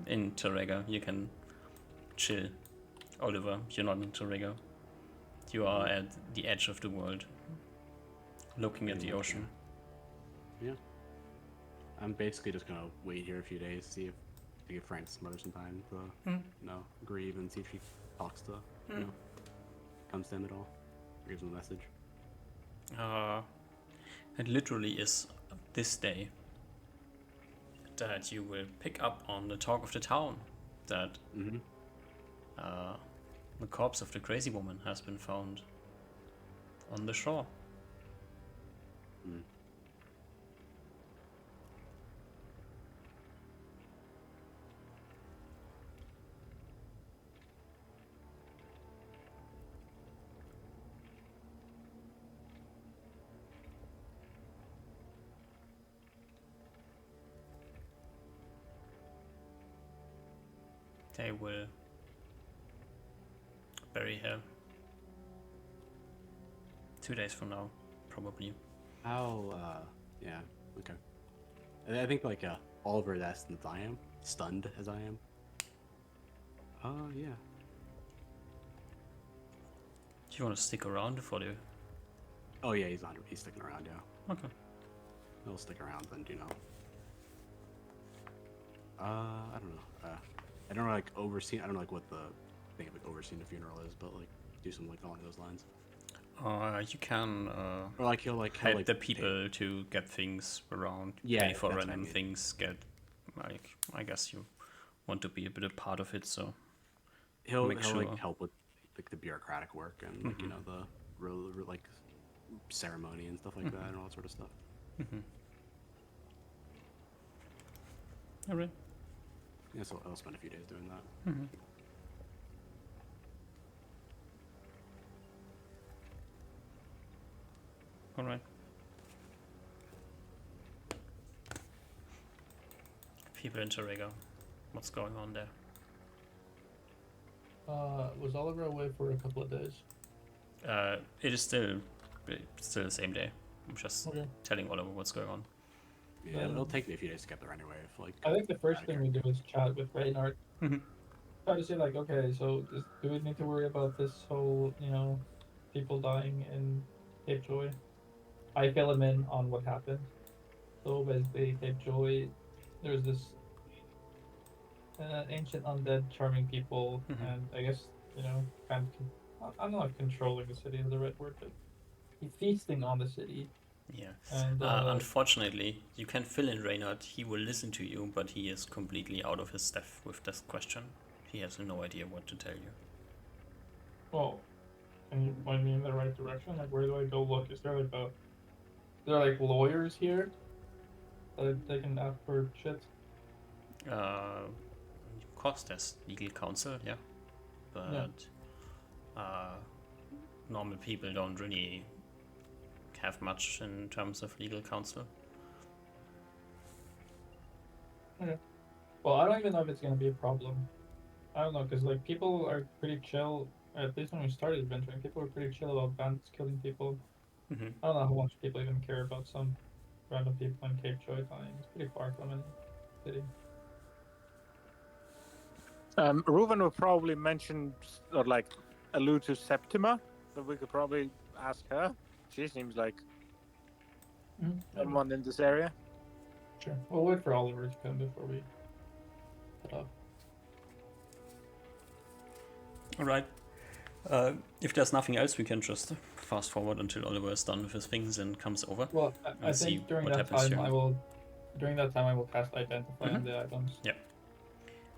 in Terrega, you can chill. Oliver, you're not in Terrega. You are at the edge of the world, looking at the ocean. Yeah. I'm basically just gonna wait here a few days, see if to give Frank some time to, grieve and see if she talks to, comes to him at all, or gives him a message. It literally is this day that you will pick up on the talk of the town that the corpse of the crazy woman has been found on the shore. They will bury her 2 days from now, probably. Yeah, okay. I think Oliver is as stunned as I am. Yeah. Do you want to stick around for the... Oh yeah, he's sticking around, yeah. Okay. He'll stick around then, I don't know. I don't know, I don't know, what the thing of, overseeing a funeral is, but, do something, along those lines. You can Or, he'll help the people to get things around. Yeah, pay for that's what I random mean. things. I guess you want to be a bit a part of it, so He'll make sure. help with, the bureaucratic work and, the ceremony and stuff like that and all that sort of stuff. Alright. Yeah, so I'll spend a few days doing that. Alright. People in Terrega, what's going on there? Was Oliver away for a couple of days? It is still the same day. I'm just Okay. telling Oliver what's going on. Yeah, it'll take me a few days to get there anyway. I think the first thing we do is chat with Reynard. Try to say okay, so do we need to worry about this whole, people dying in Cape Joy? I fill him in on what happened. So basically, Cape Joy, there's this ancient undead charming people, and I guess kind of, I'm not controlling the city is the right word, but he's feasting on the city. Yeah. And Unfortunately, you can fill in Reynard. He will listen to you, but he is completely out of his depth with this question. He has no idea what to tell you. well, why point me in the right direction? Like, where do I go look? Is there like lawyers here that they can ask for shit? Of course, there's legal counsel, yeah, but normal people don't really have much in terms of legal counsel. Okay. Well, I don't even know if it's gonna be a problem. I don't know, because like people are pretty chill. At least when we started adventuring, people were pretty chill about bandits killing people. Mm-hmm. I don't know how much people even care about some random people in Cape Joy dying. It's pretty far from any city. Reuven will probably mention or like allude to Septima, so we could probably ask her. She seems like someone in this area. Sure. We'll wait for Oliver to come before we head off. Alright. If there's nothing else, we can just fast forward until Oliver is done with his things and comes over. Well, I and see think during what that happens time here. I will. During that time, I will cast Identify on the items. Yeah.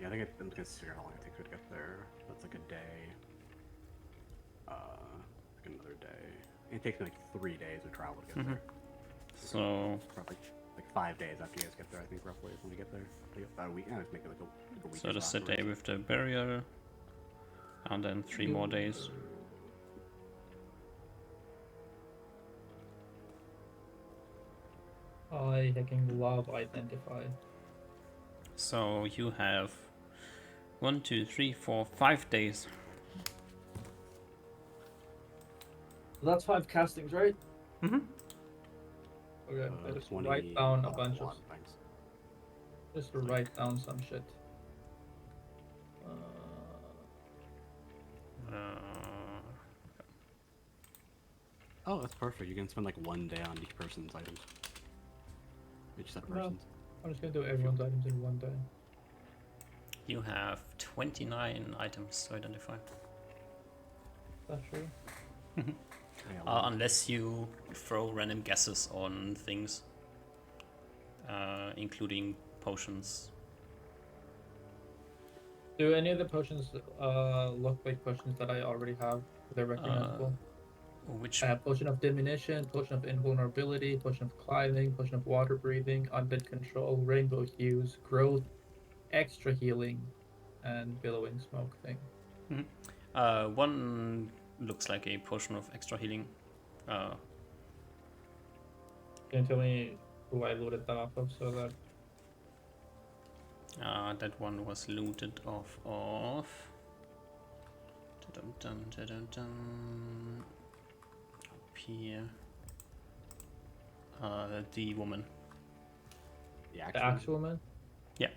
Yeah, I think I'm gonna figure out how long it takes to get there. That's like a day. Like another day. It takes me like 3 days of travel to get there. So Probably like 5 days after you guys get there, I think roughly when we get there. Like about a week. Let's make it like a week. So just a day with the burial, and then 3 more days. I hacking love Identify. So you have 1, 2, 3, 4, 5 days. That's 5 castings, right? Mm-hmm. Okay, I just write down a bunch of. Thanks. Just to write down some shit. Oh, that's perfect. You can spend like 1 day on each person's items. Each set of No. persons. I'm just gonna do everyone's items in 1 day. You have 29 items to identify. That's true. Yeah, Unless you throw random guesses on things, including potions. Do any of the potions look like potions that I already have? They're recognizable. Which Potion of diminution, potion of invulnerability, potion of climbing, potion of water breathing, undead control, rainbow hues, growth, extra healing, and billowing smoke thing. one looks like a potion of extra healing. Can you tell me who I looted that off of so that That one was looted off of. Dun-dun-dun-dun-dun. Up here. The woman. the the axe woman? Yeah.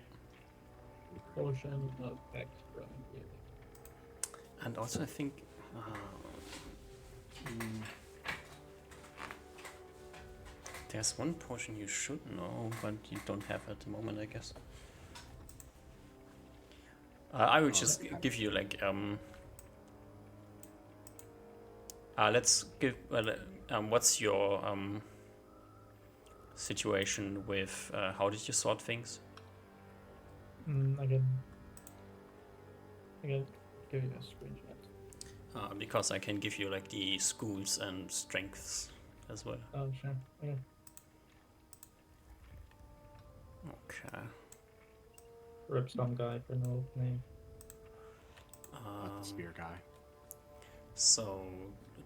Potion of extra healing. And also I think. There's one potion you should know, but you don't have at the moment, I guess. I will just give you like let's give what's your situation with how did you sort things? I can give you a screenshot. Because I can give you like the schools and strengths as well. Oh sure. Okay. Okay. Rip some guy for no name. That's the spear guy. So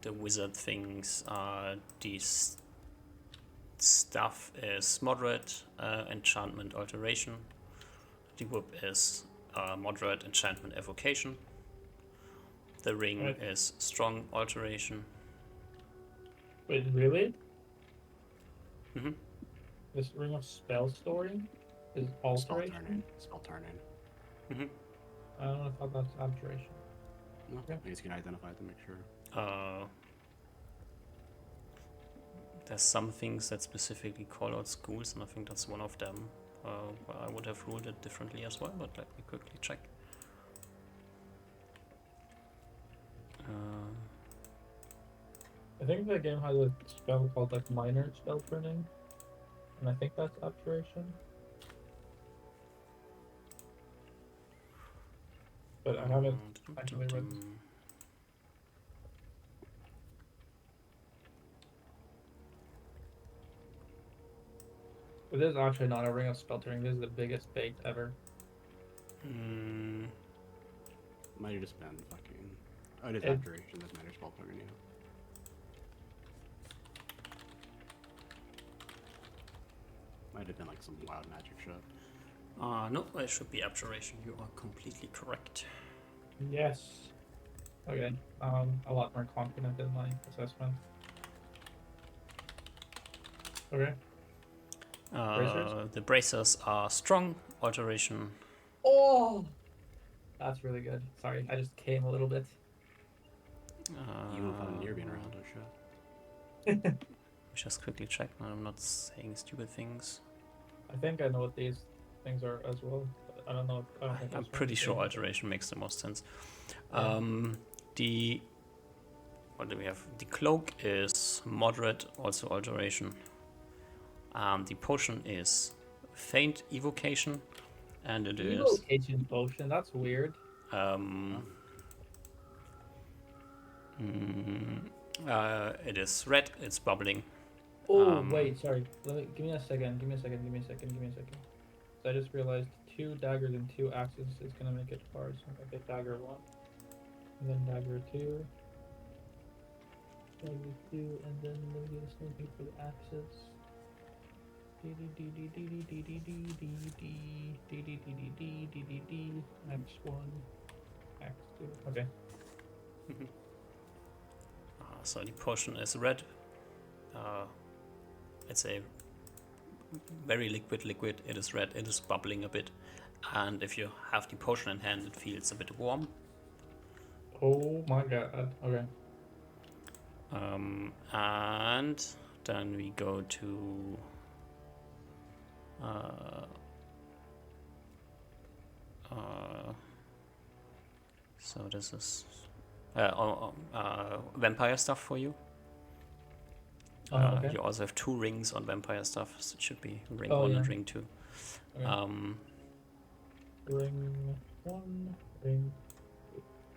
the wizard things are these stuff is moderate enchantment alteration. The whip is moderate enchantment evocation. The ring Right. is strong alteration. Wait, really? Mm-hmm. This ring of spell storing is alteration? Spell turn in. Mm-hmm. I don't know if that's abjuration. No, Okay. I guess you can identify it to make sure. There's some things that specifically call out schools, and I think that's one of them. I would have ruled it differently as well, but let me quickly check. I think the game has a spell called like minor spell turning, and I think that's abjuration. But I haven't actually read. But this is actually not a ring of speltering. This is the biggest bait ever. Might have just been fucking. Oh, it is abjuration that matters spell token, yeah. Might have been like some wild magic shit. No, it should be abjuration. You are completely correct. Yes. Okay. A lot more confident in my assessment. Okay. Bracers? The bracers are strong alteration. Oh, that's really good. Sorry, I just came a little bit. Even without a near being around, oh shit. Just quickly check. I'm not saying stupid things. I think I know what these things are as well. But I don't know. I don't think I'm that's pretty what sure they are. alteration makes the most sense. Yeah. What do we have? The cloak is moderate, also alteration. The potion is faint evocation, and it is. Evocation potion. That's weird. It is red. It's bubbling. Oh wait, sorry. Give me a second. So I just realized 2 daggers and 2 axes is gonna make it hard. So I'm gonna get dagger 1, and then dagger 2, and then we'll do the same thing for the axes. X1, X2. Okay. So the potion is red. It's a very liquid. It is red. It is bubbling a bit, and if you have the potion in hand, it feels a bit warm. Oh my god. Okay. And then we go to so this is vampire stuff for you. Okay. You also have 2 rings on vampire stuff, so it should be ring 1 and ring 2. Okay. Ring 1, ring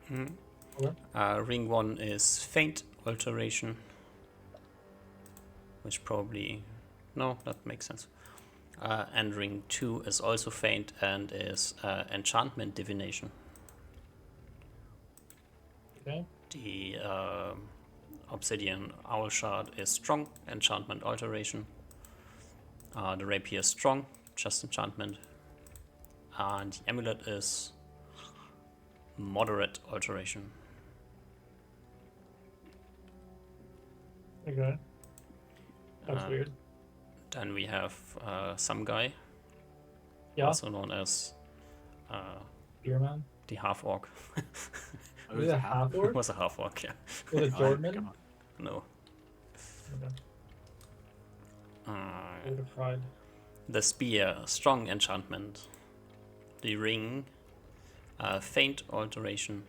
2. Okay. Ring 1 is faint alteration, which probably that makes sense. And ring 2 is also faint and is enchantment divination. Okay. The obsidian owl shard is strong, enchantment alteration. The rapier is strong, just enchantment. And the amulet is moderate alteration. Okay. That's weird. Then we have some guy, also known as Beerman. the half orc. Was it a half orc? Was a half orc, yeah. Was it Jordan? No. Okay. Would have tried. The spear, strong enchantment. The ring, faint alteration.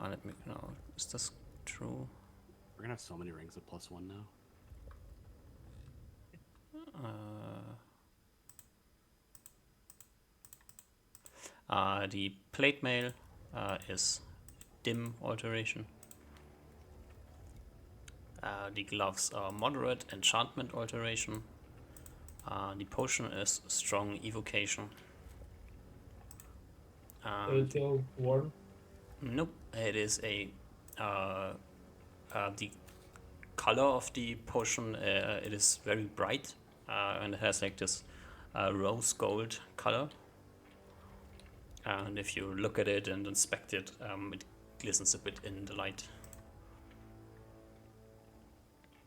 Let me know. Is this true? We're gonna have so many rings of +1 now. The plate mail is dim alteration. The gloves are moderate enchantment alteration. The potion is strong evocation. Does it feel warm? Nope, it is a the color of the potion. It is very bright and it has like this rose gold color. And if you look at it and inspect it, it glistens a bit in the light.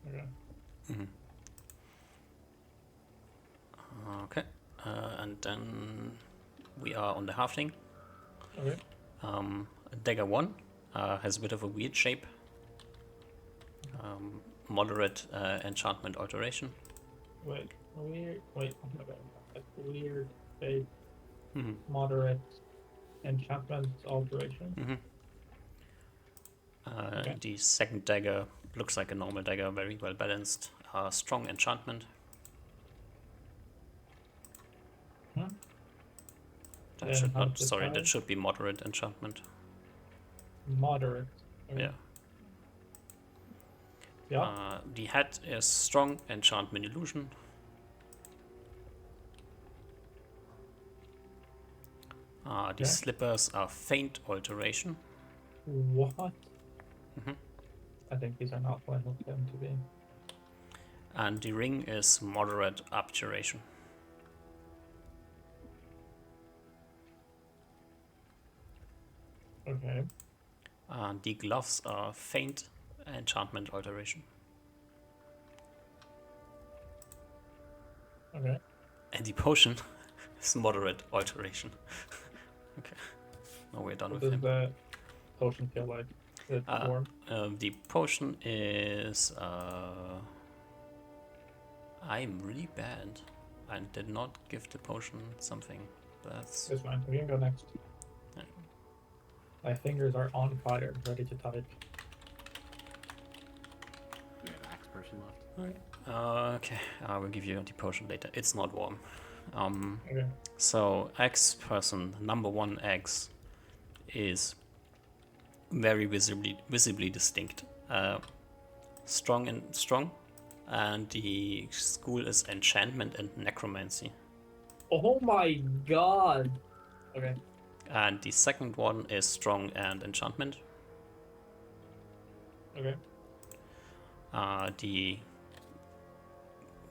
Okay. Okay, and then we are on the halfling. Okay. Dagger 1 has a bit of a weird shape. Moderate enchantment alteration. Wait, weird shape. Moderate enchantment alteration. Okay. The second dagger looks like a normal dagger, very well balanced. Strong enchantment. That should not. Sorry, that should be moderate enchantment. Moderate. Okay. Yeah. Yeah. The hat is strong enchantment illusion. The slippers are faint alteration. What? Mhm. I think these are not what I want them to be. And the ring is moderate abjuration. Okay. And the gloves are faint enchantment alteration. Okay. And the potion is moderate alteration. Okay. Now we're done What with does him. the potion feel like? Is it warm? The potion is... I'm really bad. I did not give the potion something. That's... It's fine. We can go next. Yeah. My fingers are on fire, ready to type. We have axe person left. Okay, I will give you the potion later. It's not warm. Okay. So X person number 1X is very visibly distinct. Strong, and the school is enchantment and necromancy. Oh my god! Okay. And the second one is strong and enchantment. Okay. The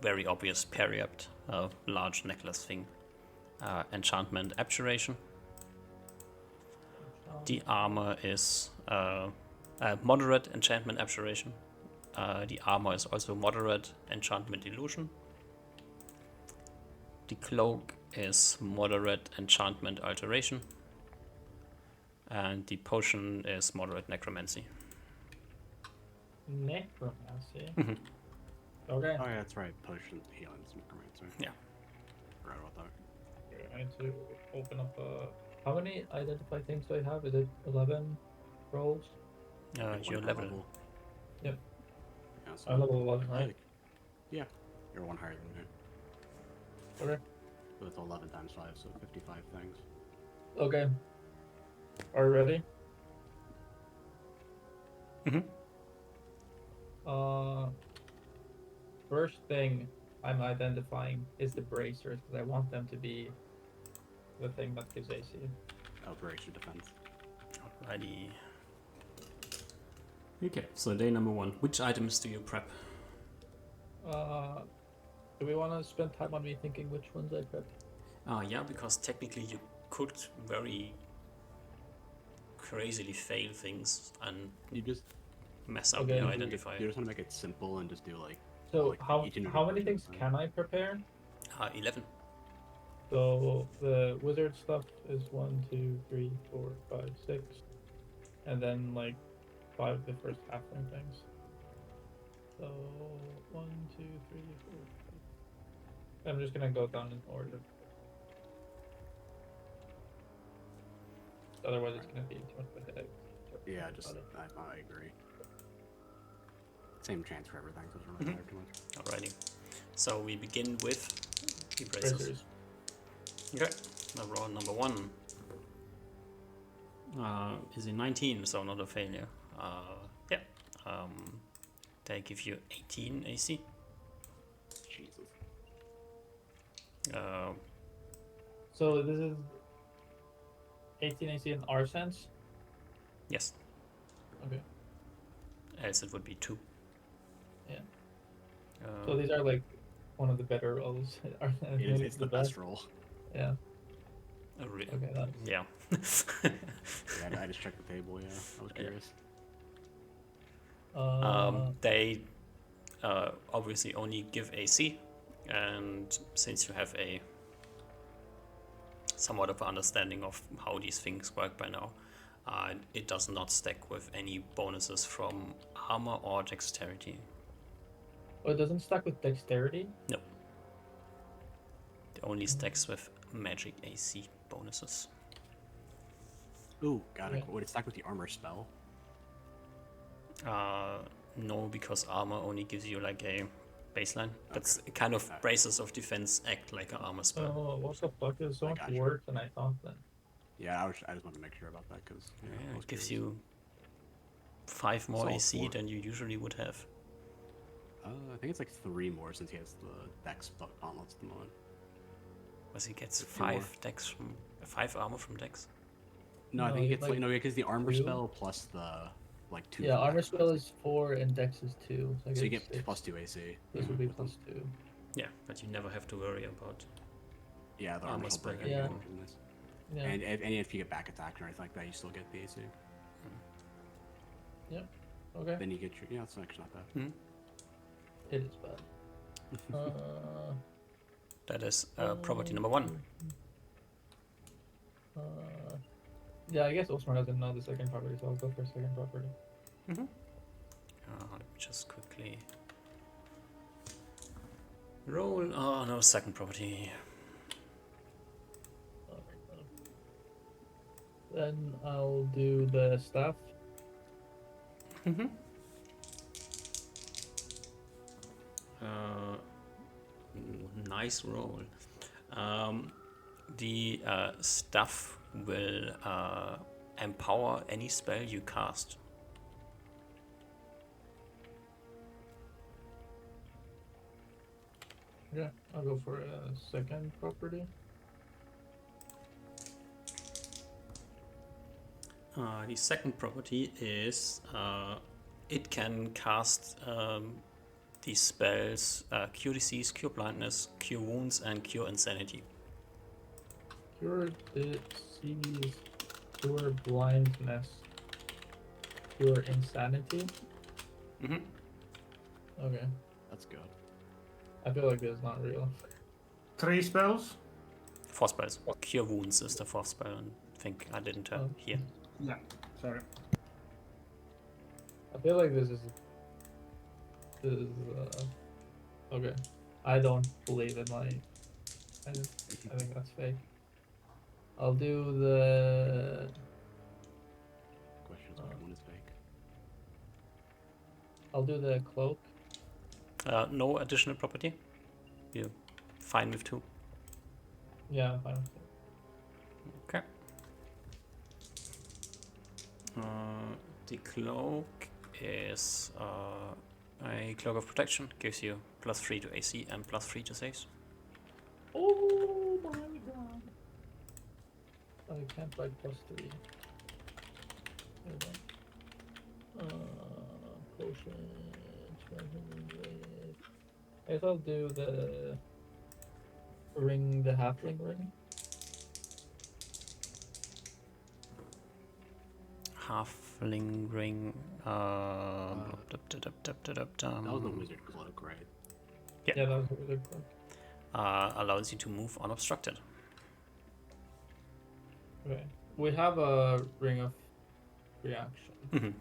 very obvious periapt, large necklace thing. Enchantment abjuration. The armor is moderate enchantment abjuration. The armor is also moderate enchantment illusion. The cloak is moderate enchantment alteration. And the potion is moderate necromancy. Necromancy? Mhm. Okay. Oh yeah, that's right. Potion healing's necromancer. Yeah. Forgot about that. Okay, I need to open up how many identify things do I have? Is it 11 rolls? Your One level. Yep. Yeah, so I'm level 11, right? like, yeah, you're one higher than me. Okay. So it's 11 times 5, so 55 things. Okay. Are you ready? Mhm. First thing I'm identifying is the bracers, because I want them to be the thing that gives AC. Oh, brace your defense. Alrighty. Okay, so day number 1. Which items do you prep? Do we want to spend time on me thinking which ones I prep? Yeah, because technically you could very crazily fail things and You just mess up Okay. your you identifier. just want to make it simple and just do like. So like how each individual how many person things at a can I prepare? 11. So the wizard stuff is 1, 2, 3, 4, 5, 6, and then like 5 of the first halfling things. So 1, 2, 3, 4, 5. I'm just gonna go down in order. Otherwise, it's gonna be too much of a headache. Yeah, just I agree. Same chance for everything, so it doesn't really matter too much. Alrighty. So we begin with the bracers. Bracers. Okay. Now roll number 1. Is a 19, so not a failure. Yeah. They give you 18 AC. Jesus. So this is 18 AC in our sense. Yes. Okay. Else it would be 2. Yeah. Uh, So these are like one of the better rolls. It's the best roll. Yeah. okay, Okay. yeah. Yeah, I just checked the table. Yeah, I was curious. They obviously only give AC, and since you have a somewhat of an understanding of how these things work by now, it does not stack with any bonuses from armor or dexterity. Oh, it doesn't stack with dexterity? No. It only stacks with magic AC bonuses. Ooh, got it. Yeah. Would it stack with the armor spell? No, because armor only gives you like a baseline. That's kind of braces of defense act like an armor spell. Oh, what the fuck? Is so I much got you. work than I thought then. Yeah, I just wanted to make sure about that because Yeah, it gives you 5 more all AC 4. than you usually would have. I think it's like 3 more since he has the Dex gauntlets at the moment. Was he gets Two 5 more. dex from 5 armor from dex? No, I No, think he he gets like no, because the armor 2. spell plus the like 2. Yeah, from armor Dex, spell I is 4 and dex is 2. So, I so you get get 6. plus 2 AC. This would be with them. plus 2. Yeah, but you never have to worry about. Yeah, the Armor armor spell, spell. yeah. Yeah. And if you get back attack or anything like that, you still get the AC. Okay. Then you get your it's actually not bad. It is bad. That is property number 1. Yeah, I guess Osmar doesn't know the second property, so I'll go for second property. Let me just quickly roll. Oh no, second property. Then I'll do the staff. Nice roll. The staff will empower any spell you cast. Yeah, I'll go for a second property. The second property is it can cast these spells Cure Disease, Cure Blindness, Cure Wounds, and Cure Insanity. Cure disease, cure blindness, cure insanity. Okay, That's good. I feel like this is not real. 3 spells? 4 spells. Cure Wounds is the 4th spell, and I think I didn't here. Yeah, sorry. I feel like this is okay. I don't believe in my. I think that's fake. I'll do the. Question is which one is fake. I'll do the cloak. No additional property. You're fine with 2. Yeah, I'm fine with it. Okay. The cloak is a cloak of protection. Gives you +3 to AC and +3 to saves. Oh my god! I can't buy +3. There we go. Potion. I guess I'll do the ring, the halfling ring. Halfling ring. That was the wizard cloak, right? Yeah, that was a really quick. Allows you to move unobstructed. Okay. We have a ring of reaction. Mhm.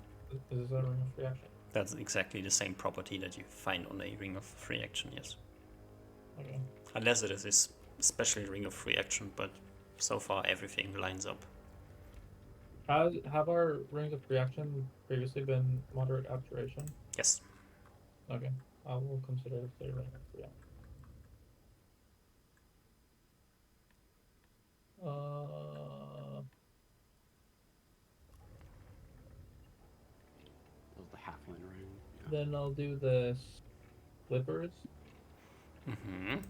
Is this a ring of reaction? That's exactly the same property that you find on a ring of free action, yes. Okay. Unless it is this special ring of free action, but so far everything lines up. Have our rings of reaction previously been moderate abjuration? Yes. Okay. I will consider it a ring of reaction. That was the halfling ring. Yeah. Then I'll do the slippers. Mm-hmm.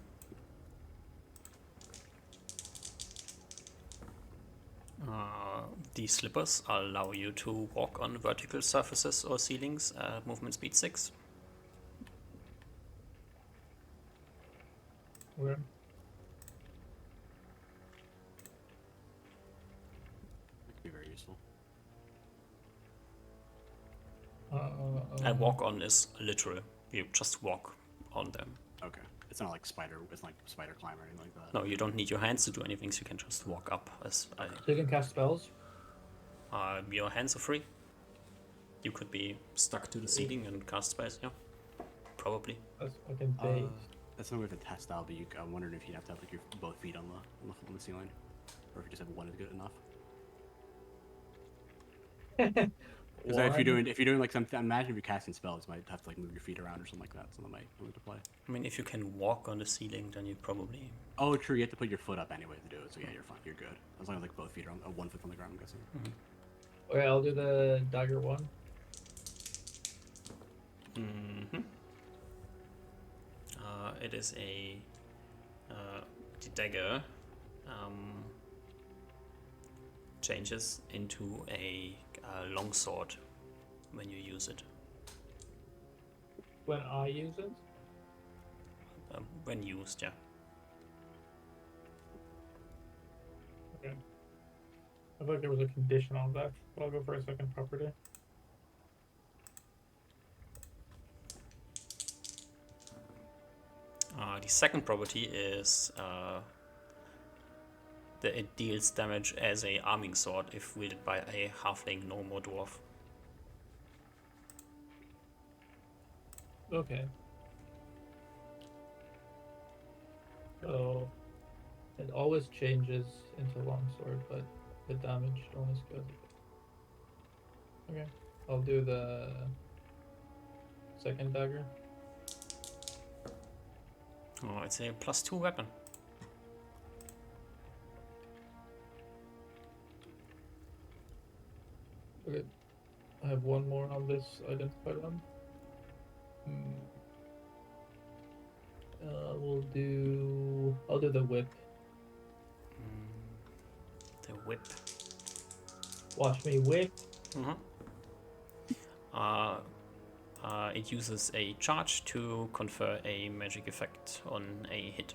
These slippers allow you to walk on vertical surfaces or ceilings at movement speed 6. Where? That could be very useful. And walk on is literal. You just walk on them. Okay. It's not like spider. It's like spider climb or anything like that. No, you don't need your hands to do anything, so you can just walk up. As So you can cast spells? your hands are free. You could be stuck to the ceiling and cast spells, yeah. Probably. That's fucking base. That's something we have to test out, but I'm wondering if you'd have to have like your both feet on the ceiling, or if you just have one is good enough. Because if you're doing like something, imagine if you're casting spells, you might have to like move your feet around or something like that. So that might come into play. I mean, if you can walk on the ceiling, then you probably. Oh, true. You have to put your foot up anyway to do it. So yeah, you're fine. You're good. As long as like both feet are on, 1 foot on the ground, I'm guessing. Okay, I'll do the dagger one. Mm-hmm. It is the dagger changes into a longsword when you use it. When I use it? When used, yeah. Okay. I thought there was a condition on that, but I'll go for a second property. The second property is that it deals damage as a arming sword if wielded by a halfling, gnome, or dwarf. Okay. So it always changes into longsword, but the damage only goes. Okay. I'll do the second dagger. Oh, it's a +2 weapon. Okay. I have one more on this identified one. I'll do the whip. The whip. Watch me whip. It uses a charge to confer a magic effect on a hit.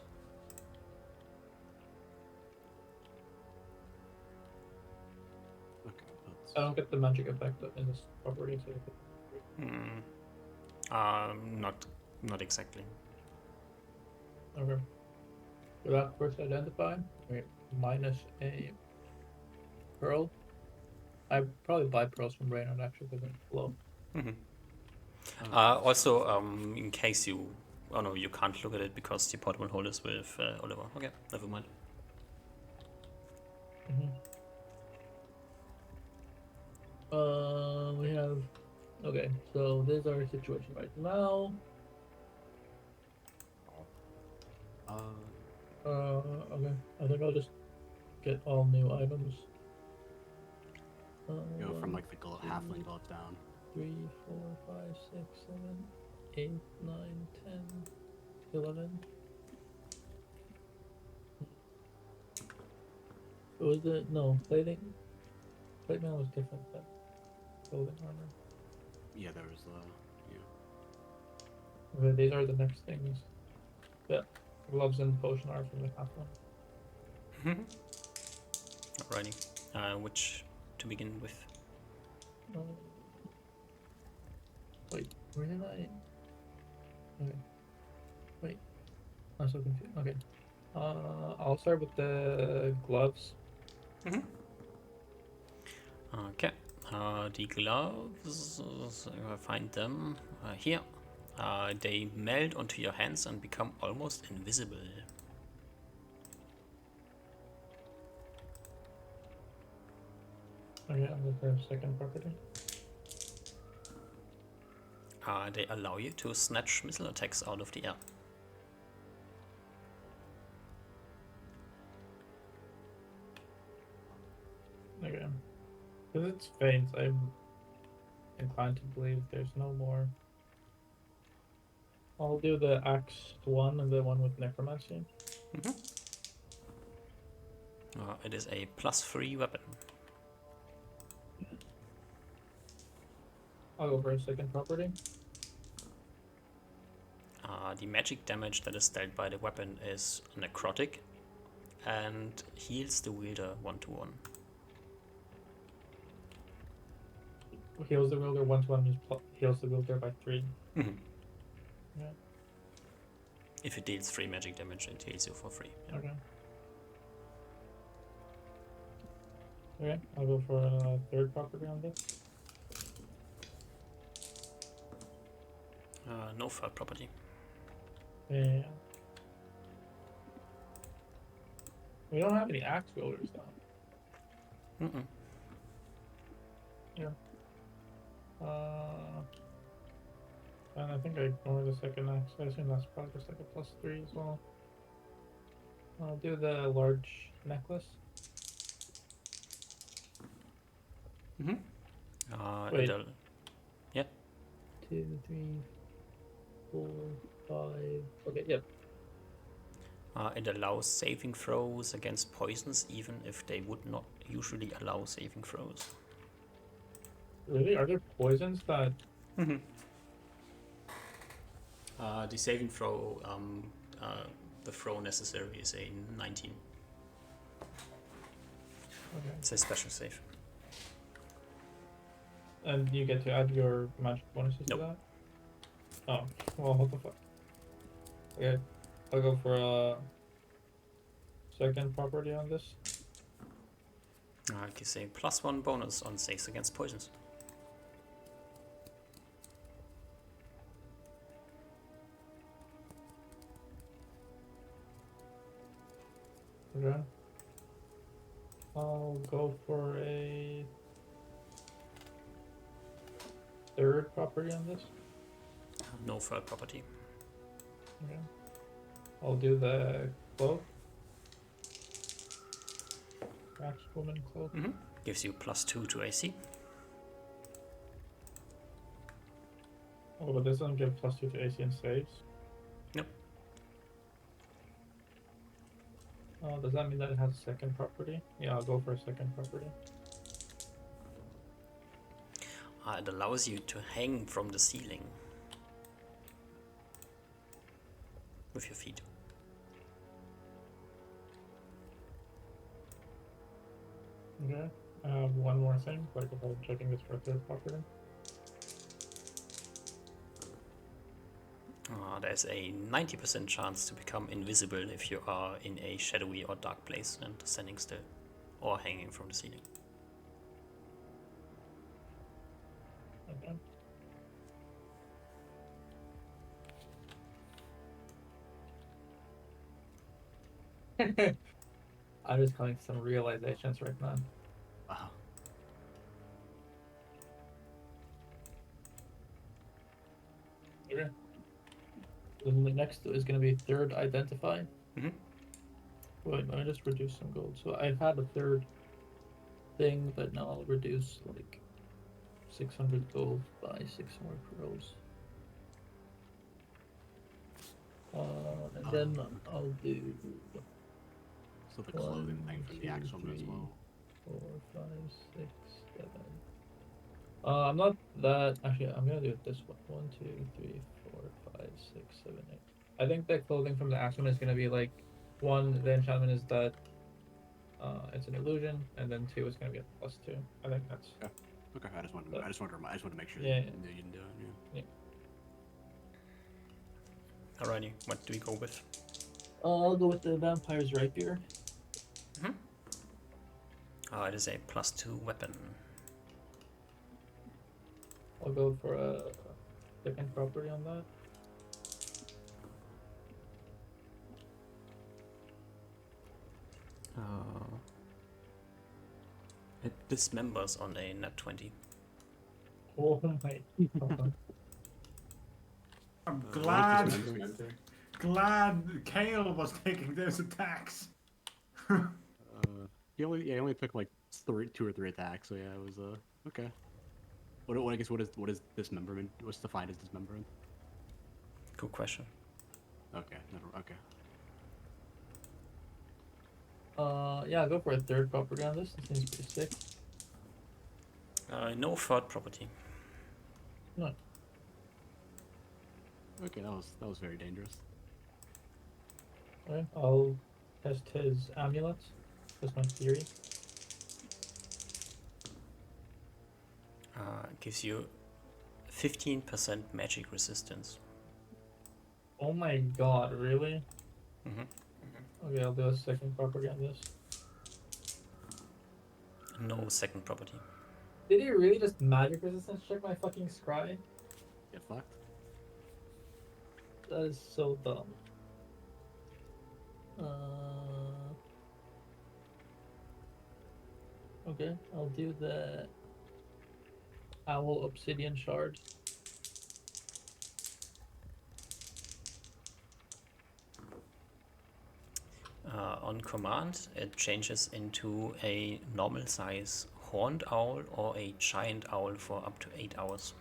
Okay, that's... I don't get the magic effect in this property, so Not exactly. okay. For that first identify, okay, minus a pearl. I probably buy pearls from Reynard actually because it's low. Also, in case you... Oh no, you can't look at it because the portable hole is with Oliver. Okay, never mind. We have... Okay, so this is our situation right now. Okay. I think I'll just get all new items. Go from 1, like the halfling gloves down. 3, 4, 5, 6, 7, 8, 9, 10, 11. Was it? No, plating. Plate mail was different than clothing armor. Yeah, there was Okay, these are the next things. Yeah, gloves and potion are from the half one. Alrighty. Which to begin with? Wait, where did I? Okay. Wait, I'm so confused. Okay. I'll start with the gloves. Okay. The gloves, I find them here. They melt onto your hands and become almost invisible. Okay, I'm with the second property. They allow you to snatch missile attacks out of the air. Okay. Because it's faint, I'm inclined to believe there's no more. I'll do the axe one and the one with necromancy. It is a +3 weapon. I'll go for a second property. The magic damage that is dealt by the weapon is necrotic and heals the wielder 1-1. Heals the wielder 1-1, heals the wielder by 3. Yeah. If it deals 3 magic damage, it heals you for free. Yeah. Okay. Okay, I'll go for a third property on this. No third property. Yeah. We don't have any axe wielders though. Yeah. And I think I ignore the second axe. I assume that's probably just like a +3 as well. I'll do the large necklace. Wait. Yeah. 2, 3, 4, 5. Okay, yep. It allows saving throws against poisons, even if they would not usually allow saving throws. Really? Are there poisons that... The saving throw, the throw necessary is a 19. Okay. It's a special save. And you get to add your magic bonuses Nope. to that? Oh, well, what the fuck? Okay, I'll go for a second property on this. It gives a +1 bonus on saves against poisons. Okay. I'll go for a third property on this. No third property. Okay. I'll do the cloak. Craftswoman cloak. Gives you +2 to AC. Oh, but this doesn't give +2 to AC and saves. Nope. Oh, does that mean that it has a second property? Yeah, I'll go for a second property. It allows you to hang from the ceiling with your feet. Okay. I have one more thing, like if I'm checking this for a third property. There's a 90% chance to become invisible if you are in a shadowy or dark place and standing still or hanging from the ceiling. Okay. I'm just coming to some realizations right now. Wow. Okay. Then the next is going to be third identify. Mm-hmm. Wait, let me just reduce some gold. So I had a third thing, but now I'll reduce like 600 gold by 6 more pearls. And then I'll do So the clothing thing from the actual one as well. 4, 5, 6, 7. I'm not that. Actually, I'm gonna do it this one. 1, 2, 3, 4, 5, 6, 7, 8. I think the clothing from the actual one is gonna be like 1. The enchantment is that it's an illusion, and then 2 is gonna be a +2. I think that's. Okay. Okay. I just wanted to make sure Yeah, that you didn't do it. Yeah. Alrighty, what do we go with? I'll go with the vampire's rapier. It is a +2 weapon. I'll go for a second property on that. It dismembers on a nat 20. Oh my god. I'm What is glad, this glad Kale was taking those attacks. he only took like 2 or 3 attacks, so yeah, it was okay. What is dismemberment? What's defined as dismemberment? Good question. Okay, okay. Yeah, I'll go for a third property on this. It seems pretty sick. No third property. No. Okay, that was very dangerous. Okay, I'll test his amulet. That's my theory. Gives you 15% magic resistance. Oh my god, really? Mm-hmm. Okay, I'll do a second property on this. No second property. Did he really just magic resistance check my fucking scry? Get fucked. That is so dumb. Okay, I'll do the owl obsidian shard. On command, it changes into a normal size horned owl or a giant owl for up to 8 hours.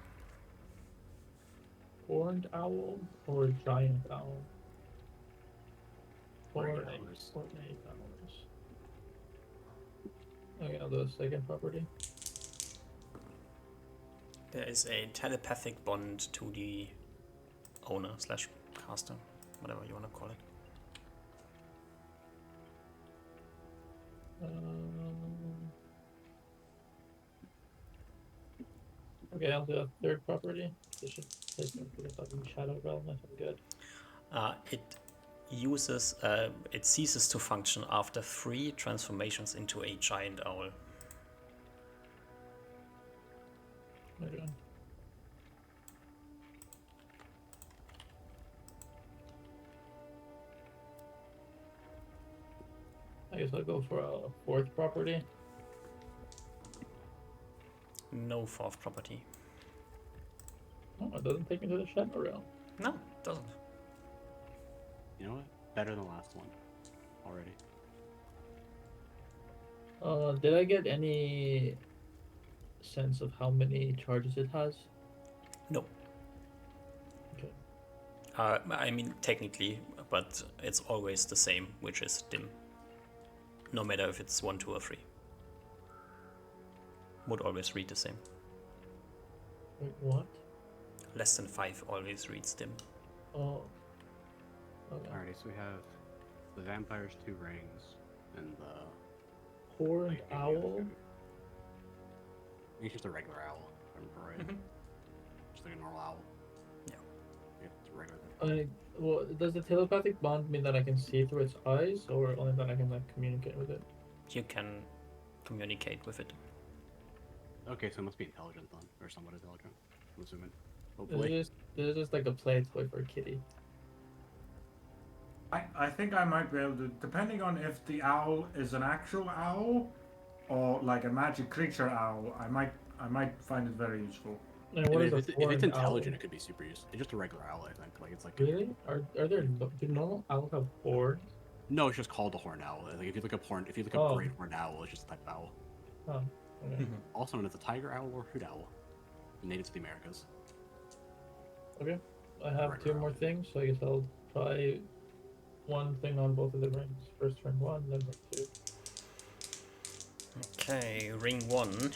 horned owl or giant owl? Or Regular eight owls. or 8 owls. Okay, I'll do the second property. There is a telepathic bond to the owner slash caster, whatever you want to call it. Okay, I'll do a third property. This should take me to the fucking Shadow Realm if I'm good. It ceases to function after 3 transformations into a giant owl. Okay. I guess I'll go for a fourth property. No 4th property. Oh, it doesn't take me to the Shadow Realm. No, it doesn't. You know what? Better than the last one. Already. Did I get any sense of how many charges it has? No. Okay. I mean, technically, but it's always the same, which is dim. No matter if it's 1, 2, or 3. Would always read the same. Wait, what? Less than 5 always reads dim. Oh. Okay. Alrighty, so we have the vampire's 2 rings and the Horned lightning the owl. other 2. I think it's just a regular owl, if I remember right. Mhm. Just like a normal owl. Yeah. Yeah, it's a regular. Well, does the telepathic bond mean that I can see through its eyes, or only that I can like communicate with it? You can communicate with it. Okay, so it must be intelligent then, or somewhat intelligent. I'm assuming. This Hopefully. is just like a play toy for a kitty. I think I might be able to, depending on if the owl is an actual owl or like a magic creature owl, I might find it very useful. And I what mean, is a if it's horned intelligent, owl? it could be super useful. It's just a regular owl, I think. Like it's like Really? Are there do normal owls have horns? no, it's just called a horned owl. Like if you look up Oh. great horned owl, it's just a type of owl. Oh, okay. Also known as a tiger owl or hoot owl, native to the Americas. Okay. I have Right 2 around more it. things, so I guess I'll try one thing on both of the rings. First ring 1, then ring 2. Okay, ring 1.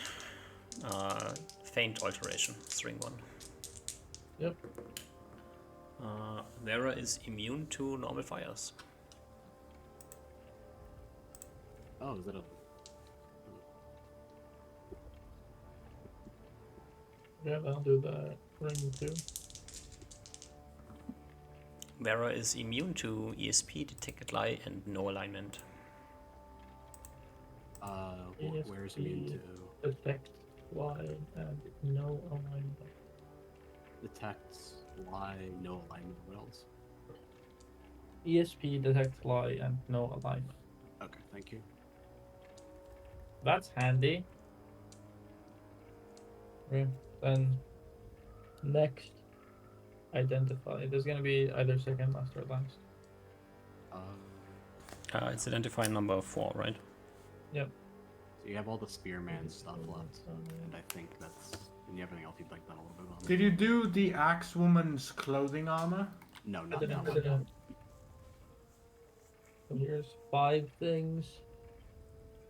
Faint alteration. It's ring 1. Yep. Vera is immune to normal fires. Oh, is it a Yeah, I'll do that. Ring 2. Vera is immune to ESP, detected lie, and no alignment. where is immune to? Detect, lie, and no alignment. Detects, lie, no alignment. What else? ESP, detect, lie, and no alignment. Okay, thank you. That's handy. Okay, then next, identify. There's gonna be either second, last, or last. It's identify number 4, right? Yep. So you have all the spearman stuff left, and I think that's. And you have anything else you'd like that a little bit on? Did you do the axe woman's clothing armor? No, I not didn't, that I one. didn't. So here's 5 things.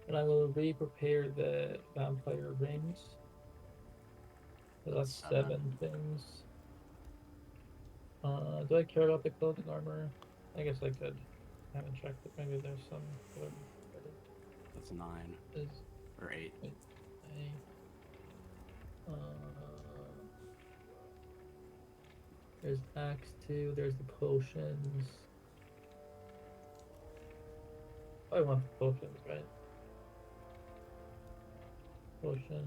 And I will re-prepare the vampire rings. So that's 7 things. Do I care about the clothing armor? I guess I could. I haven't checked it. Maybe there's some. That's 9 Is or 8. There's Axe 2, there's the potions. I want the potions, right? Potion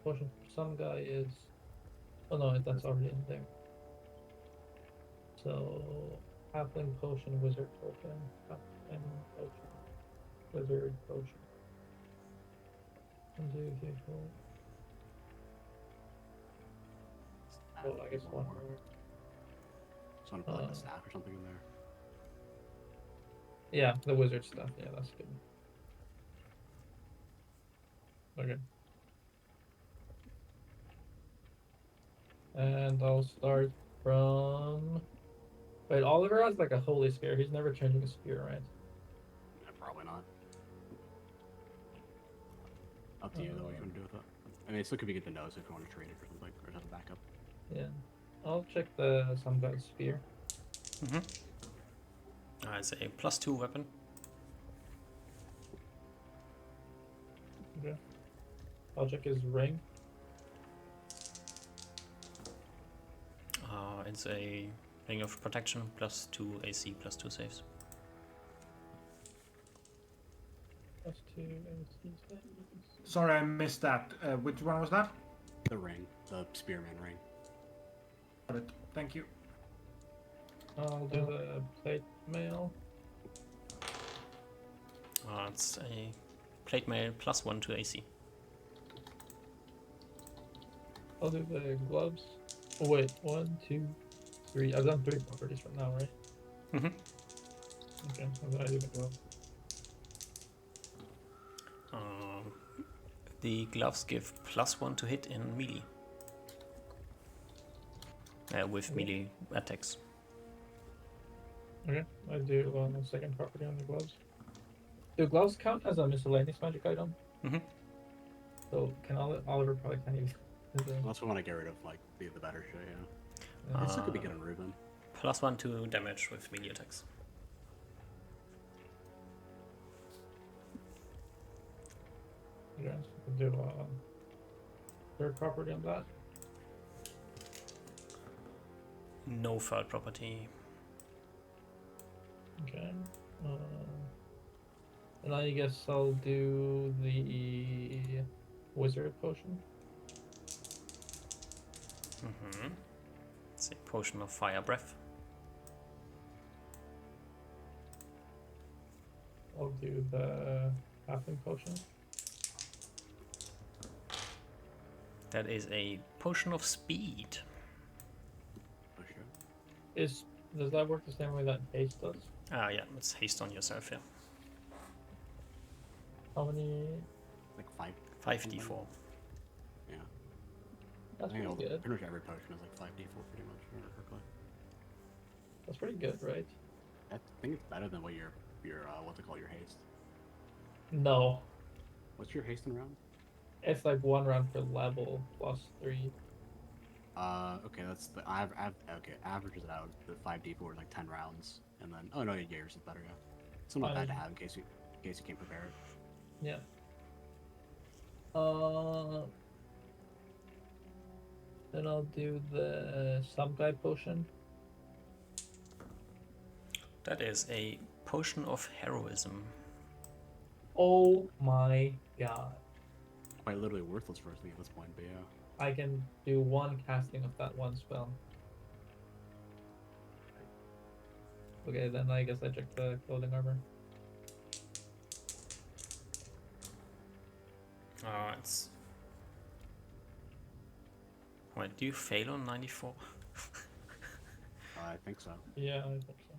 for some guy is. Oh no, that's already in there. So, halfling potion, wizard potion, halfling potion, wizard potion. 1, 2, 3, 4. Oh, I guess one more. Just want to put like a staff or something in there. Yeah, the wizard stuff. Yeah, that's good. Okay. And I'll start from. Wait, Oliver has like a holy spear. He's never changing a spear, right? Probably not. Up to you though. What you want to do with it? I mean, it still could be good to know so if you want to trade it or something, or have a backup. Yeah. I'll check some guy's spear. It's a +2 weapon. Okay. I'll check his ring. It's a ring of protection, +2 AC, +2 saves. +2 AC saves. Sorry, I missed that. Which one was that? The ring, the spearman ring. Got it. Thank you. I'll do the plate mail. It's a plate mail +1 to AC. I'll do the gloves. Oh, wait, 1, 2, 3. I've done 3 properties from now, right? Okay, so then I do the gloves. The gloves give +1 to hit in melee. With melee attacks. Okay, I do the second property on the gloves. Do gloves count as a miscellaneous magic item? So can Oliver probably can't use it. Unless we want to get rid of like the better shit, yeah. It still could be good on Ruben. +1 to damage with melee attacks. Okay, so we'll do third property on that. No third property. Okay. And I guess I'll do the wizard potion. It's a potion of fire breath. I'll do the halfling potion. That is a potion of speed. For sure. Does that work the same way that haste does? Yeah, it's haste on yourself, yeah. How many? Like 5d4. Yeah. That's I think pretty good. pretty much every potion is like 5d4 pretty much, if I remember correctly. That's pretty good, right? I think it's better than what your what's it called, your haste. No. What's your haste in round? It's like 1 round per level +3. Okay, that's the okay, averages it out. The 5d4 is like 10 rounds, and then oh no, yeah, yours is better, yeah. It's not bad to have in case you can't prepare it. Yeah. Then I'll do the some guy potion. That is a potion of heroism. Oh my god. Quite literally worthless for us at this point, but yeah. I can do 1 casting of that 1 spell. Okay, then I guess I check the clothing armor. It's... Wait, do you fail on 94? I think so. Yeah, I think so.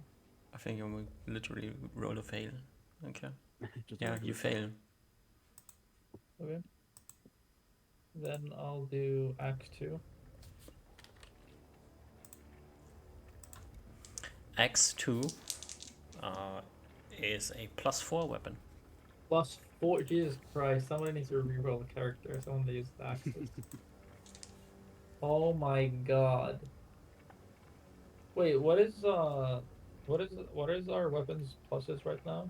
I think you literally roll a fail. Okay. Just Yeah, like- you fail. Okay. Then I'll do Act 2. X2 is a +4 weapon. +4. Jesus Christ! Somebody needs to reroll the character. Someone that used the axes. Oh my god. Wait, what is our weapons pluses right now?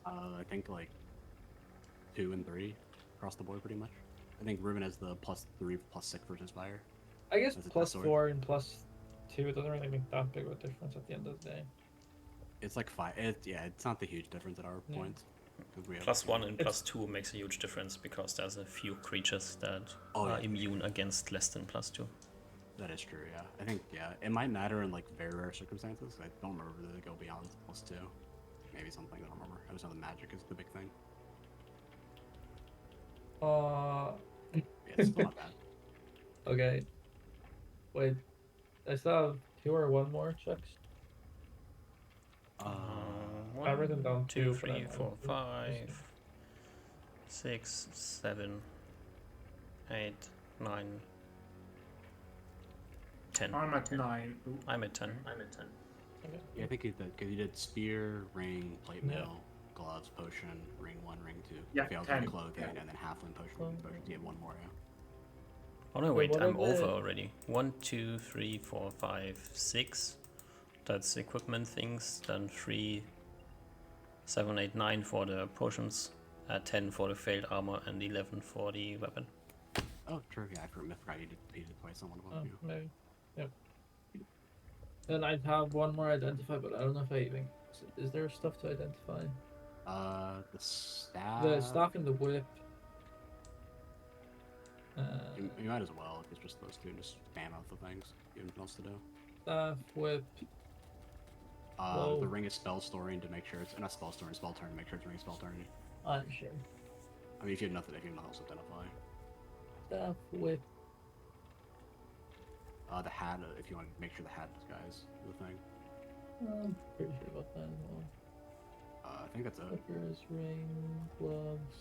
I think like 2 and 3 across the board pretty much. I think Ruben has the +3, +6 versus fire. I guess As a +4 sword. and +2 it doesn't really make that big of a difference at the end of the day. It's like 5. It's not the huge difference at our Yeah. points. 'Cause we have, +1 and It's- +2 makes a huge difference because there's a few creatures that Oh, are yeah. immune against less than +2. That is true, yeah. I think, yeah, it might matter in like very rare circumstances. I don't remember if they go beyond +2. Maybe something, I don't remember. I just know the magic is the big thing. Yeah, it's still not bad. Okay. Wait, I still have 2 or 1 more checks. I've written down 2, 2, 3, but 4, I'm 5, 6, 7, 8, 9, 10. I'm at 9. Ooh. I'm at 10. Okay. Yeah, I think you did, because you did spear, ring, plate Yeah. mail, gloves, potion, ring 1, ring 2. Yeah, Failed 10. clothing, Yeah. and then halfling potion. Um, Potions. You have one more, yeah. Oh no, Wait, wait, what I'm are over the- already. 1, 2, 3, 4, 5, 6. That's equipment things. Then 3, 7, 8, 9 for the potions. 10 for the failed armor and 11 for the weapon. Oh, true. Yeah, I forgot you did twice on one of them. Oh, Yeah. maybe. Yep. Then I'd have one more identify, but I don't know if I even. Is there stuff to identify? The staff. The staff and the whip. You might as well, if it's just those two, just spam out the things. You have nothing else to do. Staff, whip. The Whoa. ring is spell storing to make sure it's not spell storing, spell turn to make sure it's ring spell turning. I'm sure. I mean, if you have nothing else to identify. Staff, whip. The hat, if you want to make sure the hat disguise is the thing. I'm pretty sure about that as well. I think that's it. Slippers, ring, gloves.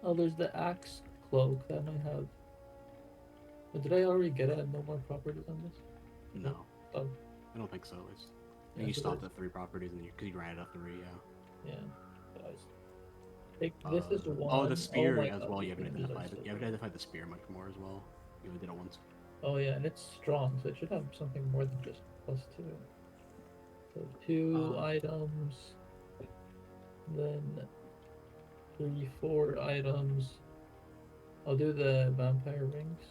Oh, there's the axe cloak that I have. But did I already get it? No more properties on this? No. Oh. I don't think so. It's, Yeah, you so stopped there's- at 3 properties and because you granted up 3, yeah. Yeah. Guys. This is one. Oh, the spear my as God, well. these You haven't images are identified. so You haven't good. identified the spear much more as well. You only did it once. Oh yeah, and it's strong, so it should have something more than just +2. So 2 items, then 3, 4 items. I'll do the vampire rings.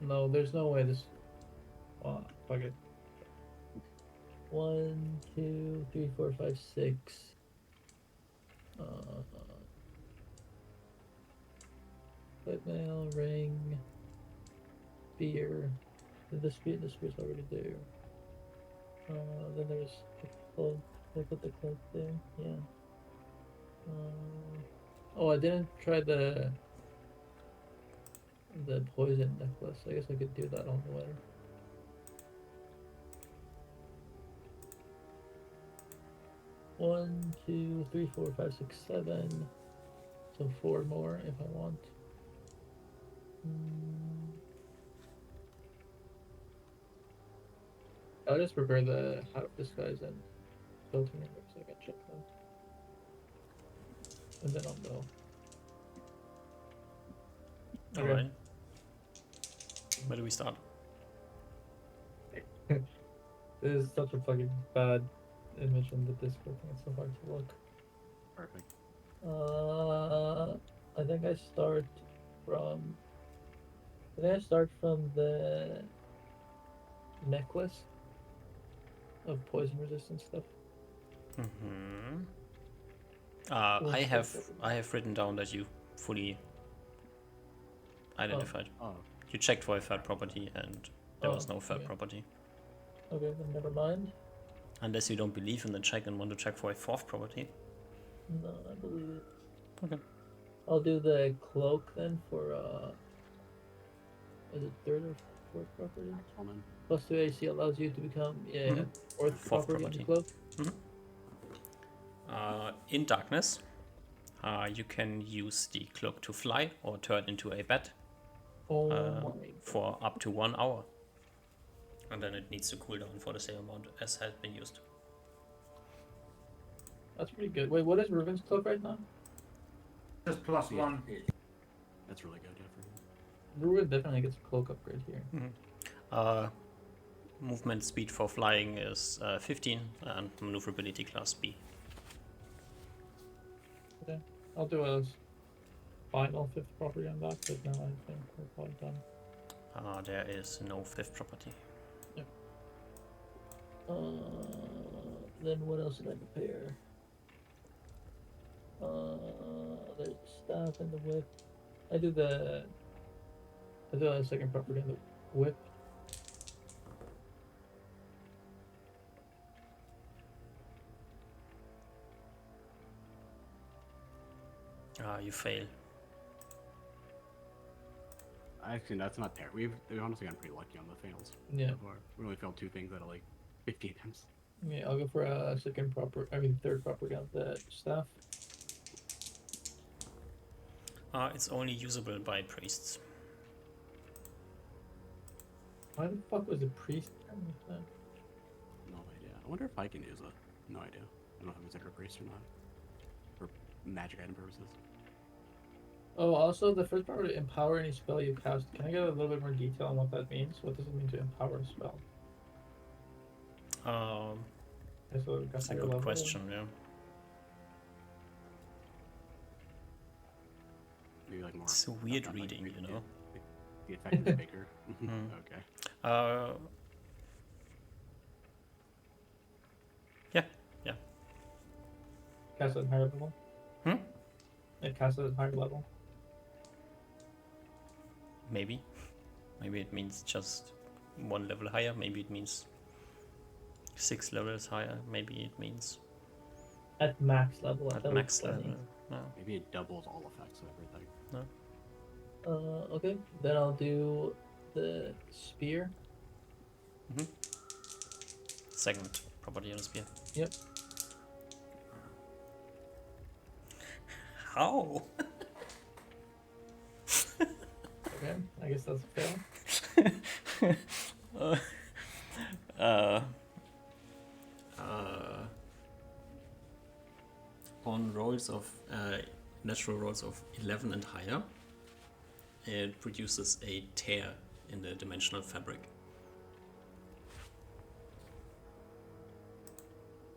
No, there's no way this. Oh, fuck it. 1, 2, 3, 4, 5, 6. Plate mail, ring, spear. The spear's already there. Then there's the cloak. I put the cloak there. Yeah. Oh, I didn't try the poison necklace. I guess I could do that on the way. One, 2, 3, 4, 5, 6, 7. So 4 more if I want. I'll just prepare the hat of disguise and filter numbers so I can check them. And then I'll go. Okay. Alright. Where do we start? This is such a fucking bad image in the Discord thing. It's so hard to look. Perfect. I think I start from. The necklace of poison resistant stuff. Mm-hmm. I have written down that you fully identified. Oh, You checked for a third property and there was no third okay. property. Okay, then never mind. Unless you don't believe in the check and want to check for a fourth property. No, I believe it. Okay. I'll do the cloak then for is it third or fourth property? Common. +2 AC allows you to become fourth Fourth property on the property. cloak. In darkness, you can use the cloak to fly or turn into a bat Oh my for up to 1 hour. And then it needs to cool down for the same amount as has been used. That's pretty good. Wait, what is Ruben's cloak right now? Just +1. That's really good, Jeffrey. Ruben definitely gets a cloak upgrade here. Movement speed for flying is 15 and maneuverability class B. Okay, I'll do a final 5th property on that, but now I think we're probably done. There is no fifth property. Then what else did I prepare? There's the staff and the whip. I do the second property on the whip. You fail. Actually, that's not fair. We've honestly gotten pretty lucky on the fails. Yeah. So far. We only failed 2 things out of like 50 attempts. Yeah, I'll go for a third property on the staff. It's only usable by priests. Why the fuck was the priest doing that? No idea. I wonder if I can use it. No idea. I don't know if I'm considered a priest or not. For magic item purposes. Oh, also the first part, empower any spell you cast. Can I get a little bit more detail on what that means? What does it mean to empower a spell? That's a good question, yeah. Maybe like more. It's a weird not reading, like, you know. The effect is bigger. Okay. Yeah. Cast it at higher level? It casts it at higher level? Maybe. Maybe it means just one level higher. Maybe it means 6 levels higher. Maybe it means At max level. at max 20. level. No. Maybe it doubles all effects of everything. Okay. Then I'll do the spear. Second property on the spear. Yep. How? Okay. I guess that's a fail. On rolls of natural rolls of 11 and higher, it produces a tear in the dimensional fabric.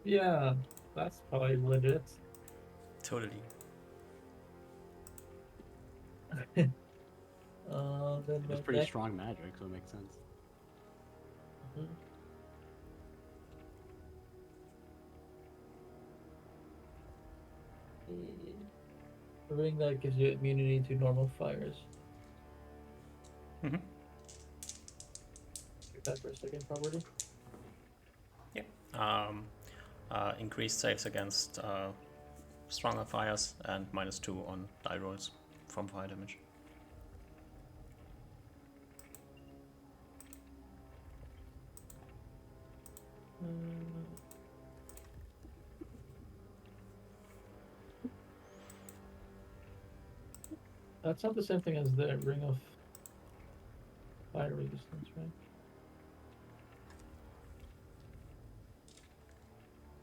Yeah, that's probably legit. Totally. Then It's the pretty next- strong magic, so it makes sense. Mhm. The ring that gives you immunity to normal fires. Mhm. Keep that for a second property. Increased saves against stronger fires and -2 on die rolls from fire damage. That's not the same thing as the ring of fire resistance, right?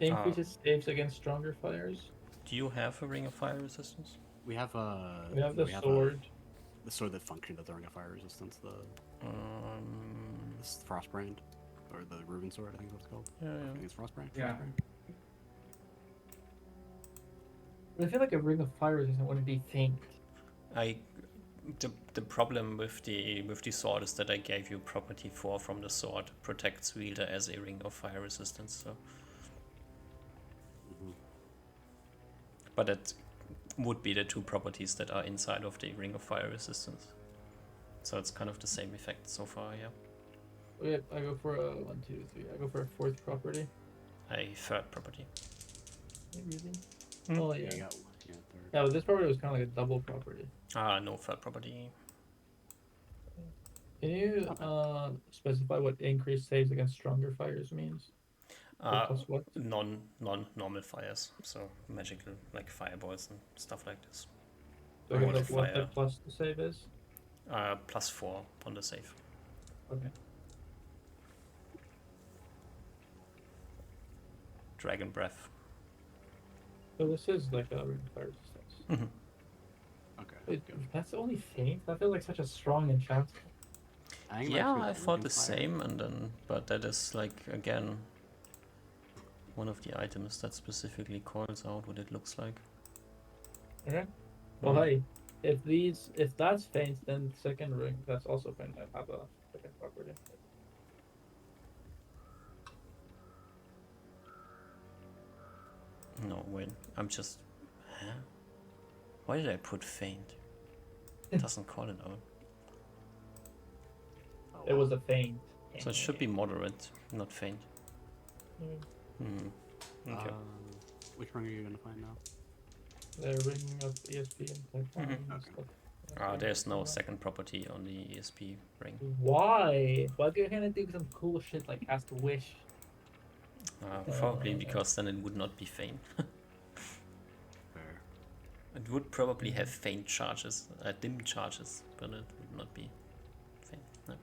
It increases saves against stronger fires. Do you have a ring of fire resistance? We have a. We have the sword. The sword that functioned as the ring of fire resistance. The Frostbrand, or the Ruben sword, I think that's called. Yeah, I yeah. think it's Frostbrand. Yeah. Frostbrand? But I feel like a ring of fire resistance wouldn't be faint. The problem with the sword is that I gave you property 4 from the sword, protects wielder as a ring of fire resistance. So, but that would be the 2 properties that are inside of the ring of fire resistance. So it's kind of the same effect so far. Yeah. Okay, I go for a 1, 2, 3. I go for a 4th property. A 3rd property. Really? Mm. Oh Yeah, yeah. you got third. Yeah, but this property was kind of like a double property. No 3rd property. Can you specify what increased saves against stronger fires means? Plus what? Non-normal fires, so magical like fireballs and stuff like this. So I guess Wall like of what the fire. plus the save is? +4 on the save. Okay. Dragon breath. So this is like a ring of fire resistance. Okay. Wait, good. that's only faint? That feels like such a strong enchantment. I think Yeah, actually I with thought the Ruben's fire- same, and then but that is like again one of the items that specifically calls out what it looks like. Okay. Well, Mm. hey, if that's faint, then second ring that's also faint. I have a second property. No, wait. I'm just. Huh? Why did I put faint? It doesn't call it out. It was a feint. So it should be moderate, not faint. Mm. Okay. Which ring are you gonna find now? The ring of ESP and pipeline and Okay. stuff. There's no second property on the ESP ring. Why? Why can't I do some cool shit like cast wish? Probably because then it would not be faint. Fair. It would probably have faint charges, dim charges, but it would not be faint. No.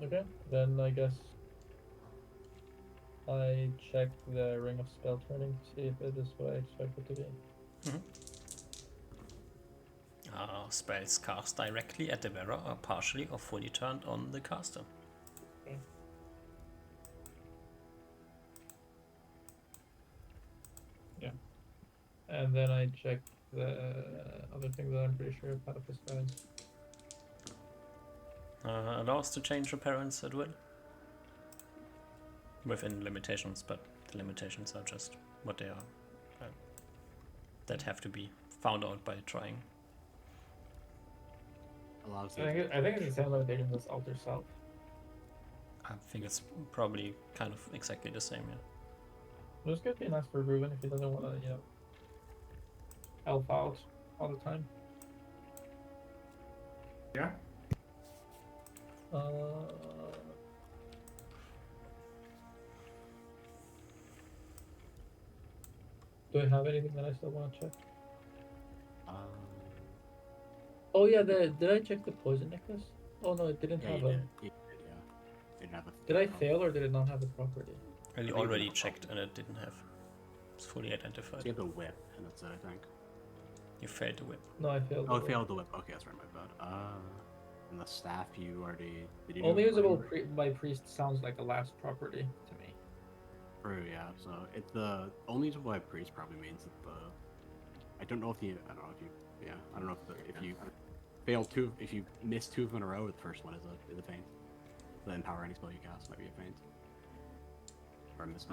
Okay, then I guess I check the Ring of Spell Turning to see if it is what I expect it to be. Spells cast directly at the wearer are partially or fully turned on the caster. Okay. Yeah. And then I check the other thing that I'm pretty sure part of this guys. Allows to change appearance at will. Within limitations, but the limitations are just what they are. That have to be found out by trying. Allows I think it's the same limitation as Alter Self. I think it's probably kind of exactly the same, yeah. It's gonna be nice for Ruben if he doesn't want to, elf out all the time. Yeah. Do I have anything that I still want to check? Um, Oh yeah, did I check the poison necklace? Oh no, it didn't yeah, have you a. did. You did, yeah. Didn't have a. Did I fail or did it not have a property? You think already it's a checked and it didn't have. It's fully identified. You have the whip, and that's it, I think. You failed the whip. No, I failed. Oh, the failed the whip. Okay, that's right, my bad. And the staff you already. Did you Only do usable by priest sounds like a last property to me. True, yeah. So it's the only usable by priest probably means that the. I don't know if you. I don't know if you. Yeah, I don't know if you fail two. If you miss two of them in a row, the first one is a feint. The empower any spell you cast might be a feint. Or miss.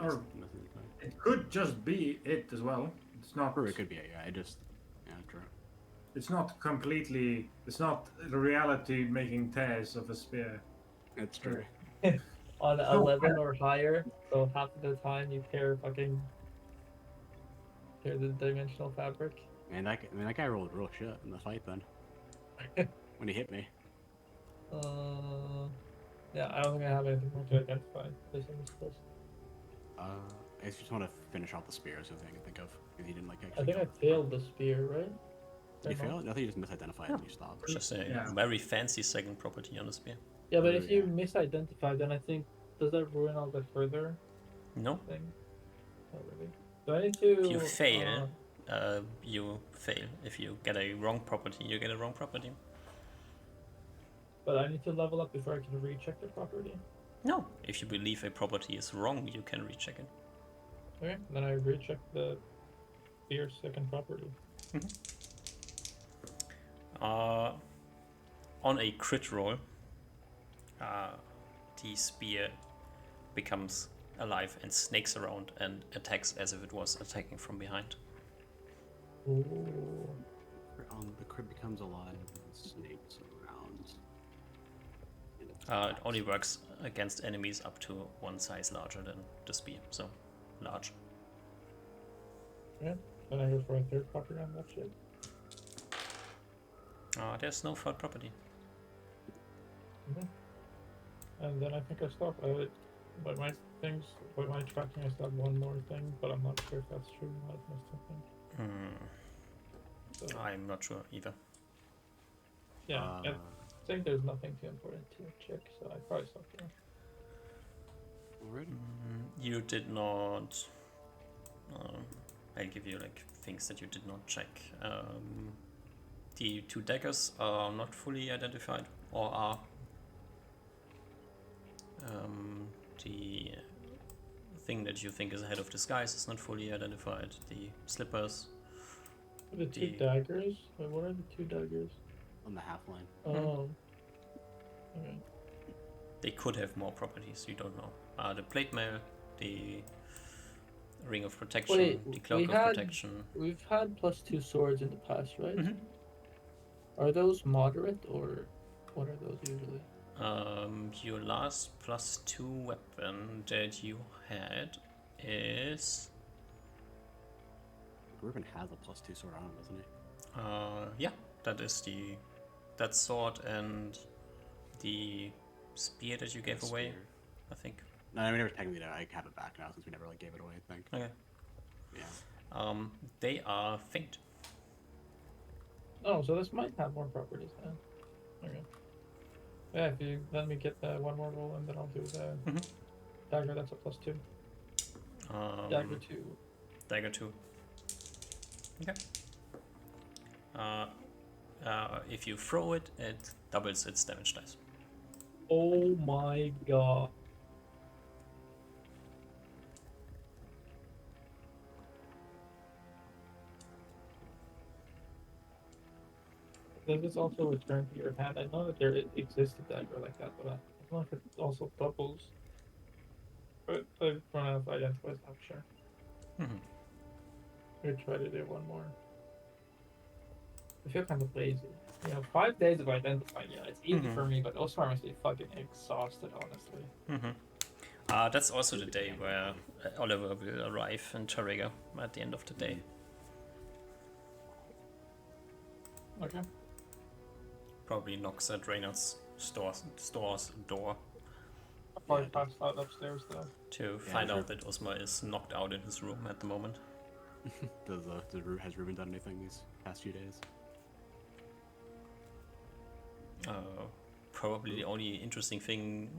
It could just be it as well. It's not. True, it could be. Yeah, it just. Yeah, true. It's not completely. It's not the reality making tears of a spear. It's true. On 11 or higher, so half of the time you tear the dimensional fabric. Man, that guy rolled real shit in the fight then. When he hit me. Yeah, I don't think I have anything more to identify based on this list. I just want to finish off the spears. I think I think of if you didn't like actually. I think I failed the spear, right? You failed? I think you just misidentified and you stopped. It's just a very fancy second property on the spear. Yeah, but if you Yeah. misidentify, then I think does that ruin all the further No. thing? Not really. Do I need to? If you fail, you fail. If you get a wrong property, you get a wrong property. But I need to level up before I can recheck the property. No. If you believe a property is wrong, you can recheck it. Okay, then I recheck the spear's second property. On a crit roll, the spear becomes alive and snakes around and attacks as if it was attacking from behind. Ooh. The crit becomes alive and snakes around. It only works against enemies up to one size larger than the spear, so large. Yeah, then I go for a third property on that shit. There's no third property. And then I think I stop. By my tracking, I still have one more thing, but I'm not sure if that's true. I might have missed something. So, I'm not sure either. yeah, I think there's nothing too important to check, so I probably stop there. Already? You did not. I'll give you like things that you did not check. The two daggers are not fully identified, or are. The thing that you think is a head of disguise is not fully identified. The slippers. The two daggers? Wait, what are the two daggers? On the half line. Oh. Okay. They could have more properties, you don't know. The plate mail, the ring of protection, Wait, the cloak of protection. We've had +2 swords in the past, right? Mhm. Are those moderate or what are those usually? Your last +2 weapon that you had is Ruben has a +2 sword on him, doesn't he? yeah, that is that sword and the spear that you gave The away, spear. I think. No, we never technically did. I have it back now since we never like gave it away. I think. Okay. They are faint. Oh, so this might have more properties then. Okay. Yeah, if you let me get the one more roll and then I'll do the dagger. That's a +2. Dagger 2. Dagger 2. Okay. If you throw it, it doubles its damage dice. Oh my god. Does this also return to your hand? I know that there exists a dagger like that, but I don't know if it also doubles. But I've run out of identifiers, I'm sure. We'll try to do one more. I feel kind of lazy. 5 days of identifying, it's easy for me, but also I'm actually fucking exhausted, honestly. That's also the day where Oliver will arrive in Tarrega at the end of the day. Okay. Probably knocks at Reynard's store's door I'll probably pass out upstairs though. to find out that Osmar is knocked out in his room at the moment. Has Ruben done anything these past few days? Probably the only interesting thing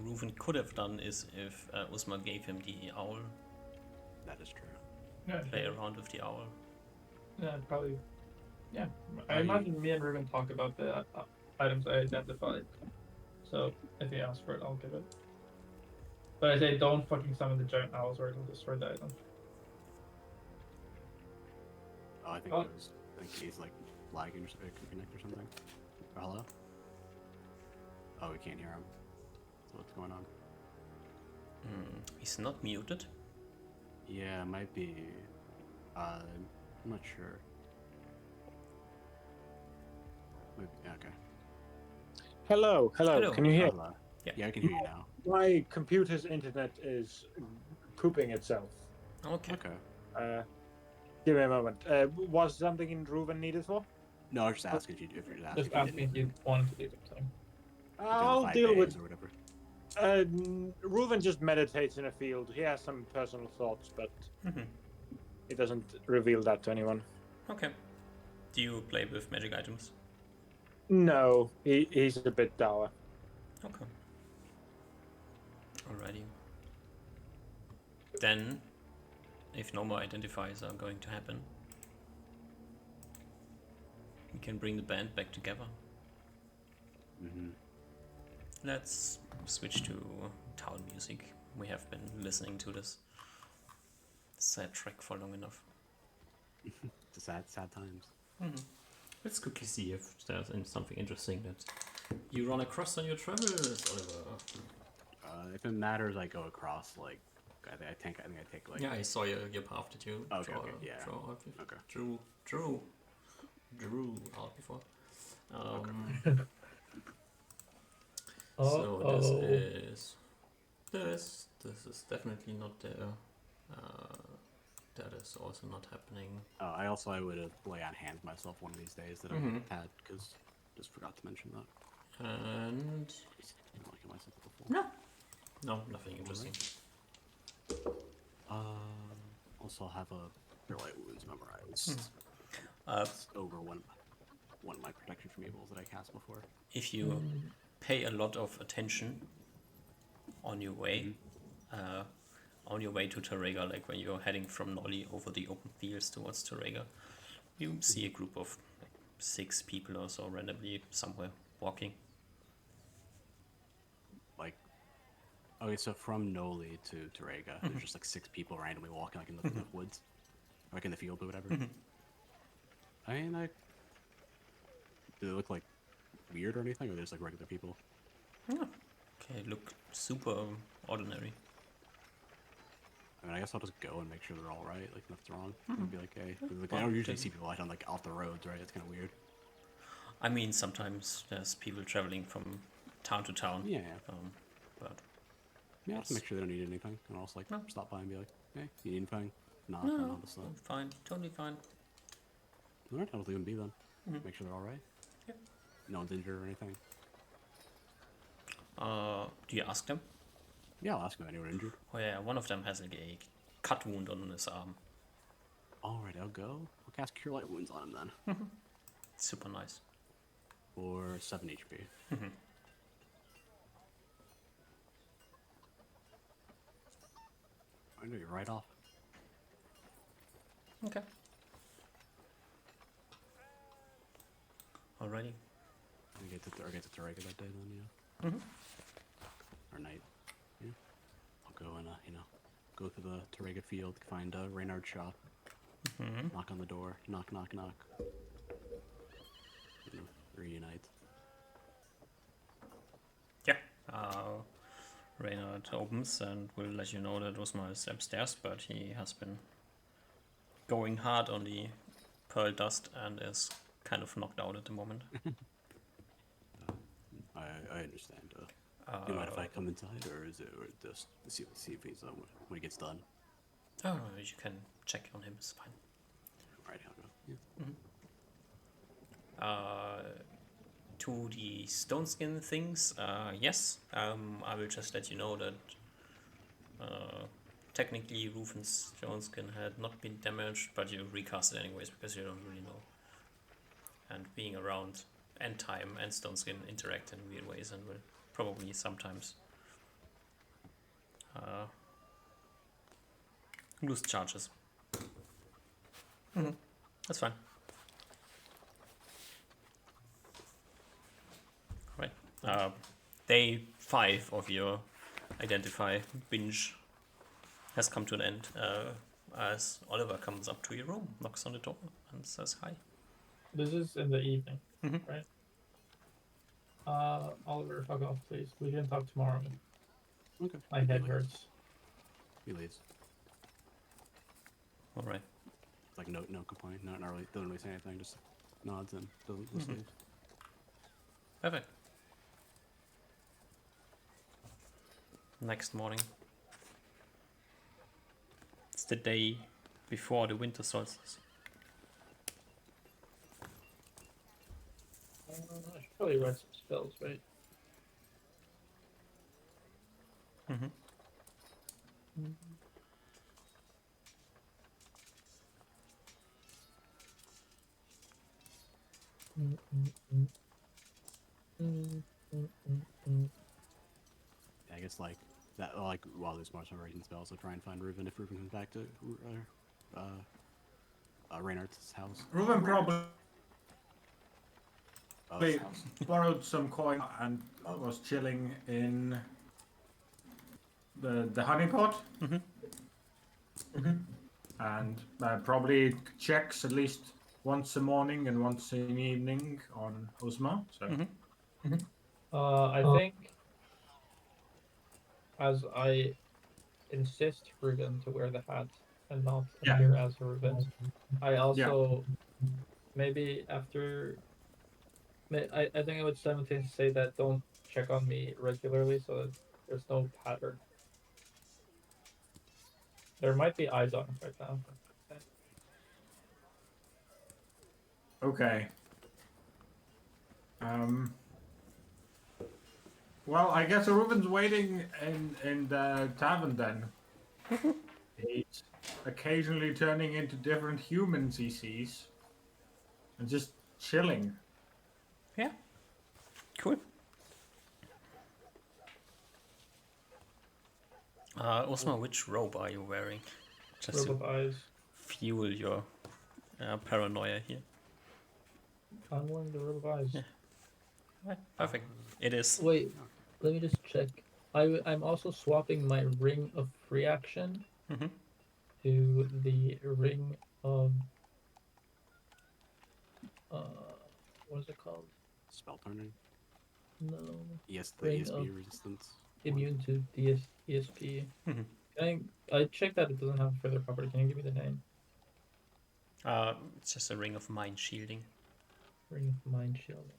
Reuven could have done is if Osmar gave him the owl. That is true. Yeah, Play around with the owl. Yeah, probably. Yeah, I imagine me and Ruben talk about the items I identified. So if he asks for it, I'll give it. But I say don't fucking summon the giant owls or it'll destroy the item. Oh, I think he's like lagging or connect or something. Or hello? Oh, we can't hear him. So what's going on? He's not muted. Yeah, it might be. I'm not sure. Okay. Hello. Can you hear? Hello. Yeah, I can hear you now. My computer's internet is pooping itself. Okay. Give me a moment. Was something in Reuven needed for? No, I was just asking if you're asking. Just asking if you wanted to do something. I'll 5 deal days with. or whatever. Reuven just meditates in a field. He has some personal thoughts, but he doesn't reveal that to anyone. Okay. Do you play with magic items? No, he's a bit dour. Okay. Alrighty. Then, if no more identifiers are going to happen, we can bring the band back together. Let's switch to town music. We have been listening to this sad track for long enough. It's sad times. Let's quickly see if there's something interesting that you run across on your travels, Oliver. If it matters, I go across like. I think I take like. Yeah, I saw your path. Did you Okay, drew out before? So this is definitely not there. That is also not happening. I would lay on hands myself one of these days that I've had because just forgot to mention that. And no, nothing interesting. Also have a Cure Light Wounds memorized. It's over one of my protection from evils that I cast before. If you pay a lot of attention on your way, to Tarrega, like when you're heading from Nolly over the open fields towards Tarrega, you see a group of 6 people or so randomly somewhere walking. Okay, so from Noli to Tarrega, there's just like 6 people randomly walking like in the woods, like in the field or whatever. I mean, do they look like weird or anything, or they're just like regular people? Okay, look super ordinary. I mean, I guess I'll just go and make sure they're all right, like nothing's wrong, and be like, hey, I don't usually see people on like off the roads, right? It's kind of weird. I mean, sometimes there's people traveling from town to town. Yeah. But yeah, just make sure they don't need anything, and I'll just like stop by and be like, hey, you need anything? Nah, no, just that. fine, totally fine. Alright, I'll leave them be then. Make sure they're alright. Yep. No one's injured or anything. Do you ask them? Yeah, I'll ask them if anyone injured. Oh yeah, one of them has like a cut wound on his arm. Alright, I'll go. I'll cast Cure Light Wounds on him then. Super nice. For 7 HP. I know you're right off. Okay. Alrighty. I get to Tarega that day then, yeah. Or night. Yeah. I'll go and go to the Tarega field, find Reynard's shop. Knock on the door. Knock, knock, knock. Reunite. Yeah. Reynard opens and will let you know that Usma is upstairs, but he has been going hard on the pearl dust and is kind of knocked out at the moment. I understand. Do you mind if I come inside, or just see if he's when he gets done? Oh, you can check on him. It's fine. Alright, I'll go. Yeah. To the stone skin things, yes. I will just let you know that technically Rufin's stone skin had not been damaged, but you recast it anyways because you don't really know. And being around and time and stone skin interact in weird ways and will probably sometimes lose charges. That's fine. Right. Day 5 of your identify binge has come to an end as Oliver comes up to your room, knocks on the door, and says hi. This is in the evening, right? Oliver, fuck off, please. We can talk tomorrow. Okay. My head hurts. He leaves. All right. Like no complaint. Not really. Doesn't really say anything. Just nods and doesn't leave. Perfect. Next morning. It's the day before the winter solstice. I should probably write some spells, right? Yeah, I guess like that. Like while there's martial raging spells, I'll try and find Reuven if Reuven comes back to Reynard's house. Ruben probably His house. borrowed some coin and was chilling in the honeypot. And probably checks at least once a morning and once an evening on Uzma. So I think, as I insist Ruben to wear the hat and not appear as Ruben, I also maybe after. I think I would simultaneously say that don't check on me regularly so that there's no pattern. There might be eyes on him right now. okay. Well, I guess Ruben's waiting in the tavern then. He's occasionally turning into different humans he sees, and just chilling. Yeah. Cool. Osma, which robe are you wearing? Just Robe of eyes. fuel your paranoia here. I'm wearing the robe of eyes. Yeah. Right, perfect. It is. Wait, let me just check. I'm also swapping my ring of free action to the ring of what is it called? Spell turning. No. Yes, the Ring ESP of resistance. immune to ESP. I checked that it doesn't have a further property. Can you give me the name? It's just a ring of mind shielding. Ring of mind shield.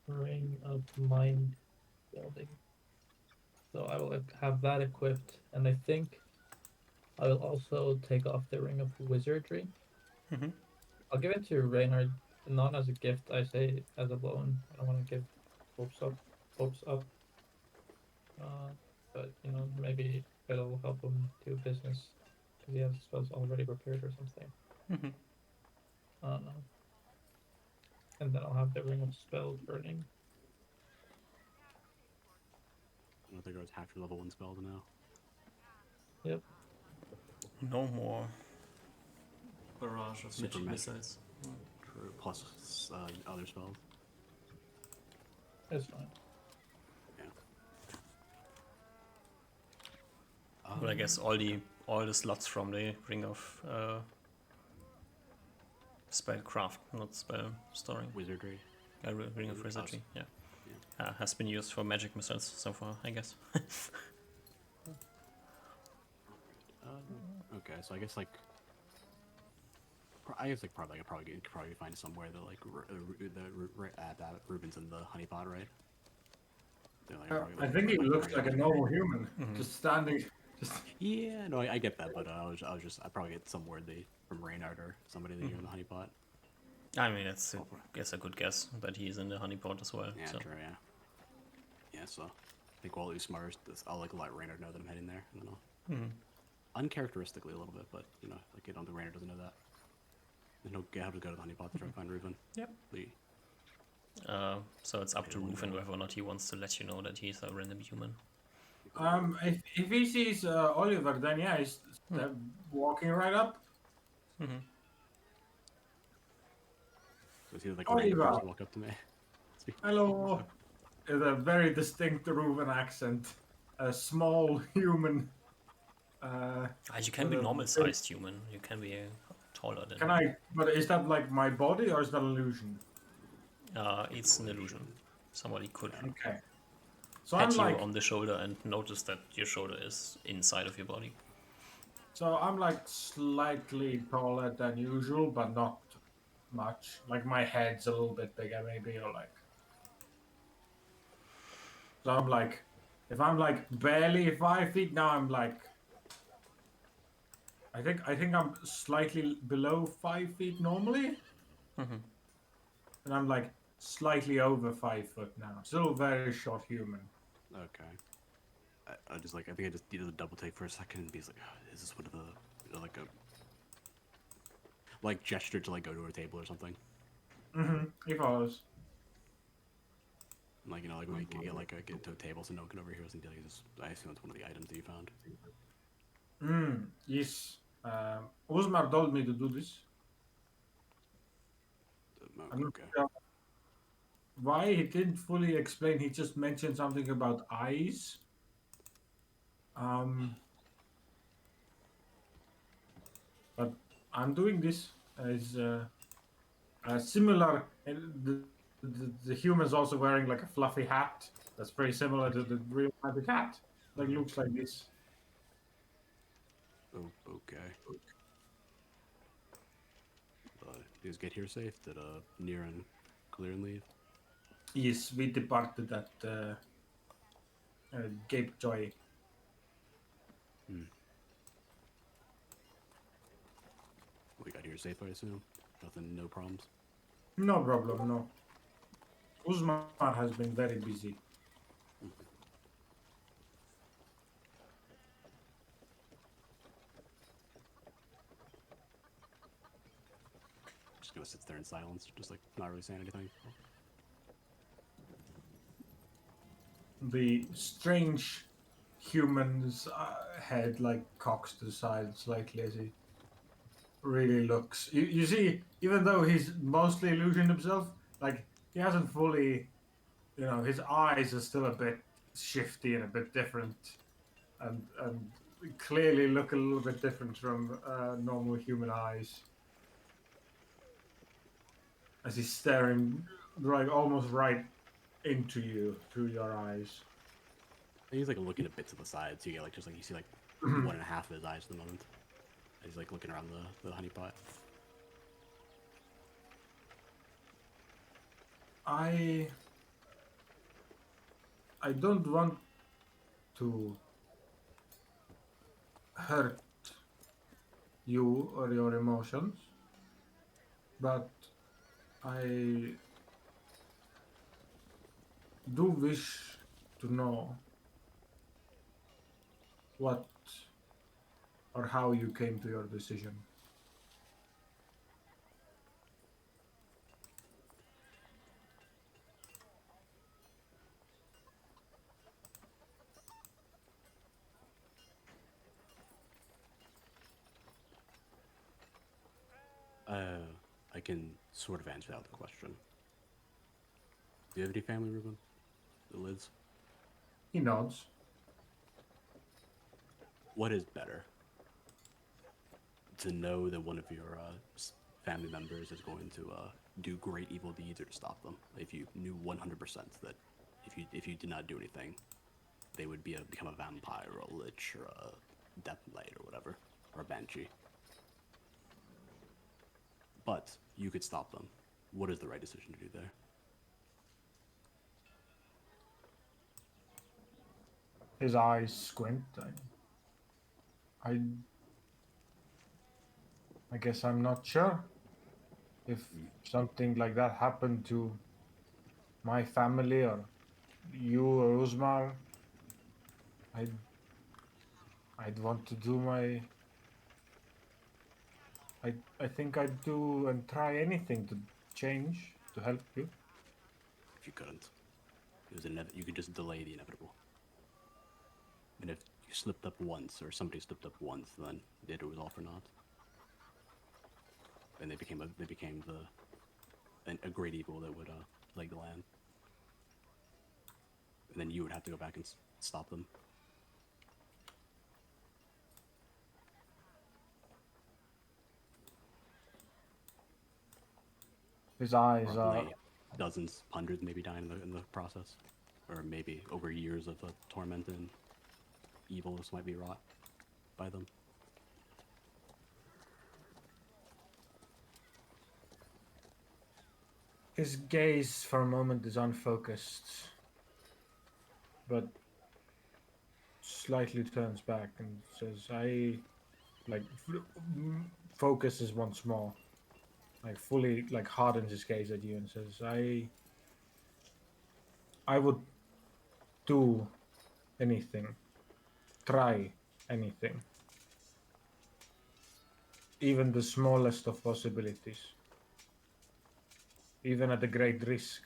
Ring of mind building. So I will have that equipped, and I think I will also take off the ring of wizardry. I'll give it to Reynard, not as a gift. I say as a loan. I don't want to give hopes up. But maybe maybe it'll help him do business because he has spells already prepared or something. Mhm. And then I'll have the ring of spell burning. I don't think I was half your level 1 spells now. Yep. No more barrage of Super magic magic. missiles. Plus other spells. It's fine. But I guess all the slots from the ring of spellcraft, not spell storing. Wizardry. Ring of wizardry. Yeah. Has been used for magic missiles so far, I guess. Okay, so I guess like probably I could probably find somewhere that like Ruben's in the honeypot, right? Like, I think he looks like a normal human, just standing. Yeah, no, I get that, but I'd probably get some word from Reynard or somebody that you're in the honeypot. I mean, it's a good guess, but he's in the honeypot as well. Yeah, so. true, yeah. Yeah, so I think while Usmar's, I'll like let Reynard know that I'm heading there. I don't know. Uncharacteristically a little bit, but you know, like I don't think Reynard doesn't know that. And he'll have to go to the honeypot to try to find Ruben. Yep. So it's up to Ruben whether or not he wants to let you know that he's a random human. If he sees Oliver, then yeah, he's walking right up. So is he like Oliver. ready to walk up to me? Hello. With a very distinct Reuven accent. A small human. You can be normal-sized human. You can be taller than. Can I? But is that like my body or is that illusion? It's an illusion. Somebody could Okay. So pat I'm you like on the shoulder and notice that your shoulder is inside of your body. So I'm like slightly taller than usual, but not much. Like my head's a little bit bigger, maybe, or like. So I'm like, if I'm like barely 5 feet now, I'm like. I think I'm slightly below 5 feet normally, and I'm like slightly over 5 foot now. Still a very short human. Okay. I think I just needed to double take for a second and be like, oh, is this one of the like gesture to like go to a table or something? He follows. Like, you know, like when you get to a table so no one can overhear us and just I assume it's one of the items that you found. Yes. Uzmar told me to do this. I'm not Okay. sure why he didn't fully explain. He just mentioned something about eyes. But I'm doing this as similar. The human's also wearing like a fluffy hat that's very similar to the real magic hat. Like looks like this. Oh, okay. Did you guys get here safe? Did Near and Clear leave? Yes, we departed at Cape Joy. We got here safe, I assume. Nothing, no problems. No problem, no. Uzmar has been very busy. Just gonna sit there in silence, just like not really saying anything. The strange human's head like cocks to the side slightly as he really looks. You see, even though he's mostly illusioned himself, like he hasn't fully, you know, his eyes are still a bit shifty and a bit different, and clearly look a little bit different from normal human eyes. As he's staring, like almost right into you through your eyes. He's like looking a bit to the side, so you get like just like you see like 1.5 of his eyes at the moment. He's like looking around the honeypot. I don't want to hurt you or your emotions, but I do wish to know what or how you came to your decision. I can sort of answer out the question. Do you have any family, Ruben? Liz? He nods. What is better? To know that one of your family members is going to do great evil deeds, or to stop them? If you knew 100% that if you did not do anything, they would become a vampire or a lich or a death knight or whatever, or a banshee. But you could stop them. What is the right decision to do there? His eyes squint. I guess I'm not sure. If something like that happened to my family or you or Uzmar, I'd want to do my. I think I'd do and try anything to change to help you. If you couldn't, you could just delay the inevitable. And if you slipped up once, or somebody slipped up once, then it was all for naught. And they became a great evil that would plague the land. And then you would have to go back and stop them. His eyes are. Probably dozens, hundreds, maybe dying in the process, or maybe over years of torment and evils might be wrought by them. His gaze for a moment is unfocused, but slightly turns back and says, focuses once more, fully, hardens his gaze at you and says, I would do anything, try anything, even the smallest of possibilities, even at a great risk.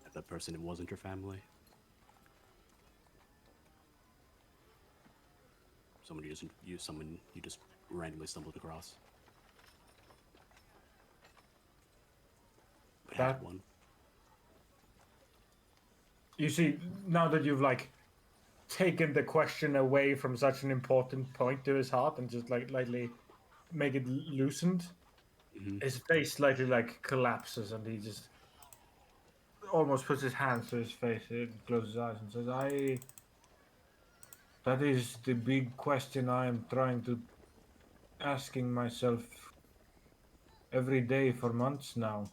If that person wasn't your family, someone you just randomly stumbled across. But had one. You see, now that you've taken the question away from such an important point to his heart and just lightly make it loosened, his face slightly collapses and he just almost puts his hands to his face and closes his eyes and says, that is the big question I am trying to asking myself every day for months now.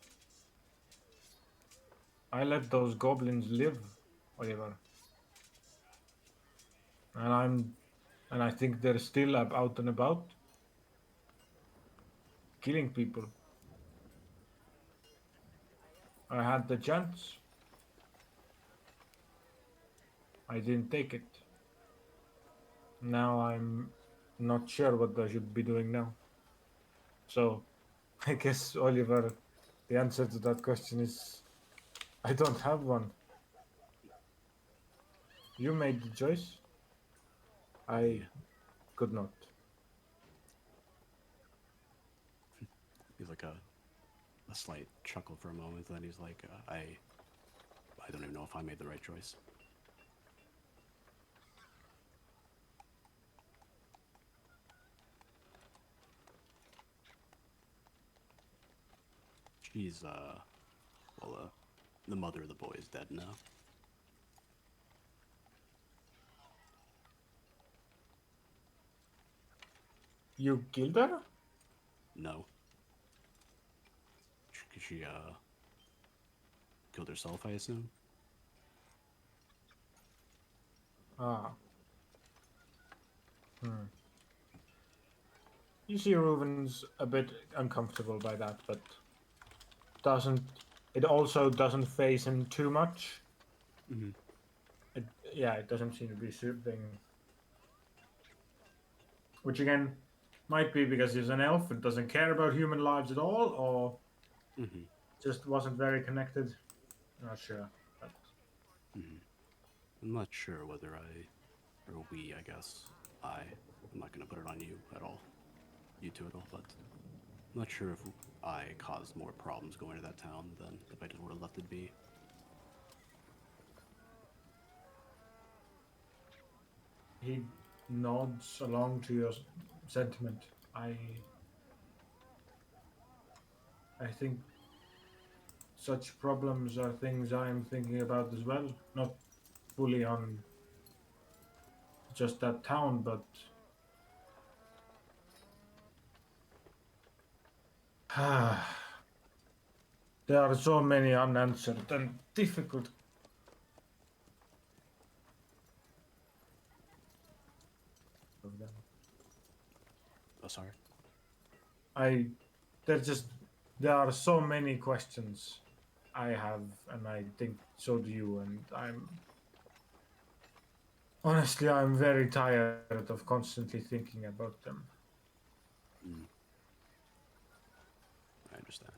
I let those goblins live, Oliver. And I think they're still out and about, killing people. I had the chance. I didn't take it. Now I'm not sure what I should be doing now. So, I guess, Oliver, the answer to that question is I don't have one. You made the choice. I could not. He's like a slight chuckle for a moment, and then he's like, I don't even know if I made the right choice. She's, the mother of the boy is dead now. You killed her? No. She killed herself, I assume? Ah. You see Reuven's a bit uncomfortable by that, but it also doesn't faze him too much. yeah, it doesn't seem to be something. Which again, might be because he's an elf and doesn't care about human lives at all, or Mm-hmm. just wasn't very connected. Not sure. But Mm-hmm. I'm not sure whether or we, I guess, I'm not going to put it on you at all, you two at all, but I'm not sure if I caused more problems going to that town than if I just would have left it be. he nods along to your sentiment. I think such problems are things I am thinking about as well. Not fully on just that town, but there are so many unanswered and difficult. Of them. Oh, sorry. I there are so many questions I have, and I think so do you. And I'm very tired of constantly thinking about them. Mm. I understand.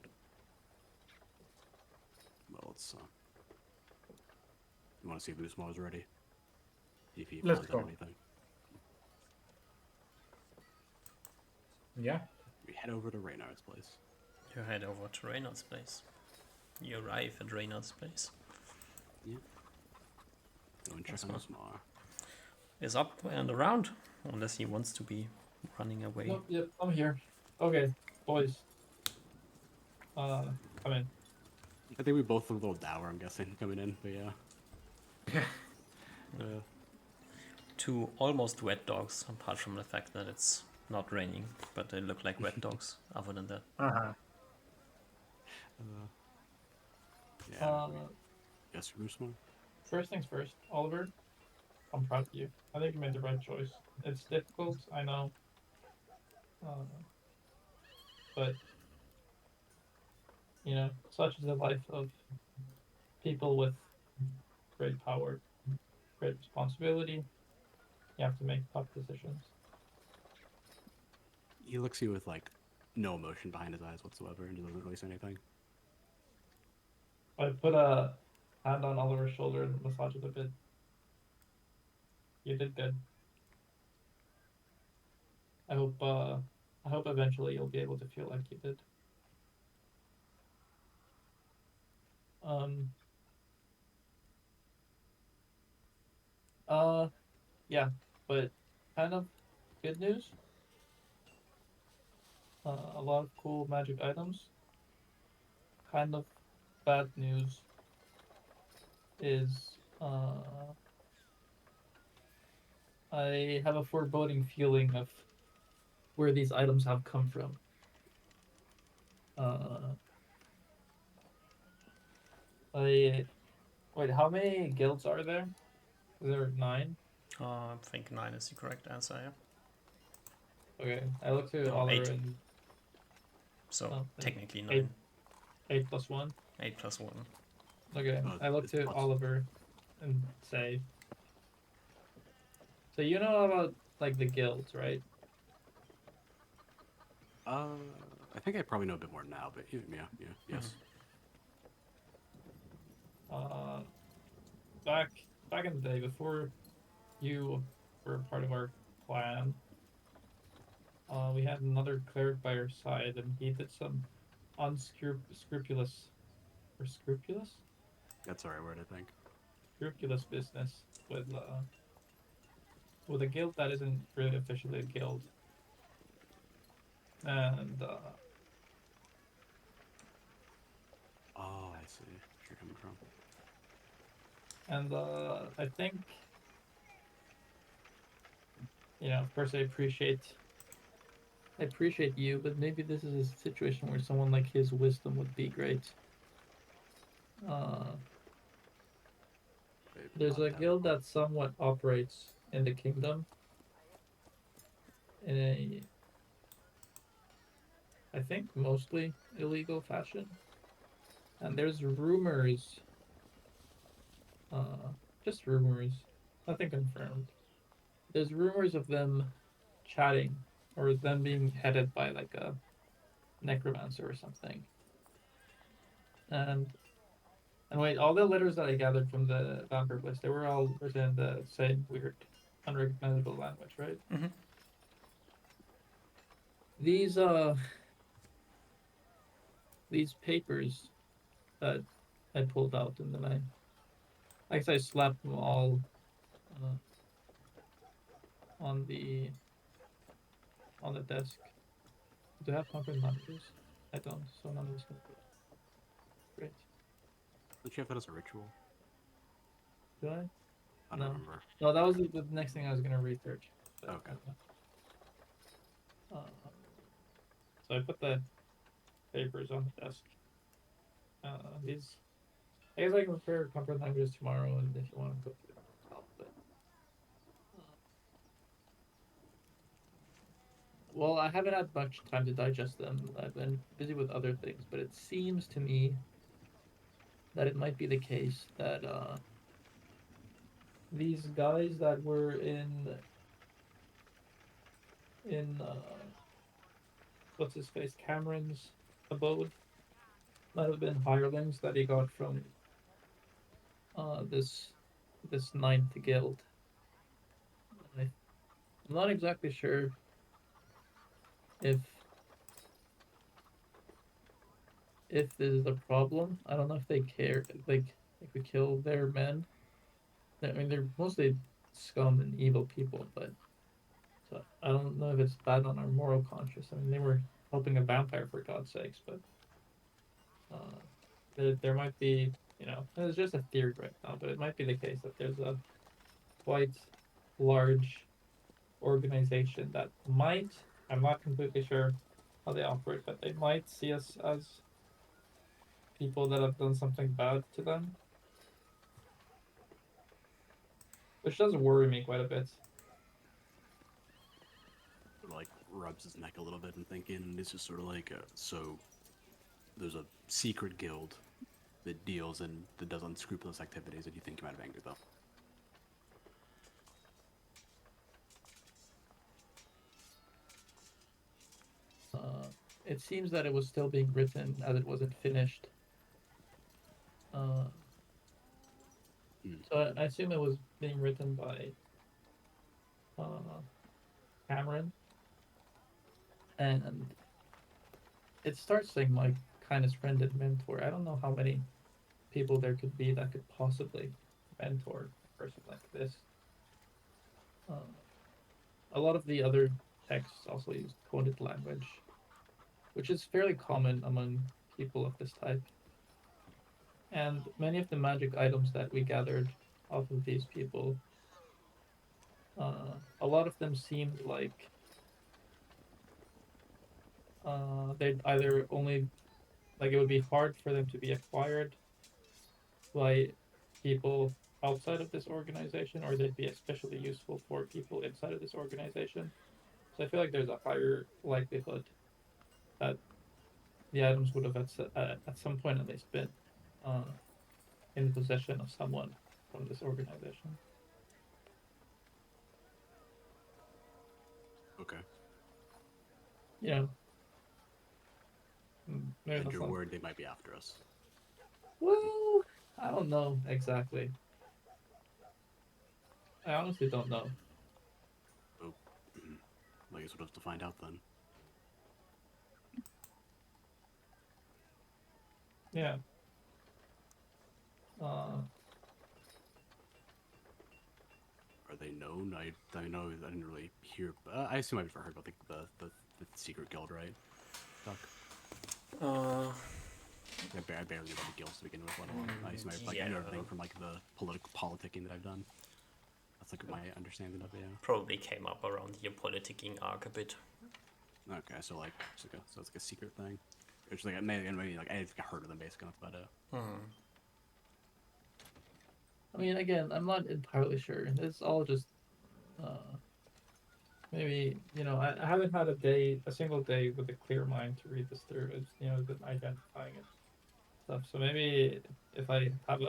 Well, it's you want to see if Usmo is ready? See if he Let's finds out go. anything. Yeah. We head over to Reynard's place. You head over to Reynard's place. You arrive at Reynard's place. Yeah. Go and check on Usmar. Is up and around, unless he wants to be running away. Nope, yep, I'm here. Okay, boys. Come in. I think we both look a little dour, I'm guessing, coming in, but yeah. Two almost wet dogs, apart from the fact that it's not raining, but they look like wet dogs, other than that. Uh-huh. Yeah. Yes, Usmar? First things first, Oliver. I'm proud of you. I think you made the right choice. It's difficult, I know. But, you know, such is the life of people with great power, great responsibility. You have to make tough decisions. He looks at you with, like, no emotion behind his eyes whatsoever and doesn't really say anything. I put a hand on Oliver's shoulder and massage it a bit. You did good. I hope eventually you'll be able to feel like you did. Yeah, but kind of good news. A lot of cool magic items. Kind of bad news is I have a foreboding feeling of where these items have come from. Wait, how many guilds are there? Is there 9? I think 9 is the correct answer, yeah. Okay, I look to No, Oliver 8. and So technically 9. 8 plus 1. 8 plus 1. Okay, I look to Oliver and say, so you know about like the guilds, right? I think I probably know a bit more now, but yes. Back in the day, before you were part of our clan, we had another cleric by our side, and he did some unscrupulous or scrupulous? That's the right word, I think. Scrupulous business with a guild that isn't really officially a guild. And oh, I see where you're coming from. And I think, you know, of course, I appreciate you, but maybe this is a situation where someone like his wisdom would be great. There's a guild that somewhat operates in the kingdom in a, I think, mostly illegal fashion. And there's rumors, just rumors, Nothing confirmed. There's rumors of them chatting or them being headed by like a necromancer or something. And wait, all the letters that I gathered from the vampire place, they were all written in the same weird, unrecognizable language, right? Mm-hmm. These these papers that I pulled out and then I guess I slapped them all uh, on the desk. Do I have concrete languages? I don't, so none of this can be great. Don't you have that as a ritual? Do I? I don't No. remember. No, that was the next thing I was gonna research. But, Okay. so I put the papers on the desk. These, I guess I can prepare comfort languages tomorrow, and if you want to go through them, but well, I haven't had much time to digest them. I've been busy with other things, but it seems to me that it might be the case that these guys that were in what's his face Cameron's abode might have been hirelings that he got from this ninth guild. I'm not exactly sure if this is a problem. I don't know if they care. Like if we kill their men, I mean they're mostly scum and evil people, but so I don't know if it's bad on our moral conscience. I mean they were helping a vampire for God's sakes, but there might be, it's just a theory right now, but it might be the case that there's a quite large organization that might, I'm not completely sure how they operate, but they might see us as people that have done something bad to them, which does worry me quite a bit. Sort of like rubs his neck a little bit and thinking it's just sort of like so there's a secret guild that deals and that does unscrupulous activities that you think you might have angered them. It seems that it was still being written as it wasn't finished. So I assume it was being written by Cameron, and it starts saying my kindest friend and mentor. I don't know how many people there could be that could possibly mentor a person like this. A lot of the other texts also use coded language, which is fairly common among people of this type. And many of the magic items that we gathered off of these people, a lot of them seemed like they'd either only, like it would be hard for them to be acquired by people outside of this organization, or they'd be especially useful for people inside of this organization. So I feel like there's a higher likelihood that the items would have at some point at least been uh, in possession of someone from this organization. Okay. Maybe And that's your not. word, they might be after us. Well, I don't know exactly. I honestly don't know. Oh, I guess we'll have to find out then. Yeah. Are they known? I know I didn't really hear. I assume I've heard about the secret guild, right? Doc? I barely know about the guilds to begin with. Let alone I assume I know everything from like the political politicking that I've done. That's like my understanding of it. Yeah. Probably came up around your politicking arc a bit. Okay, so like so it's like a secret thing. It's like maybe like I heard of them basically. That's about it. I mean, again, I'm not entirely sure. It's all just maybe I haven't had a single day with a clear mind to read this through. It's been identifying it stuff. So maybe if I have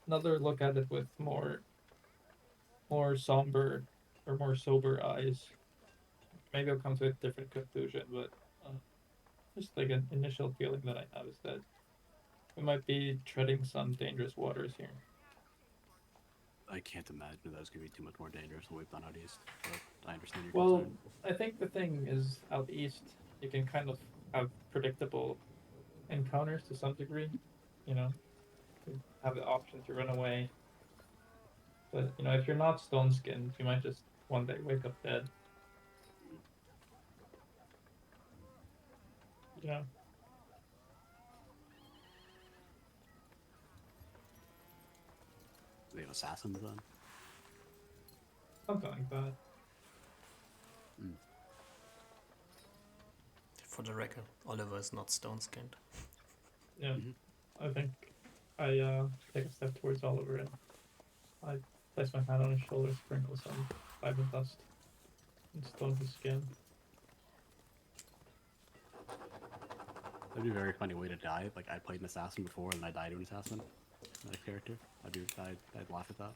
another look at it with more more somber or more sober eyes, maybe I'll come to a different conclusion. But just like an initial feeling that I have is that we might be treading some dangerous waters here. I can't imagine that was going to be too much more dangerous than we've done out east, but I understand your Well, concern. I think the thing is out east, you can kind of have predictable encounters to some degree. You know, you have the option to run away. But if you're not stone skinned, you might just one day wake up dead. You know. They have assassins then? Something like that. For the record, Oliver is not stone-skinned. Yeah. I think I take a step towards Oliver and I place my hand on his shoulder, sprinkle some fiber dust, and stone his skin. That'd be a very funny way to die. Like, I played an assassin before and I died to an assassin. That character. I'd laugh at that.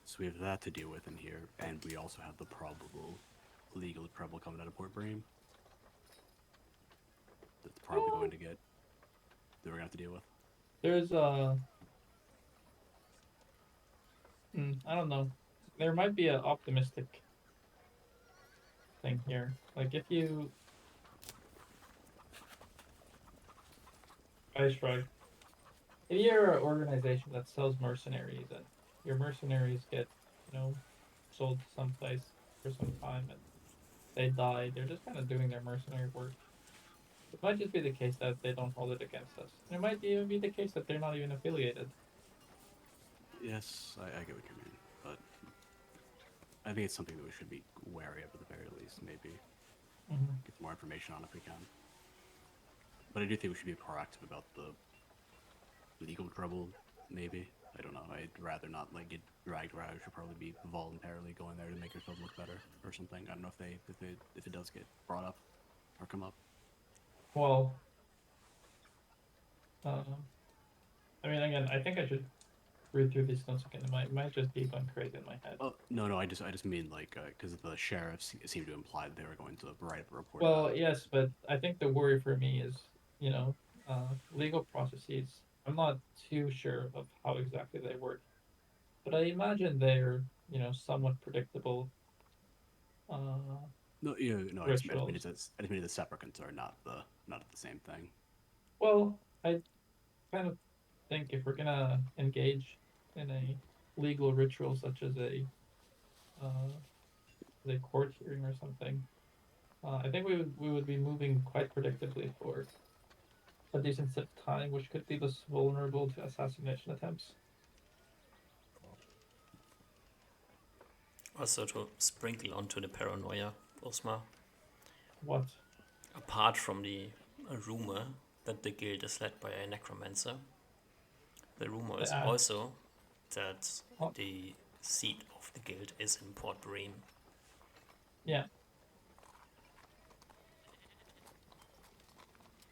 So we have that to deal with in here, and we also have the probable legal trouble coming out of Port Bream. That's probably going to get that we're gonna have to deal with. There's I don't know. There might be an optimistic thing here. Like I shrug. If you're an organization that sells mercenaries and your mercenaries get, sold to someplace for some time and they die, they're just kind of doing their mercenary work. It might just be the case that they don't hold it against us. And it might even be the case that they're not even affiliated. Yes, I get what you mean, but I think it's something that we should be wary of at the very least. Maybe get more information on if we can. But I do think we should be proactive about the legal trouble. Maybe, I don't know. I'd rather not get dragged around. We should probably be voluntarily going there to make ourselves look better or something. I don't know if it does get brought up or come up. Well, I mean, again, I think I should read through these notes again. It might just be going crazy in my head. Oh no, I just mean because the sheriffs seemed to imply that they were going to write up a report. Well, yes, but I think the worry for me is, legal processes. I'm not too sure of how exactly they work, but I imagine they're, somewhat predictable. No, no, I just mean the separate are not the same thing. Well, I kind of think if we're gonna engage in a legal ritual such as a court hearing or something, I think we would be moving quite predictably for a decent set of time, which could leave us vulnerable to assassination attempts. Also, to sprinkle onto the paranoia, Osmar. What? Apart from the rumor that the guild is led by a necromancer, the rumor is also that the seat of the guild is in Port Bream. Yeah.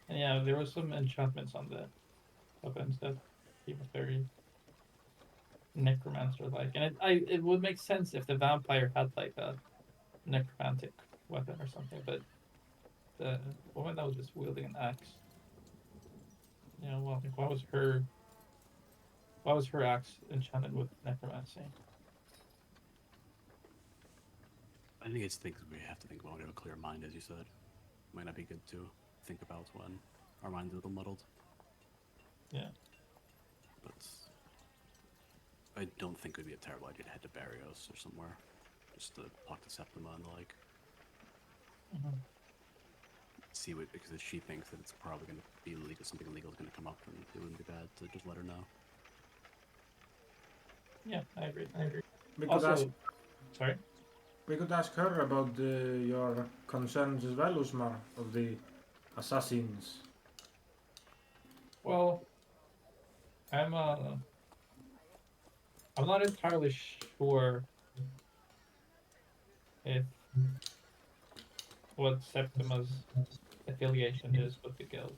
And yeah, there was some enchantments on the weapons that seemed very necromancer-like, and it would make sense if the vampire had like a necromantic weapon or something, but the woman that was just wielding an axe, why was her axe enchanted with necromancy? I think it's things we have to think about when we have a clear mind, as you said. Might not be good to think about when our mind's a little muddled. Yeah. But I don't think it would be a terrible idea to head to Barrios or somewhere, just to talk to Septima and the like. See what, because if she thinks that it's probably going to be illegal, something illegal is going to come up, then it wouldn't be bad to just let her know. Yeah, I agree. We could ask. Sorry. We could ask her about your concerns as well, Usmar, of the assassins. Well, I'm not entirely sure if what Septima's affiliation is with the guild.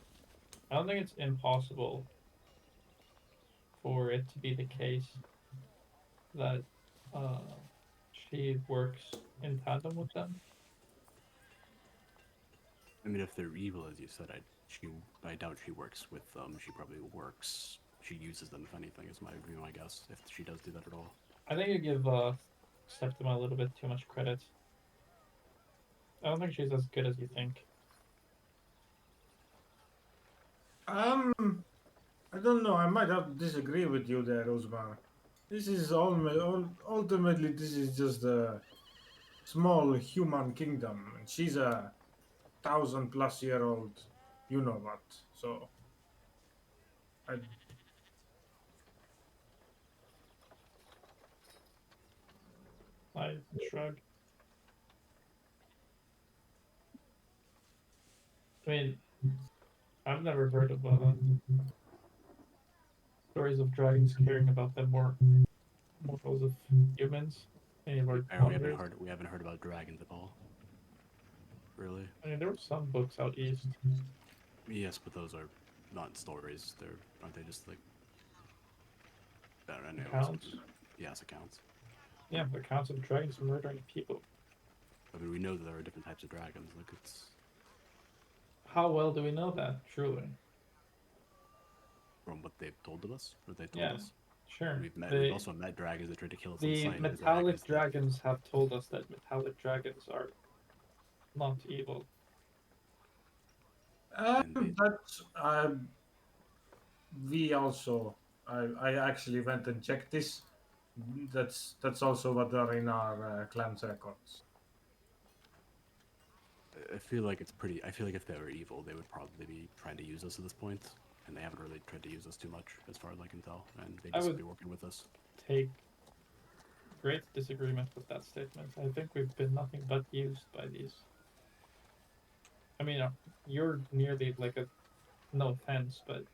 I don't think it's impossible for it to be the case that uh, she works in tandem with them. I mean, if they're evil, as you said, I doubt she works with them. She probably works. She uses them, if anything, is my view, I guess, if she does do that at all. I think you give Septima a little bit too much credit. I don't think she's as good as you think. I don't know. I might have to disagree with you there, Uzma. This is ultimately this is just a small human kingdom, and she's a 1,000+ year old, you know what? So, I I shrug. I mean, I've never heard of stories of dragons caring about the mortals of humans. Any of our monsters. We haven't heard about dragons at all. Really? I mean, there were some books out east. Yes, but those are not stories. Aren't they just like? I don't know. Accounts? Yes, accounts. Yeah, accounts of dragons murdering people. I mean, we know that there are different types of dragons. Like it's. How well do we know that? Truly. From what they've told us, what they told Yeah, us. sure. We've also met dragons that tried to kill us. The metallic dragons have told us that metallic dragons are not evil. that's we also. I actually went and checked this. That's also what are in our clan's records. I feel like it's pretty. I feel like if they were evil, they would probably be trying to use us at this point, and they haven't really tried to use us too much, as far as I can tell, and they just be working with us. Take great disagreement with that statement. I think we've been nothing but used by these. I mean, you're nearly like a, no offense, but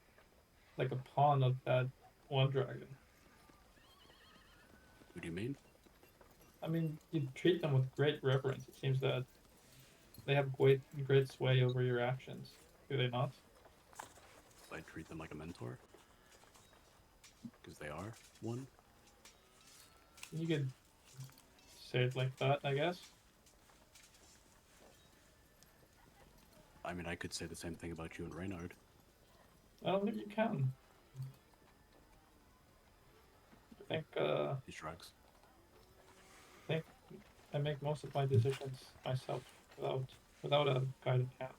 like a pawn of that one dragon. What do you mean? I mean, you treat them with great reverence. It seems that they have great sway over your actions. Do they not? I treat them like a mentor, because they are one. You could say it like that, I guess. I mean, I could say the same thing about you and Reynard. I don't think you can. I think, He shrugs. I think I make most of my decisions myself without a guided hand.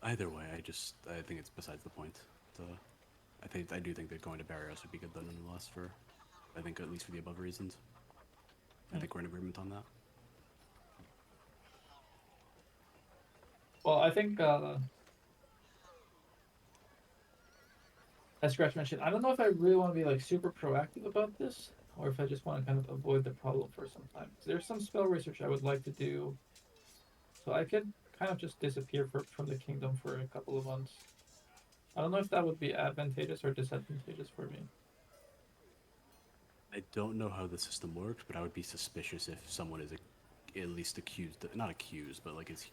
Either way, I think it's besides the point. I do think that going to bury us would be good though, nonetheless. I think at least for the above reasons. I think we're in agreement on that. Well, I think as Scratch mentioned, I don't know if I really want to be like super proactive about this, or if I just want to kind of avoid the problem for some time. There's some spell research I would like to do, so I could kind of just disappear from the kingdom for a couple of months. I don't know if that would be advantageous or disadvantageous for me. I don't know how the system works, but I would be suspicious if someone is at least accused, not accused, but like is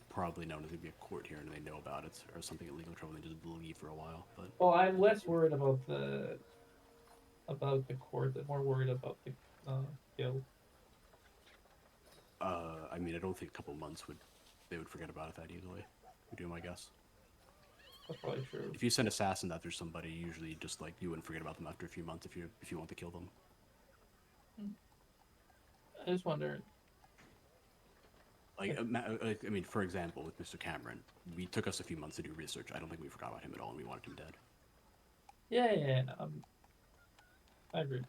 probably known as to be a court here and they know about it or something illegal trouble and they just leave for a while. But well, I'm less worried about the court. I'm more worried about the guild. I mean, I don't think a couple months they would forget about it that easily. Would be my guess. That's probably true. If you send assassin after somebody, usually just like you wouldn't forget about them after a few months if you want to kill them. I just wonder. Like, I mean, for example, with Mr. Cameron, we took us a few months to do research. I don't think we forgot about him at all, and we wanted him dead. Yeah. I agree.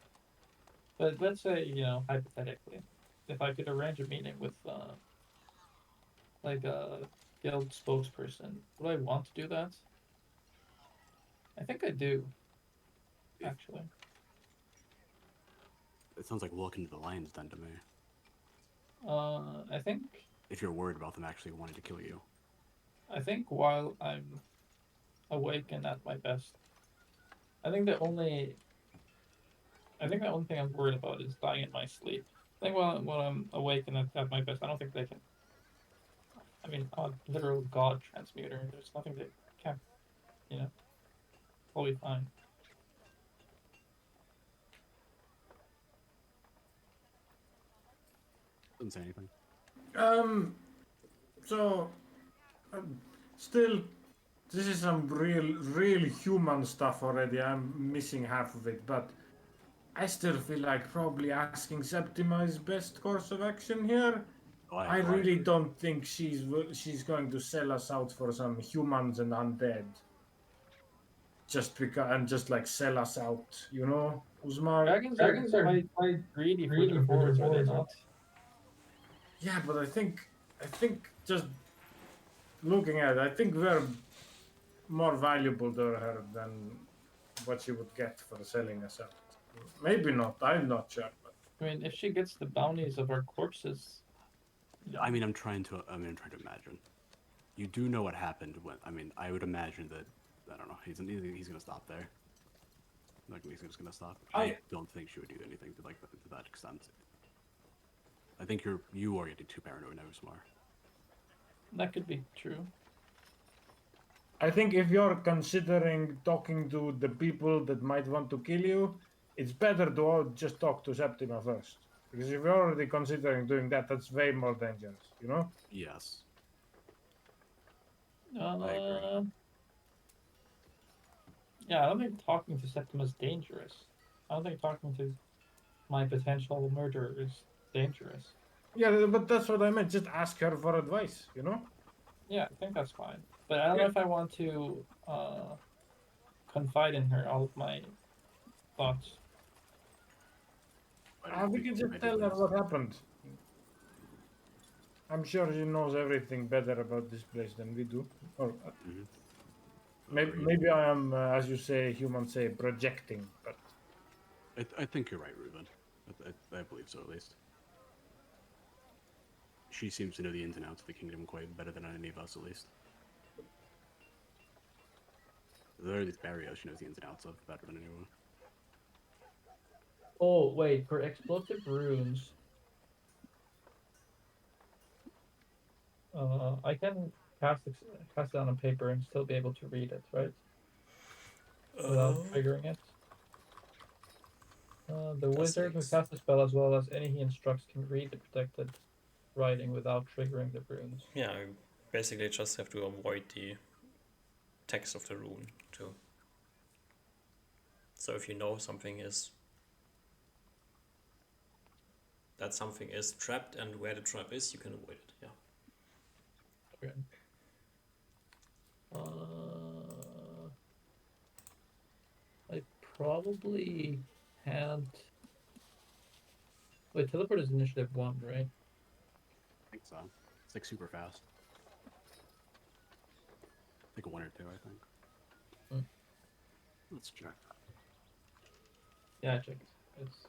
But let's say, hypothetically, if I could arrange a meeting with, like a guild spokesperson, would I want to do that? I think I do, actually. It sounds like walking to the lions then to me. I think. If you're worried about them actually wanting to kill you. I think while I'm awake and at my best, I think the only thing I'm worried about is dying in my sleep. I think while I'm awake and at my best, I don't think they can. I mean, I'm a literal god transmuter. There's nothing they can't, I'll be fine. Doesn't say anything. So, still, this is some real human stuff already. I'm missing half of it, but I still feel like probably asking Septima is best course of action here. Oh, I really don't think she's going to sell us out for some humans and undead. Just because and just like sell us out, you know, Uzmar. Dragons are quite greedy for their hordes, are they not? Yeah, but I think just looking at it, I think we're more valuable to her than what she would get for selling us out. Maybe not. I'm not sure. But I mean, if she gets the bounties of our corpses, I mean, I'm trying to imagine. You do know what happened when. I mean, I would imagine that. I don't know. He's gonna stop there. Like he's just gonna stop. I don't think she would do anything to that extent. I think you are getting too paranoid now, Smar. that could be true. I think if you're considering talking to the people that might want to kill you, it's better to just talk to Septima first. Because if you're already considering doing that, that's way more dangerous, you know? Yes. I agree. Yeah, I don't think talking to Septima is dangerous. I don't think talking to my potential murderer is dangerous. Yeah, but that's what I meant. Just ask her for advice, you know? Yeah, I think that's fine. But I don't know if I want to confide in her all of my thoughts. We can just tell her what happened. I'm sure she knows everything better about this place than we do. Or maybe I am, as you say, humans say, projecting. But I think you're right, Ruben. I believe so, at least. She seems to know the ins and outs of the kingdom quite better than any of us, at least. There are these barriers she knows the ins and outs of better than anyone. Oh, wait, for explosive runes, I can cast it on a paper and still be able to read it, right? Without triggering it. The wizard who casts the spell, as well as any he instructs, can read the protected writing without triggering the runes. Yeah, you basically just have to avoid the text of the rune too. So if you know something is trapped and where the trap is, you can avoid it. Yeah. Okay. I probably had. Wait, teleport is initiative 1, right? I think so. It's like super fast. Like 1 or 2, I think. Let's check. Yeah, I checked. It's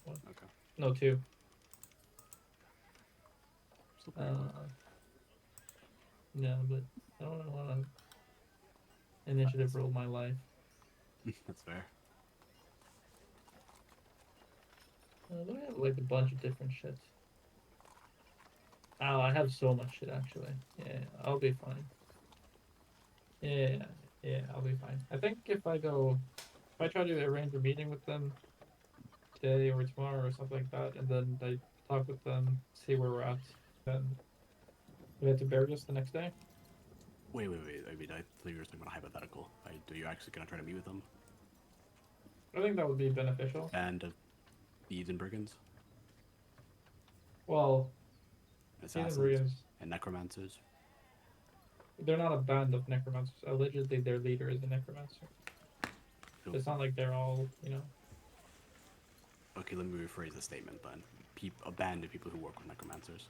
1. Okay. No, 2. Still pretty close. Yeah, but I don't want to initiative roll my life. That's fair. Do I have like a bunch of different shit? Oh, I have so much shit actually. Yeah, I'll be fine. Yeah, I'll be fine. I think if I try to arrange a meeting with them today or tomorrow or something like that, and then I talk with them, see where we're at, then we have to bury us the next day. Wait. I mean, I thought you were talking about a hypothetical. Are you actually gonna try to meet with them? I think that would be beneficial. Band of thieves and brigands? Well, Assassins and necromancers? They're not a band of necromancers. Allegedly, their leader is a necromancer. Cool. It's not like they're all, you know. Okay, let me rephrase the statement then. A band of people who work with necromancers.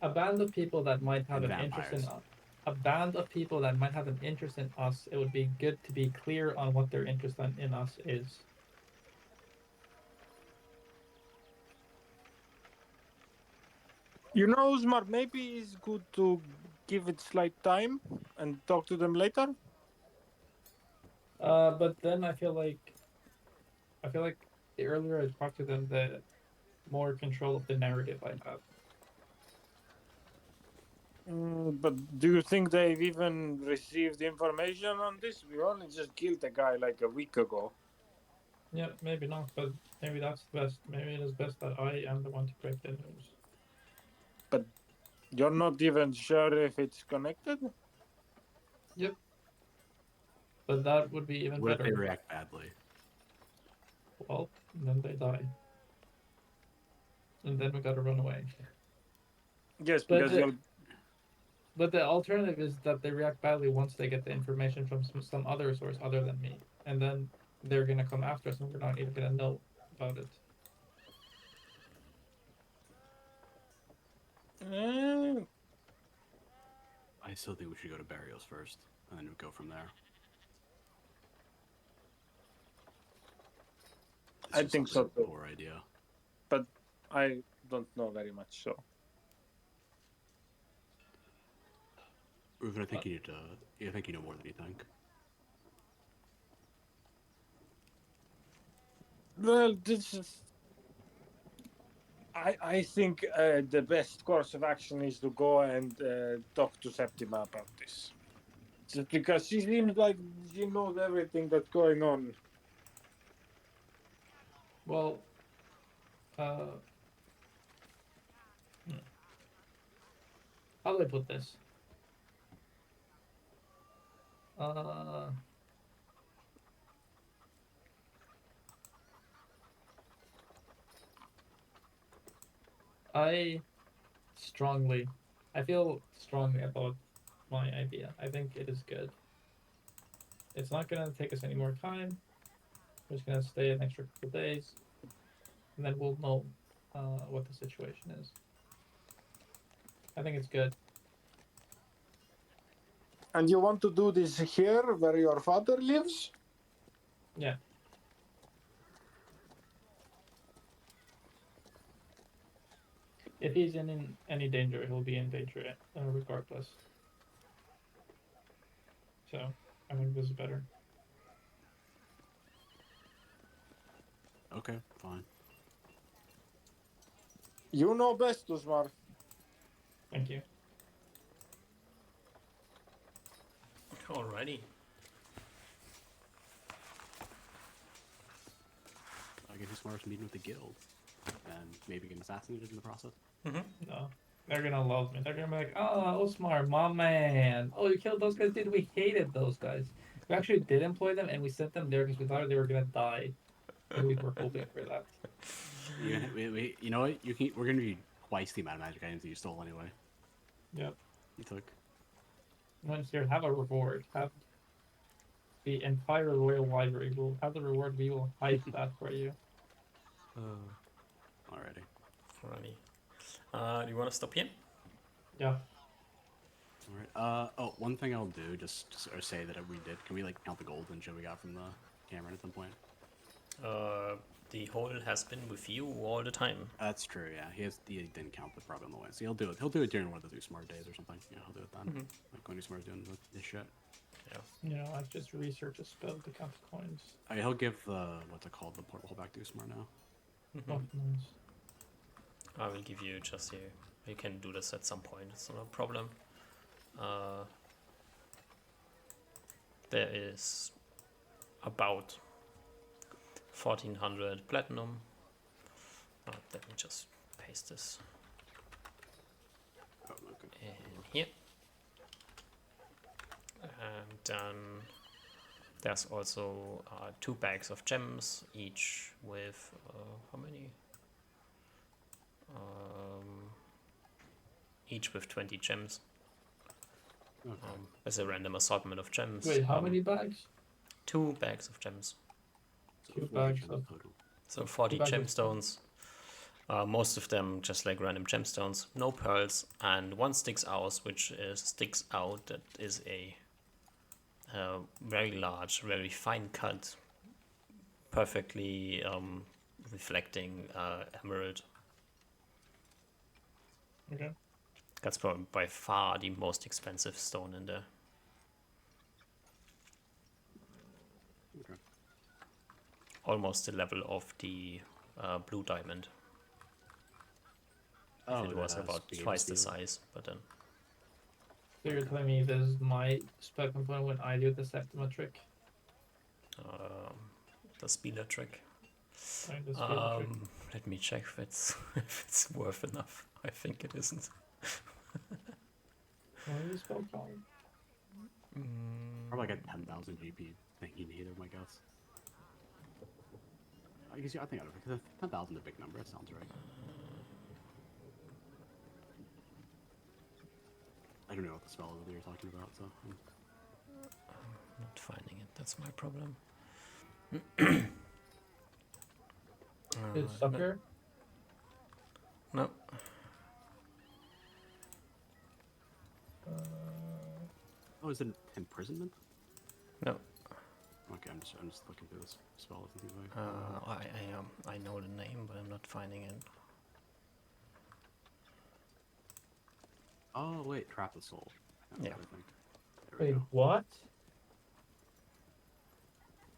A band of people that might have And an interest in vampires. us. A band of people that might have an interest in us. It would be good to be clear on what their interest in us is. You know, Smart, maybe it's good to give it slight time and talk to them later. But then I feel like the earlier I talk to them, the more control of the narrative I have. But do you think they've even received information on this? We only just killed a guy like a week ago. Yeah, maybe not, but maybe that's best. Maybe it is best that I am the one to break the news. But you're not even sure if it's connected? Yep. But that would be even What if better. they react badly? Well, then they die. And then we gotta run away. Yes, But because you'll... But the alternative is that they react badly once they get the information from some other source other than me. And then they're gonna come after us and we're not even gonna know about it. I still think we should go to burials first, and then go from there. I think so too. Poor idea. But I don't know very much, so... Ruben, I think you need to. I think you know more than you think. Well, this is... I think the best course of action is to go and talk to Septima about this. Just because she seems like she knows everything that's going on. Well, how do I put this? I feel strongly about my idea. I think it is good. It's not gonna take us any more time. We're just gonna stay an extra couple days, and then we'll know what the situation is. I think it's good. And you want to do this here, where your father lives? Yeah. If he's in any danger, he'll be in danger regardless. So, I think this is better. Okay, fine. You know best, Usmar. Thank you. Alrighty. I guess Usmar's meeting with the guild, and maybe get assassinated in the process. No. They're gonna love me. They're gonna be like, oh, Osmar, my man. Oh, you killed those guys? Dude, we hated those guys. We actually did employ them, and we sent them there because we thought they were gonna die. And we were hoping for that. You know what? We're gonna be twice the amount of magic items that you stole anyway. Yep. You took. Once here, have a reward. Have the entire royal library. We'll have the reward. We will hide that for you. Alrighty. Alrighty. Do you want to stop here? Yeah. Alright. Oh, one thing I'll do, just or say that we did. Can we like count the gold and shit we got from the Cameron at some point? The whole has been with you all the time. That's true. Yeah, he didn't count the problem on the way, so he'll do it. He'll do it during one of the smart days or something. Yeah, he'll do it then. Like when Smart's doing this shit. Yeah. You know, I've just researched a spell to count the coins. He'll give the what's it called, the portal back to Smart now. Oh, nice. I will give you just here. You can do this at some point. It's not a problem. There is about 1400 platinum. Let me just paste this in here. And then there's also 2 bags of gems, each with how many? Each with 20 gems. Okay. As a random assortment of gems. Wait, how many bags? 2 bags of gems. So 2 40 bags gems of- total. So 40 bags of- gemstones. Most of them just like random gemstones, no pearls, and one sticks out, that is a very large, very fine cut, perfectly reflecting emerald. Okay. That's probably by far the most expensive stone in there. Okay. Almost the level of the blue diamond. Oh, It was that, about spaghetti twice the steel. size, but then So you're telling me this is my spell component when I do the Septima trick? The Spieler trick. Right, the Spieler trick. Let me check if it's worth enough. I think it isn't. What is the spell called? Probably like a 10,000 GP thing you need, I guess. I guess, yeah, I think 10,000 is a big number. That sounds right. I don't know what the spell is that you're talking about, so. I'm not finding it. That's my problem. It's up no. here? No. Oh, is it imprisonment? No. Okay, I'm just looking through this spell. I know the name, but I'm not finding it. Oh wait, Trap the Soul. That's Yeah. what I think. There we Wait, go. what?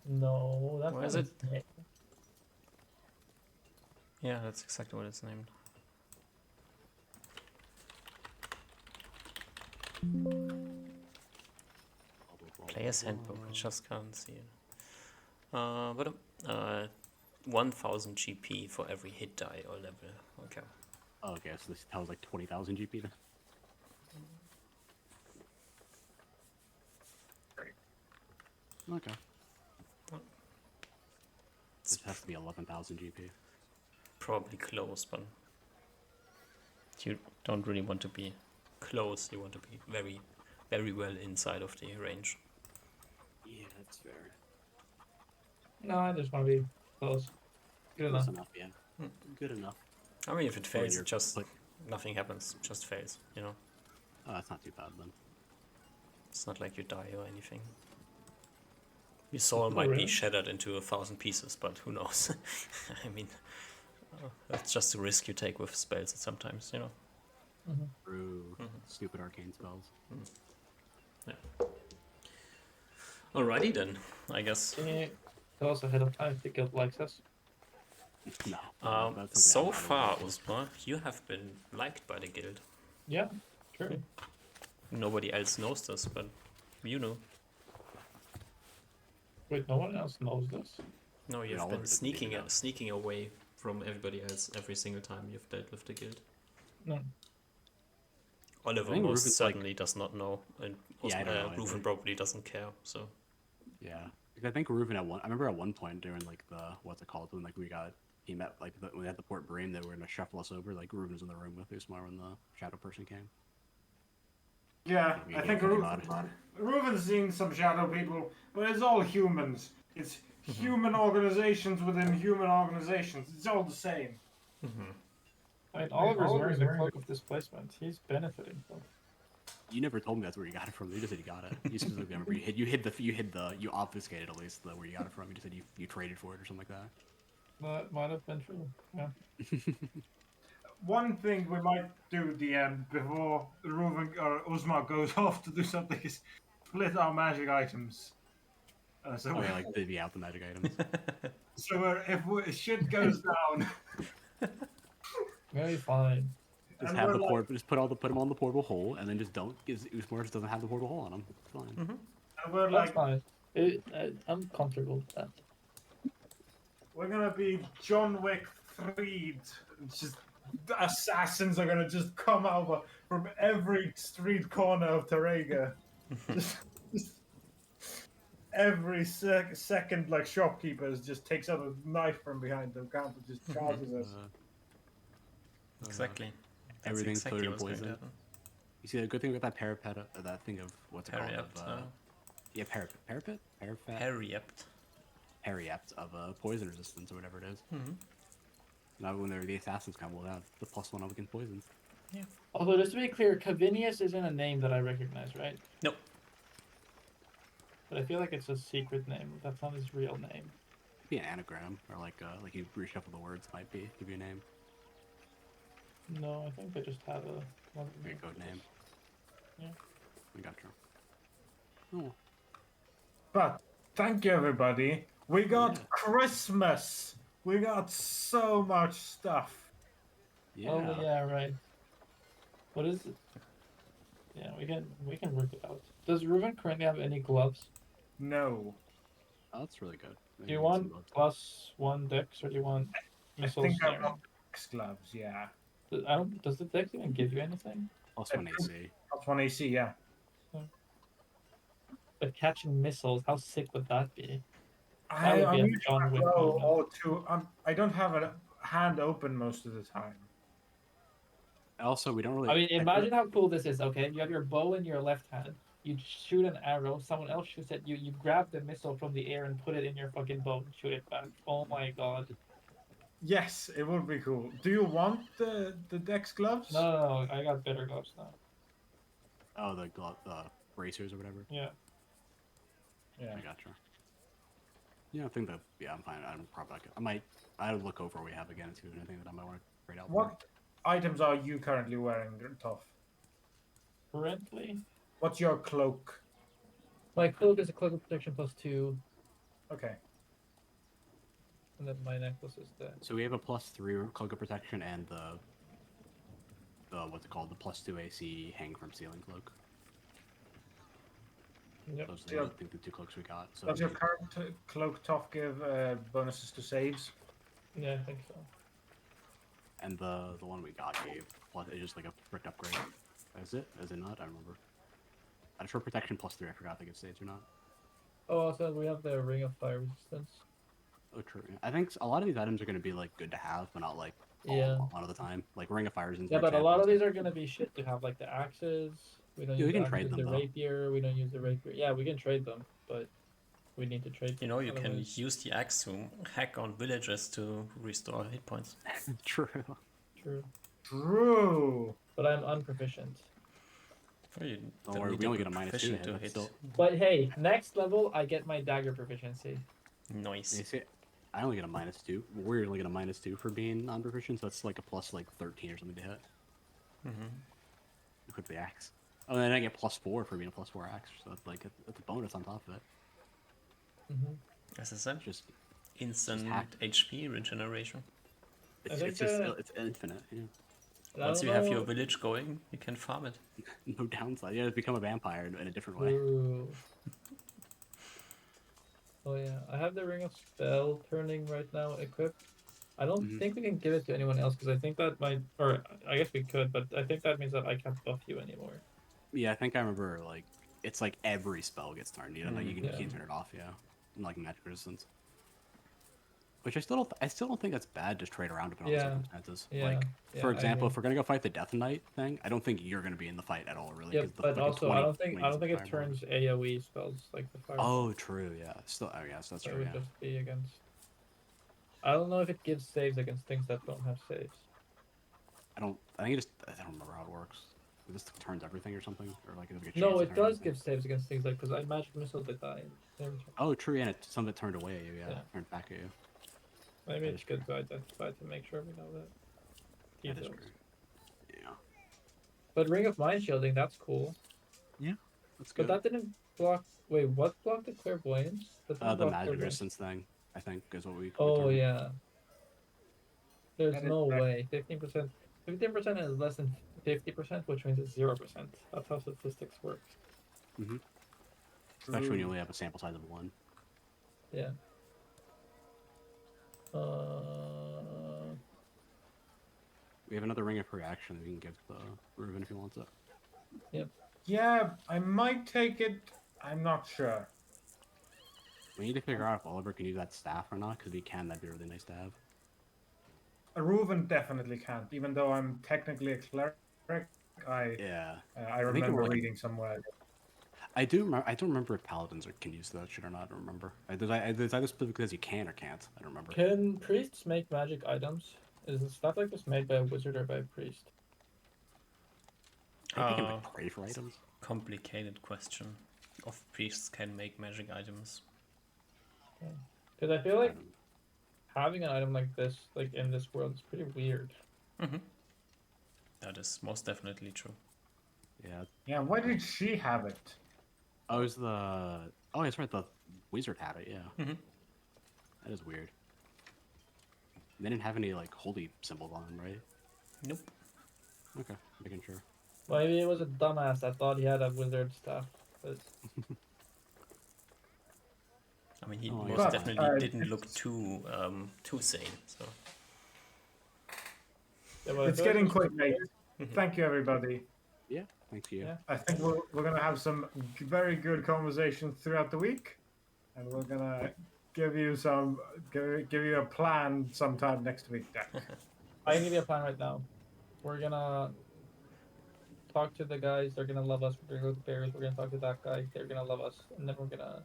No, that's Where not is it? his name. Yeah, that's exactly what it's named. Player's Handbook. I just can't see it. But 1000 GP for every hit die or level. Okay. Oh, okay, so this tells like 20,000 GP then. Okay. This has to be 11,000 GP. Probably close, but you don't really want to be close. You want to be very, very well inside of the range. Yeah, that's fair. No, I just want to be close. Good Close enough. enough, yeah. Good enough. I mean, if it fails, you're it just like- nothing happens. Just fails. You know, Oh, that's not too bad then. it's not like you die or anything. Your soul might really? be shattered into 1,000 pieces, but who knows? I mean, that's just a risk you take with spells sometimes, you know. Through stupid arcane spells. Yeah. Alrighty then, I guess. Can you tell us ahead of time if the guild likes us? No. that's something So I'm far, not Usma, you have been liked by the guild. Yeah, sure. Nobody else knows this, but you know. Wait, no one else knows this? No, you've Oliver been doesn't even sneaking know. sneaking away from everybody else every single time you've dealt with the guild. No. Oliver I think most Ruben's like- certainly does not know, and Yeah, I don't know Ruven either. probably doesn't care. So Yeah, because I think Reuven I remember at one point during like the what's it called when like he met like when we had the Port Bream that were gonna shuffle us over. Like Reuven was in the room with Usmar when the shadow person came. Yeah, We I get think thinking about it. Reuven's seen some shadow people, but it's all humans. It's human organizations within human organizations. It's all the same. I mean, Oliver's wearing the cloak of displacement. He's benefiting from. You never told me that's where you got it from. You just said you got it. You specifically remember you obfuscated at least where you got it from. You just said you traded for it or something like that. That might have been true. Yeah. One thing we might do, DM, before Reuven or Uzma goes off to do something is split our magic items. So Oh yeah, like divvy out the magic items. if shit goes down, Very fine. Just And have we're the like- put them on the portable hole, and then just don't because Usmar just doesn't have the portable hole on him. It's fine. and we're That's like, fine. I'm comfortable with that. we're gonna be John Wick 3'd. Just the assassins are gonna just come over from every street corner of Tarrega. just every second, like shopkeepers just takes out a knife from behind the counter, just charges us. exactly. That's Everything's exactly coated in what's going to poison. happen. You see, the good thing with that parapet, that thing of what's it called? Pariept, Yeah, parapet, Pariept. pariept of poison resistance or whatever it is. Now when the assassins come, we'll have the +1 up against poisons. Yeah. Although, just to be clear, Cavinius isn't a name that I recognize, right? Nope. But I feel like it's a secret name. That's not his real name. Could be an anagram or like you reshuffle the words might be give you a name, No, I think they just have a. be a code name. Yeah. I got you. Oh, But thank you, everybody. We got Yeah. Christmas. We got so much stuff. yeah. Oh yeah, right. What is it? Yeah, we can work it out. Does Ruben currently have any gloves? No. Oh, that's really good. Do you want +1 dex or do you want I missile think I snare? want X gloves, yeah. I don't. Does the dex even give you anything? +1 AC. +1 AC, yeah. But catching missiles, how sick would that be? That I, would be I'm a using John my Wick bow moment. all too. I don't have a hand open most of the time. Also, we don't really. I mean, feel imagine how cool this is. Okay, you have your bow in your left hand. You shoot an arrow. Someone else shoots at you. You grab the missile from the air and put it in your fucking bow and shoot it back. Oh my god! Yes, it would be cool. Do you want the Dex gloves? No, I got better gloves now. Oh, the bracers or whatever. Yeah. Yeah. I gotcha. Yeah, I think that. Yeah, I'm fine. I'm probably. I'll look over what we have again and see if there's anything that I might want to trade out. What items are you currently wearing, Toff? Currently, What's your cloak? my cloak is a cloak of protection +2, Okay. and then my necklace is the. So we have a +3 cloak of protection and the what's it called? The +2 AC hang from ceiling cloak. Yep. Those are I think the 2 cloaks we got. So Does your current cloak, Toff, give bonuses to saves? Yeah, I think so. And the one we got gave it's just like a strict upgrade. Is it? Is it not? I remember. For protection +3, I forgot if it gives saves or not. Oh, also we have the ring of fire resistance. Oh, true. I think a lot of these items are going to be like good to have, but not like Yeah. a lot of the time. Like Ring of Fire is. Yeah, but a lot of these are gonna be shit to have, like the axes. We don't Yeah, we use can trade them, the though. rapier. We don't use the rapier. Yeah, we can trade them, but we need to trade. You know, you can otherwise- use the axe to hack on villagers to restore hit points. True. True, True. but I'm unproficient. Oh, you Don't don't worry, need we to only be get a -2 proficient to to hit. hit. Still, But hey, next level I get my dagger proficiency. Nice. you see, I only get a -2. We only get a -2 for being non-proficient, so that's like a +13 or something to hit. Equip the axe. Oh, and then I get +4 for being a +4 axe, so that's like it's a bonus on top of it. As I said, Just instant hack. HP regeneration. it's, think, it's just it's infinite. Yeah. I Once don't you have know- your village going, you can farm it. No downside. You have to become a vampire in a different way. True. Oh yeah, I have the ring of spell turning right now equipped. I don't think we can give it to anyone else because I think that might, or I guess we could, but I think that means that I can't buff you anymore. Yeah, I think I remember like it's like every spell gets turned. You know, like you Yeah. can't turn it off. Yeah, like magic resistance. Which I still don't think that's bad. Just trade around depending on Yeah. the circumstances. Yeah. Like Yeah, for I example, agree. if we're gonna go fight the Death Knight thing, I don't think you're gonna be in the fight at all, really. Yeah, 'cause the but fucking also 20 I don't think it fireball. turns AOE spells like the fire. Oh, true. Yeah. Still. Oh, yes, that's So it true. would Yeah. just be against. I don't know if it gives saves against things that don't have saves. I don't. I think I don't remember how it works. It just turns everything or something, or like. Is a No, chance to it turn does everything? give saves against things like because I magic missile that die. Oh, true. Yeah, and some of it turned away at you. Yeah. Yeah. Turned back at you. Maybe That it's is good to identify to make sure we know that. That is Details. true. Yeah. But Ring of Mind Shielding, that's cool. That's But good. that didn't block. Wait, what blocked the clairvoyance? That didn't The block magic clairvoyance. resistance thing, I think, is what we. Oh determined. yeah. There's That is no correct. way. 15%. 15% is less than 50%, which means it's 0%. That's how statistics work. Especially when you only have a sample size of 1. Yeah. We have another ring of reaction that we can give Ruben if he wants it. Yeah, I might take it. I'm not sure. We need to figure out if Oliver can use that staff or not, because if he can, that'd be really nice to have. Reuven definitely can't, even though I'm technically a cleric. I Yeah. I think it remember were like- reading somewhere. I don't remember if paladins can use that shit or not. I don't remember. Is that specifically because you can or can't? I don't remember. Can priests make magic items? Is stuff like this made by a wizard or by a priest? I think they can like, pray for items. Complicated question. Of priests can make magic items. Because I feel I like don't- having an item like this, like in this world, is pretty weird. That is most definitely true. Yeah. Yeah, why did she have it? Oh, is the. Oh, that's right. The wizard had it. Yeah. That is weird. They didn't have any like holy symbols on them, right? Nope. Okay, making sure. Maybe it was a dumbass that thought he had a wizard staff. 'Cause- I mean, he Oh, most yeah. definitely didn't look too sane. So Yeah, but I It's feel like getting it was- quite late. Thank you, everybody. Yeah, thank you. Yeah. I think we're gonna have some very good conversations throughout the week, and we're gonna give you a plan sometime next week, Jack. I can give you a plan right now. We're gonna talk to the guys. They're gonna love us. We're gonna go to the bears. We're gonna talk to that guy. They're gonna love us, and then we're gonna.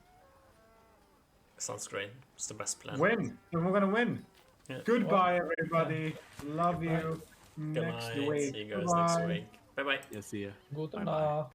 sounds great. It's the best plan. Win, and we're gonna win. Yeah. Goodbye, everybody. Love you. Good Next night. week. See you guys Bye. next week. Bye bye. Yeah, see ya. Guten Bye-bye. Nacht.